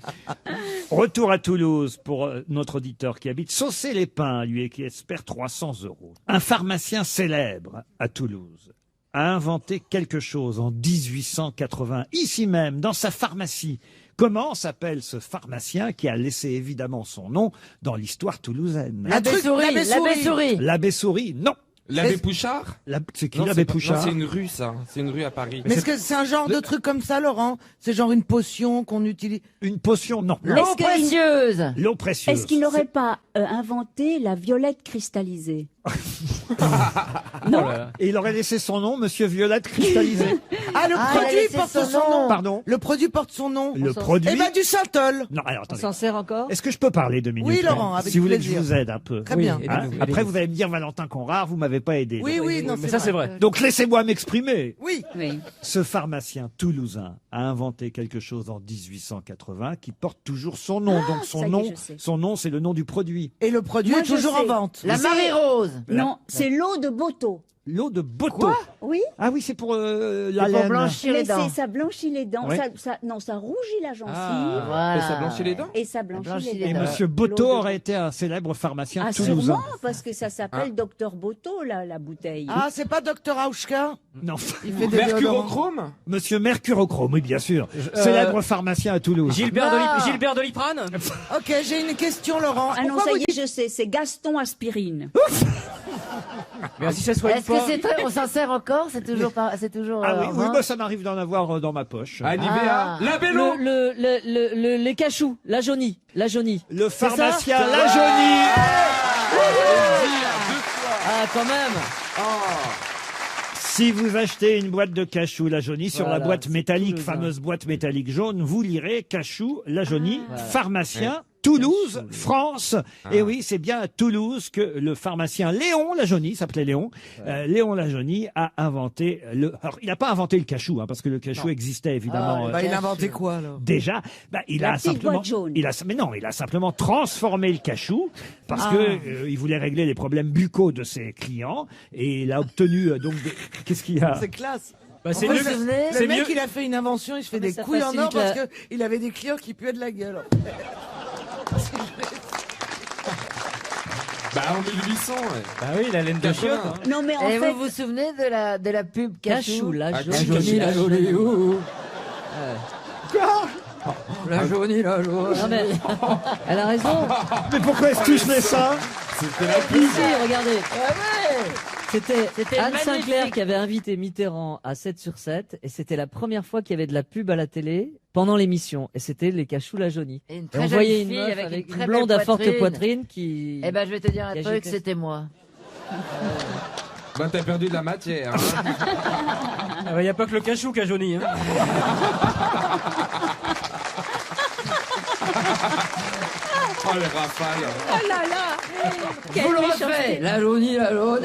Retour à Toulouse pour notre auditeur qui habite Saucé-les-Pins, lui, et qui espère 300 €. Un pharmacien célèbre à Toulouse a inventé quelque chose en 1880, ici même, dans sa pharmacie. Comment s'appelle ce pharmacien qui a laissé évidemment son nom dans l'histoire toulousaine? L'abbé Souris. L'abbé Souris. L'abbé Souris, non. L'abbé Pouchard? C'est qui Non, l'abbé c'est pas- Pouchard? non, c'est une rue, ça. C'est une rue à Paris. Mais est-ce que c'est un genre de truc comme ça, Laurent? C'est genre une potion qu'on utilise? Une potion, non. L'eau précieuse. L'eau précieuse. Est-ce qu'il n'aurait pas inventé la violette cristallisée? Non. Et il aurait laissé son nom, Monsieur Violette cristallisé. Ah, le Ah, il a produit laissé porte son son nom. nom. Pardon. Le produit porte son nom. Le produit. Eh ben, du Santol. Non, alors On attendez. s'en sert encore? Est-ce que je peux parler 2 minutes? Oui, là Laurent, avec si vous voulez plaisir. que je vous aide un peu. Très bien. Hein aidez-nous, Après, aidez-nous. vous allez me dire Valentin Conrard, vous m'avez pas aidé. Oui, oui, non, Mais ça, c'est vrai. Donc laissez-moi m'exprimer. Oui. Oui. Ce pharmacien toulousain a inventé quelque chose en 1880 qui porte toujours son nom. Donc ça y est, je sais. son nom, c'est le nom du produit. Et le produit Moi, est je toujours sais. en vente. La Marie Rose. Non, c'est l'eau de Boto. L'eau de Boto. Oui. Ah oui, c'est pour la pour laine. blanchir les Mais dents. ça blanchit les dents. Oui. Ça rougit la gencive. Voilà. Et ça blanchit les dents Et ça blanchit les Et dents. Monsieur Boto aurait été un célèbre pharmacien Ah, toulousain. sûrement, parce que ça s'appelle Docteur Boto, la bouteille. Ah, c'est pas Dr Auschka? Non. Il fait des déodorants. Mercurochrome Monsieur Mercurochrome, oui, bien sûr. Célèbre pharmacien à Toulouse. Gilbert Doliprane. Ok, j'ai une question, Laurent. Ah non, Pourquoi ça vous y est, je sais, c'est Gaston Aspirine. Mais si ça soigne Est-ce que pas. c'est très, on s'en sert encore? C'est toujours pas, c'est toujours. Ah oui, oui, non bah, ça m'arrive d'en avoir dans ma poche. Ah, Nivea Ah. La Bello Les cachous, la jaunie. Le pharmacien ça Lajonie. Ah, quand même. Si vous achetez une boîte de cachou Lajonie, sur la Voilà, boîte c'est métallique, toulousain. fameuse boîte métallique jaune, vous lirez cachou Lajonie, Voilà. pharmacien. Toulouse, France. Et oui, c'est bien à Toulouse que le pharmacien Léon Lajonie, s'appelait Léon, Léon Lajonie a inventé le... Alors, il n'a pas inventé le cachou, hein, parce que le cachou existait évidemment. Bah, il a inventé quoi, alors? Déjà, bah, il La a petite simplement, boîte jaune. mais non, il a simplement transformé le cachou parce que il voulait régler les problèmes buccaux de ses clients et il a obtenu donc qu'est-ce qu'il y a? C'est classe. Bah, c'est En fait, mieux. le C'est mec, mieux. il a fait une invention, il se fait Mais des ça couilles en or facilite parce qu'il avait des clients qui puaient de la gueule. Bah en 1800, ouais. Bah oui, la laine de chiotte. hein. Non, mais en Et fait, vous vous souvenez de la pub Cachou, cachou? la Ah, jaunie, la jaunie. La jaunie, la jaunie. Non mais, elle a raison. Mais pourquoi est-ce que je fais ça? C'était la pub. Ici, regardez. C'était Anne magnifique. Sinclair qui avait invité Mitterrand à 7 sur 7 et c'était la première fois qu'il y avait de la pub à la télé pendant l'émission et c'était les cachous la jaunie. Et une Et très on jolie voyait une fille meuf avec avec une une très blonde belle à forte poitrine. poitrine qui... Eh ben, je vais te dire un qui truc, agitait. c'était moi. Bah t'as perdu de la matière. Hein. Ah bah, y a pas que le cachou qui a jauni. Hein. Oh les rafales. oh là là, quelle Vous le méchanceté. refaites. La jaunie, la jaune.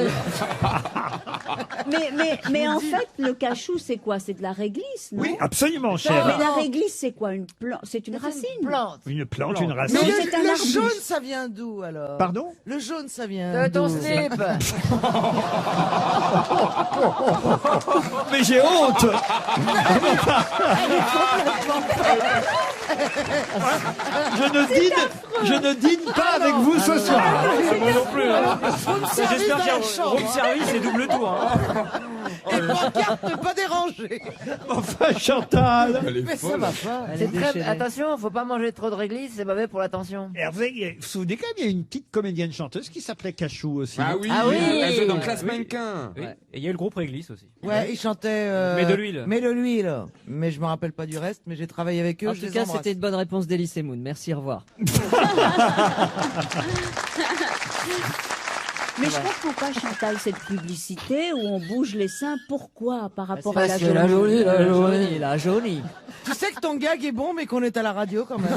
Mais en fait, le cachou, c'est quoi? C'est de la réglisse, non? Oui, absolument, Mais cher. la réglisse, c'est quoi? Une plante? C'est une racine. Plante. Une plante, une Mais racine. c'est un le arbuste. jaune, ça vient d'où, alors? Pardon? Le jaune, ça vient De ton d'où? slip. Mais j'ai honte. Je ne dîne pas avec vous ce soir. Moi non plus. Hein. J'espère qu'il y a chambre. room service et double tour. Hein. Et pancarte ne pas déranger. Enfin, Chantal. Elle est Mais ça folle. va pas. C'est très... Attention, faut pas manger trop de réglisse, c'est mauvais pour la tension. Hervé, vous vous souvenez quand même, il y a une petite comédienne chanteuse qui s'appelait Cachou aussi. Ah oui, Ah oui. elle joue dans Classe Mannequin. Oui. Et il y a eu le groupe Réglisse aussi. Ouais, ils chantaient. Mets de l'huile. Mets de l'huile. Mais je me rappelle pas du reste, mais j'ai travaillé avec eux. En je tout les cas, embrasse. c'était une bonne réponse d'Elysée Moon. Merci, au revoir. Mais je comprends pas, Chantal, cette publicité où on bouge les seins. Pourquoi par rapport à Parce la que la jaune jaunie, la jaunie. La jaunie. Tu sais que ton gag est bon, mais qu'on est à la radio quand même.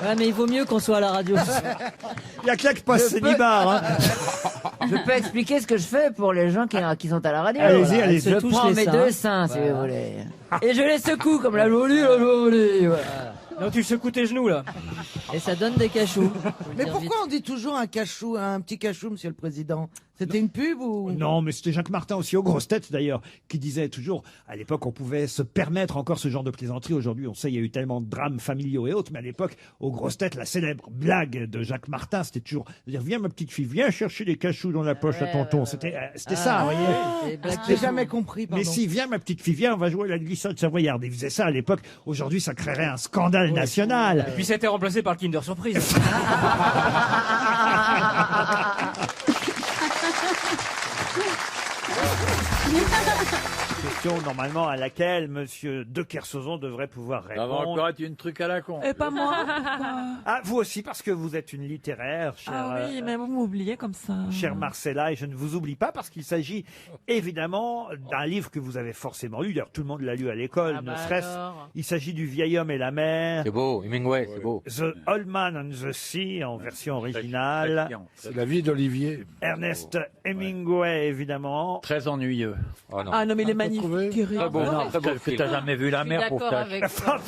Ouais, mais il vaut mieux qu'on soit à la radio. Il y a que là que passe Cénibar. Hein. Je peux expliquer ce que je fais pour les gens qui sont à la radio. Allez-y, allez-y. Je touche prends les mes seins. deux seins, si vous voulez. Et je les secoue comme la jolie, voilà. Non, tu secoues tes genoux là. Et ça donne des cachous. Mais pourquoi on dit toujours un cachou, un petit cachou, monsieur le président? C'était une pub ou? Non, mais c'était Jacques Martin aussi, aux grosses têtes d'ailleurs, qui disait toujours, à l'époque, on pouvait se permettre encore ce genre de plaisanterie. Aujourd'hui, on sait, il y a eu tellement de drames familiaux et autres, mais à l'époque, aux grosses têtes, la célèbre blague de Jacques Martin, c'était toujours, dire, viens ma petite fille, viens chercher les cachous dans la poche à tonton. C'était ça, vous voyez. J'ai jamais compris, pardon. Mais si, viens ma petite fille, viens, on va jouer à la glissade savoyarde. Ils faisaient ça à l'époque. Aujourd'hui, ça créerait un scandale national. Et puis ça a été remplacé par le Kinder Surprise. Question normalement à laquelle Monsieur de Kersauzon devrait pouvoir Ça va répondre. encore être une truc à la con. Et pas moi. Ah, vous aussi, parce que vous êtes une littéraire, chère, Ah oui, mais vous m'oubliez comme ça. chère Marcella, et je ne vous oublie pas parce qu'il s'agit évidemment d'un livre que vous avez forcément lu. D'ailleurs, tout le monde l'a lu à l'école, Ah ne bah serait-ce. alors. Il s'agit du Vieil homme et la mer. C'est beau, Hemingway, c'est beau. The Old Man and the Sea en version originale. C'est la vie d'Olivier. Ernest Hemingway, évidemment. Très ennuyeux. Oh non. Ah non, mais il est magnifique. magnifique, Thierry. Très beau, très beau Que t'as jamais vu la mer pour d'accord faire. Ça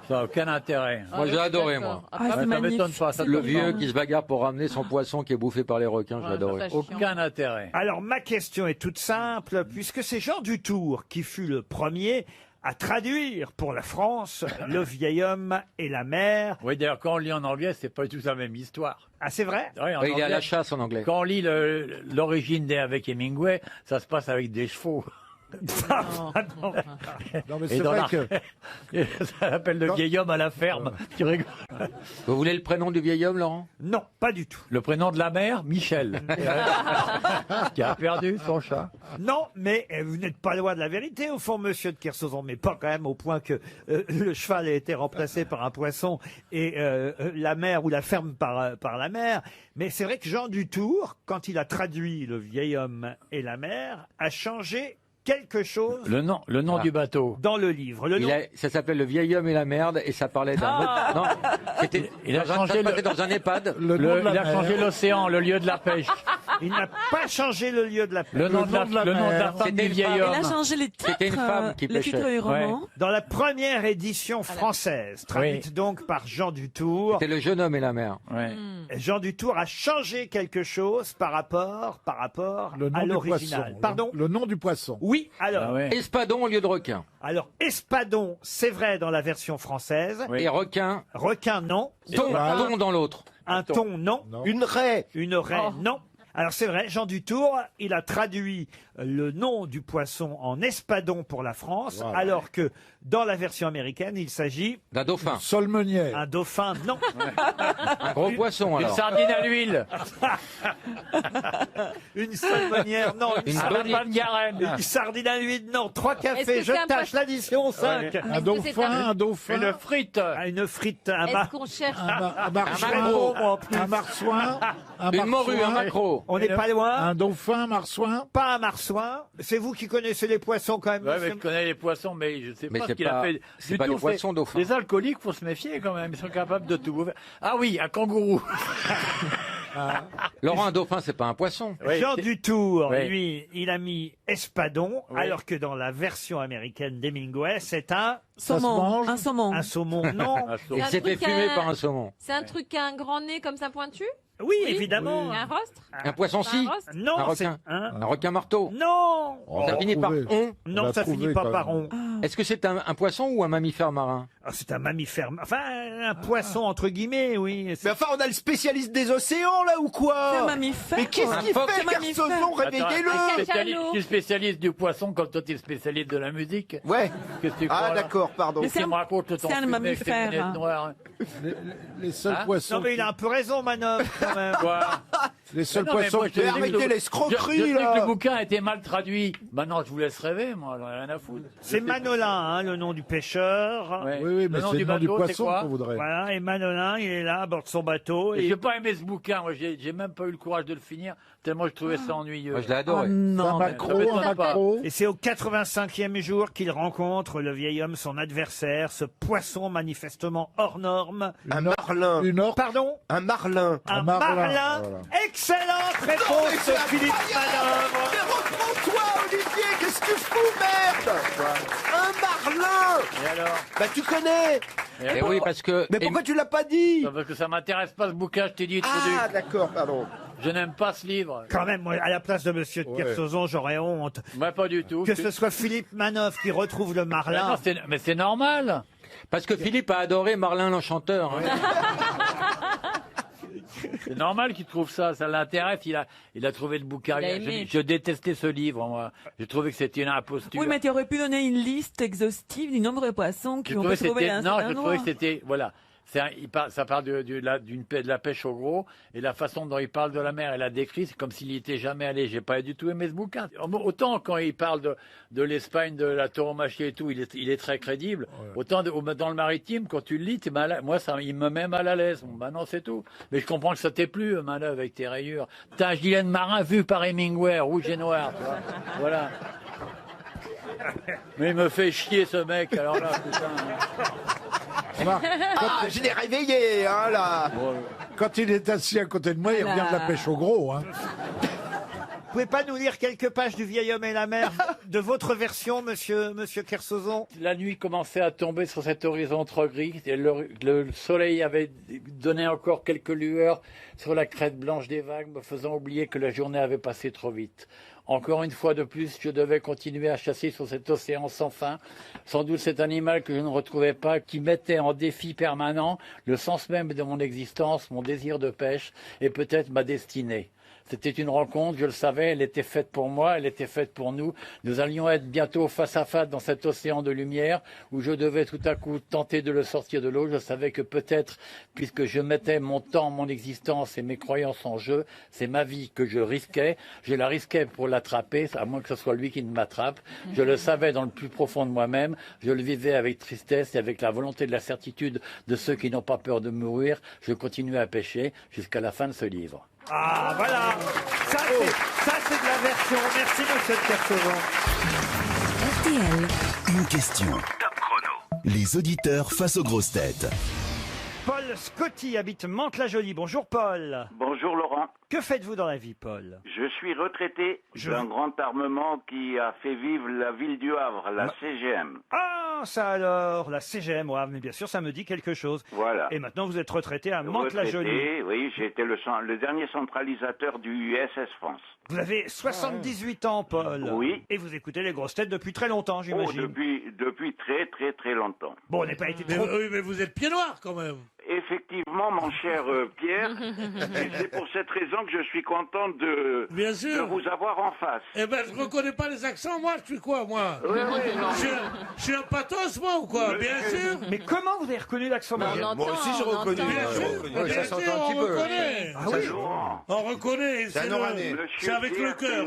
n'a aucun intérêt. Moi, j'ai adoré, moi. Ça m'étonne pas. Ça Le tombe vieux pas. qui se bagarre pour ramener son poisson qui est bouffé par les requins, j'ai adoré. Aucun intérêt. Alors, ma question est toute simple, puisque c'est Jean Dutour qui fut le premier à traduire pour la France Le vieil homme et la mer. Oui, d'ailleurs, quand on lit en anglais, c'est pas du tout la même histoire. Ah, c'est vrai? Oui, en Il est à anglais, la chasse en anglais. Quand on lit l'origine avec Hemingway, ça se passe avec des chevaux. Non, mais Et c'est dans vrai la- que. Ça s'appelle le vieil homme à la ferme. Tu rigoles. Vous voulez le prénom du vieil homme, Laurent? Non, pas du tout. Le prénom de la mère, Michel. Qui a perdu son chat. Non, mais vous n'êtes pas loin de la vérité, au fond, monsieur de Kersauzon, mais pas quand même au point que le cheval a été remplacé par un poisson et la mer ou la ferme par la mer. Mais c'est vrai que Jean Dutour, quand il a traduit Le vieil homme et la mer, a changé quelque chose Le nom du bateau. dans le livre. Le nom... Ça s'appelle Le vieil homme et la merde, et ça parlait d'un autre. Non, c'était Il a dans un- changé ça se passait le- dans un EHPAD. Il a changé l'océan, le lieu de la pêche. Il n'a pas changé le lieu de la pêche. Le nom de la femme C'était du une vieil femme. homme. Elle a changé les titres. C'était une femme qui les titres pêchait. du roman. Dans la première édition française, traduite donc par Jean Dutour, C'était Le jeune homme et la mer. Ouais. Jean Dutour a changé quelque chose par rapport Le nom à du l'original. poisson. Pardon? Le nom du poisson. Oui, alors. Ah ouais. Espadon au lieu de requin. Alors, espadon, c'est vrai dans la version française. Oui. Et requin, Requin, non. thon dans l'autre. Un thon, non. Une raie. Une raie, non. Alors c'est vrai, Jean Dutour, il a traduit le nom du poisson en espadon pour la France, Voilà. alors que dans la version américaine, il s'agit D'un dauphin. Solmenière. un dauphin, non. Un gros poisson, Une alors. sardine à l'huile. Une salmonière, non. Une Un bonne- lapin de Garenne. Une sardine à l'huile, non. 3 Est-ce cafés, que je c'est un tâche poisson l'addition 5. Un dauphin, un dauphin. Une frite. Une frite, un Est-ce qu'on cherche Un Je marsouin. réponds, moi, en plus. Un marsouin. Une morue, un maquereau. On n'est pas loin. Un dauphin, un marsouin. Pas un marsouin. C'est vous qui connaissez les poissons quand même. Ouais, mais monsieur- je connais les poissons, mais je sais Mais pas c'est ce qu'il a pas- fait. c'est Du pas tout des poissons, fait. dauphins. Les alcooliques, faut se méfier quand même. Ils sont capables de tout. Ah oui, un kangourou. Laurent, un dauphin, c'est pas un poisson. Oui, Jean c'est- Dutour, Oui. lui, il a mis espadon, Oui. alors que dans la version américaine d'Hemingway, c'est un Ça se Saumon. mange Un saumon. saumon. Non. Un saumon. Il un s'est fait truc fumer à- par un saumon. C'est un truc à un grand nez comme ça pointu? Oui, évidemment. Un rostre? Un poisson-ci. Un rostre? Non, Un c'est requin. un. Un requin marteau. Non. On Ça l'a finit par trouvé. on. On Non, l'a ça trouvé, finit pas quand par même. on. Est-ce que c'est un poisson ou un mammifère marin? Ah, c'est un mammifère. Enfin, un poisson entre guillemets, oui. Mais enfin, on a le spécialiste des océans, là, ou quoi C'est un mammifère. Mais qu'est-ce quoi. qu'il phoque. fait, C'est un mammifère. Kersozon? Attends, Réveillez-le tu es spécialiste du poisson comme toi tu es spécialiste de la musique. Ouais. Qu'est-ce que tu Ah, crois, là d'accord, pardon. Mais Qu'est-ce qu'il me raconte ton c'est un fumet avec tes mammifère, lunettes hein. noires? Les seuls Hein poissons. Non, mais il a un peu raison, Manoff, quand même. Quoi? Les seuls Mais non, mais poissons. moi, je te dis que arrêtez le- l'escroquerie, je sais là. que le bouquin a été mal traduit. Maintenant, je vous laisse rêver, moi, j'en ai rien à foutre. C'est Manolin, hein, le nom du pêcheur. Ouais. Oui, oui, mais c'est le nom du bateau, c'est poisson quoi qu'on voudrait. Voilà, et Manolin, il est là à bord de son bateau. Et Et j'ai pas aimé ce bouquin, moi j'ai même pas eu le courage de le finir, tellement je trouvais ça ennuyeux. Moi, je l'ai adoré. Oh non. Un mais maquereau, ça m'étonne un pas. maquereau. Et c'est au 85e jour qu'il rencontre le vieil homme, son adversaire, ce poisson manifestement hors norme. Un marlin. Une orque. Pardon? Un marlin. Un marlin, marlin. voilà. Excellente Non, mais réponse c'est de Philippe incroyable. Manœuvre. Mais reprends-toi, Olivier, qu'est-ce que tu fous, merde? Un marlin. Et alors Bah, tu connais. Et oui, parce que. Mais pourquoi tu l'as pas dit? Non, parce que ça m'intéresse pas ce bouquin, je t'ai dit, Ah, d'accord, pardon. je n'aime pas ce livre. Quand même, moi, à la place de Monsieur de Ouais. Kersauzon, j'aurais honte. Moi pas du tout. Que ce soit Philippe Manoff qui retrouve le Mais marlin. non, mais c'est normal. Parce que Philippe a adoré Marlin l'Enchanteur. hein. C'est normal qu'il trouve ça, ça l'intéresse. Il a trouvé le bouquin. Il a aimé. Je détestais ce livre, moi. J'ai trouvé que c'était une imposture. Oui, mais tu aurais pu donner une liste exhaustive du nombre de poissons qui Je ont trouvais été que trouvés c'était- à un non, certain je trouvais que endroit. c'était, voilà. Ça parle de la pêche au gros, et la façon dont il parle de la mer et la décrit, c'est comme s'il n'y était jamais allé. J'ai pas du tout aimé ce bouquin. Autant quand il parle de l'Espagne, de la tauromachie et tout, il est très crédible. Autant dans le maritime, quand tu le lis, t'es mal à... moi, il me met mal à l'aise. Bon, bah non, c'est tout. Mais je comprends que ça t'est plu, Manœuvre, avec tes rayures. T'as un gilet de marin vu par Hemingway, rouge et noir, tu vois. Voilà. Mais il me fait chier, ce mec, alors là, putain. Ah, je l'ai réveillé, hein, là. Quand il est assis à côté de moi, il revient de la pêche au gros. Hein. pouvez pas nous lire quelques pages du Vieil homme et la mer de votre version, monsieur Kersozon? La nuit commençait à tomber sur cet horizon trop gris et le soleil avait donné encore quelques lueurs sur la crête blanche des vagues, me faisant oublier que la journée avait passé trop vite. Encore une fois de plus, je devais continuer à chasser sur cet océan sans fin. Sans doute cet animal que je ne retrouvais pas, qui mettait en défi permanent le sens même de mon existence, mon désir de pêche et peut-être ma destinée. C'était une rencontre, je le savais, elle était faite pour moi, elle était faite pour nous. Nous allions être bientôt face à face dans cet océan de lumière où je devais tout à coup tenter de le sortir de l'eau. Je savais que peut-être, puisque je mettais mon temps, mon existence et mes croyances en jeu, c'est ma vie que je risquais. Je la risquais pour l'attraper, à moins que ce soit lui qui ne m'attrape. Je le savais dans le plus profond de moi-même. Je le vivais avec tristesse et avec la volonté de la certitude de ceux qui n'ont pas peur de mourir. Je continuais à pêcher jusqu'à la fin de ce livre. Ah, voilà. Ça, c'est de la version. Merci, monsieur Kersozon. RTL. Une question. Top chrono. Les auditeurs face aux grosses têtes. Paul Scotti habite Mantes-la-Jolie. Bonjour, Paul. Bonjour, Laurent. Que faites-vous dans la vie, Paul? Je suis retraité d'un grand armement qui a fait vivre la ville du Havre, la CGM. Ah, ça alors, la CGM, ouais, mais bien sûr, ça me dit quelque chose. Voilà. Et maintenant, vous êtes retraité à Mantes-la-Jolie. Retraité, oui, j'ai été le dernier centralisateur du SS France. Vous avez 78 ans, Paul. Oui. Et vous écoutez les grosses têtes depuis très longtemps, j'imagine. Depuis très, très, très longtemps. Bon, on n'est pas été trop... Oui, mais vous êtes pied noir, quand même. Effectivement, mon cher Pierre, et c'est pour cette raison que je suis content de vous avoir en face. Eh ben, je reconnais pas les accents, moi, je suis quoi, moi Oui, non. Je suis un patos, moi, ou quoi? Bien sûr. Mais comment vous avez reconnu l'accent belge? Moi aussi, j'ai reconnu. Bien sûr, on reconnaît. Ah oui. On reconnaît. C'est un Oranais. C'est avec le cœur.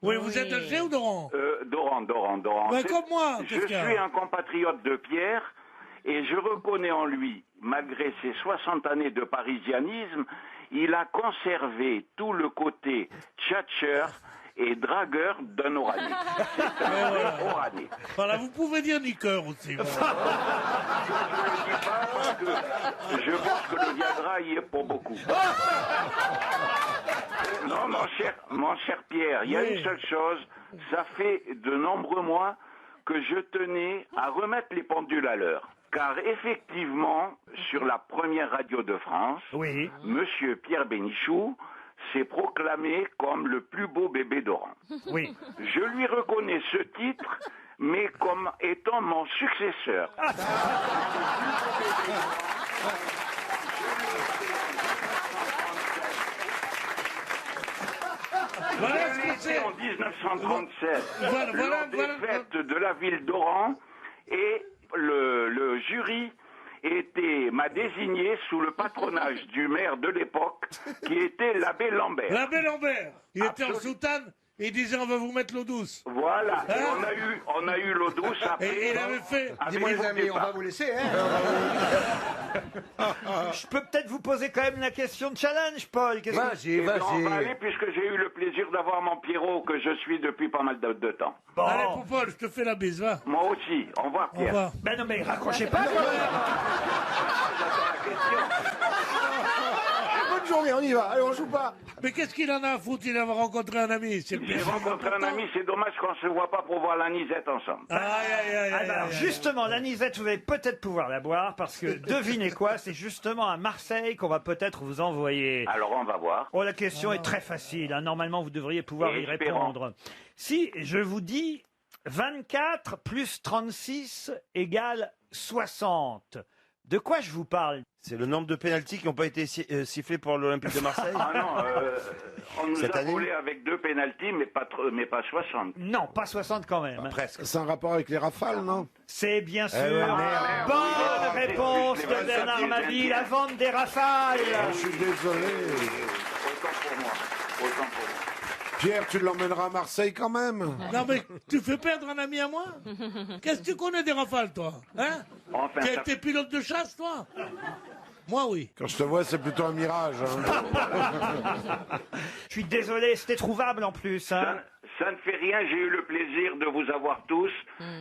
Oui, vous êtes Alger ou Doran? Doran. Ben, comme moi. Je suis un compatriote de Pierre et je reconnais en lui, malgré ses 60 années de parisianisme, il a conservé tout le côté tchatcheur et dragueur d'un Oranais. C'est un vrai Oranais. Voilà, vous pouvez dire niqueur aussi. Je pense que le Viagra y est pour beaucoup. Non, mon cher Pierre, il y a une seule chose, ça fait de nombreux mois que je tenais à remettre les pendules à l'heure. Car effectivement, sur la première radio de France, Monsieur Pierre Bénichou s'est proclamé comme le plus beau bébé d'Oran. Oui. Je lui reconnais ce titre, mais comme étant mon successeur. Voilà ce que c'est. En 1937, lors des fêtes de la ville d'Oran, et le jury m'a désigné sous le patronage du maire de l'époque, qui était l'abbé Lambert. L'abbé Lambert, il était en soutane. Il disait on va vous mettre l'eau douce. Voilà, et on a eu l'eau douce après. Et il avait fait. Dis-moi les amis, on va vous laisser, Je peux peut-être vous poser quand même la question de challenge, Paul. Vas-y. On va aller puisque j'ai eu le plaisir d'avoir mon Pierrot que je suis depuis pas mal de temps. Bon. Allez, Paul, je te fais la bise, va. Moi aussi. Au revoir, Pierre. Au revoir. Ben non, mais raccrochez pas, quand même. Bonne journée, on y va. Allez, on joue pas. Mais qu'est-ce qu'il en a à foutre? Il a rencontré un ami. J'ai rencontré un ami, c'est dommage qu'on se voit pas pour voir l'anisette ensemble. Alors justement, l'anisette, vous allez peut-être pouvoir la boire parce que devinez quoi, c'est justement à Marseille qu'on va peut-être vous envoyer. Alors on va voir. Oh, la question est très facile, hein. Normalement vous devriez pouvoir y répondre. Si je vous dis 24 plus 36 égale 60, de quoi je vous parle? C'est le nombre de pénaltys qui n'ont pas été sifflés pour l'Olympique de Marseille. Ah non, on nous Cette a année volé avec 2 pénaltys, mais pas 60. Non, pas 60 quand même. Presque. C'est un rapport avec les rafales, non? C'est bien sûr. merde. Bonne réponse de Bernard Mabille, la vente des rafales. Je suis désolé. Autant pour moi. Pierre, tu l'emmèneras à Marseille quand même. Non mais tu fais perdre un ami à moi? Qu'est-ce que tu connais des rafales, toi? Hein? Enfin, Tu as été pilote de chasse, toi? Moi, oui. Quand je te vois, c'est plutôt un mirage. Hein. Je suis désolé, c'était trouvable en plus. Hein. Ça ne fait rien, j'ai eu le plaisir de vous avoir tous.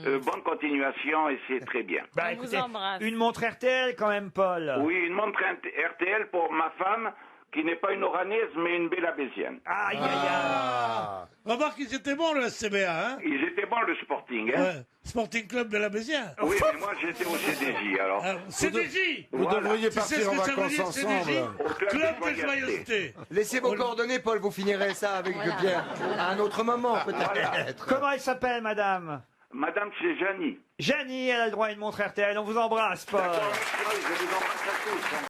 Bonne continuation et c'est très bien. Bah, écoutez, une montre RTL quand même, Paul. Oui, une montre RTL pour ma femme qui n'est pas une oranaise, mais une bélabésienne. Aïe, Remarque, ils étaient bons, le SCBA, hein. Ils étaient bons, le Sporting, hein. Ouais. Sporting Club de la Béziens. Oui, mais moi, j'étais au CDJ, alors. CDJ. Vous devriez Tu sais partir ce en que ça veut vacances dire, CDJ? ensemble. Club de joyeuseté. Laissez vos coordonnées, Paul, vous finirez ça avec Pierre. À un autre moment, peut-être. Comment elle s'appelle, madame? Madame, c'est Janie. Janie, elle a le droit à une montre RTL. On vous embrasse, Paul. Je vous embrasse à tous.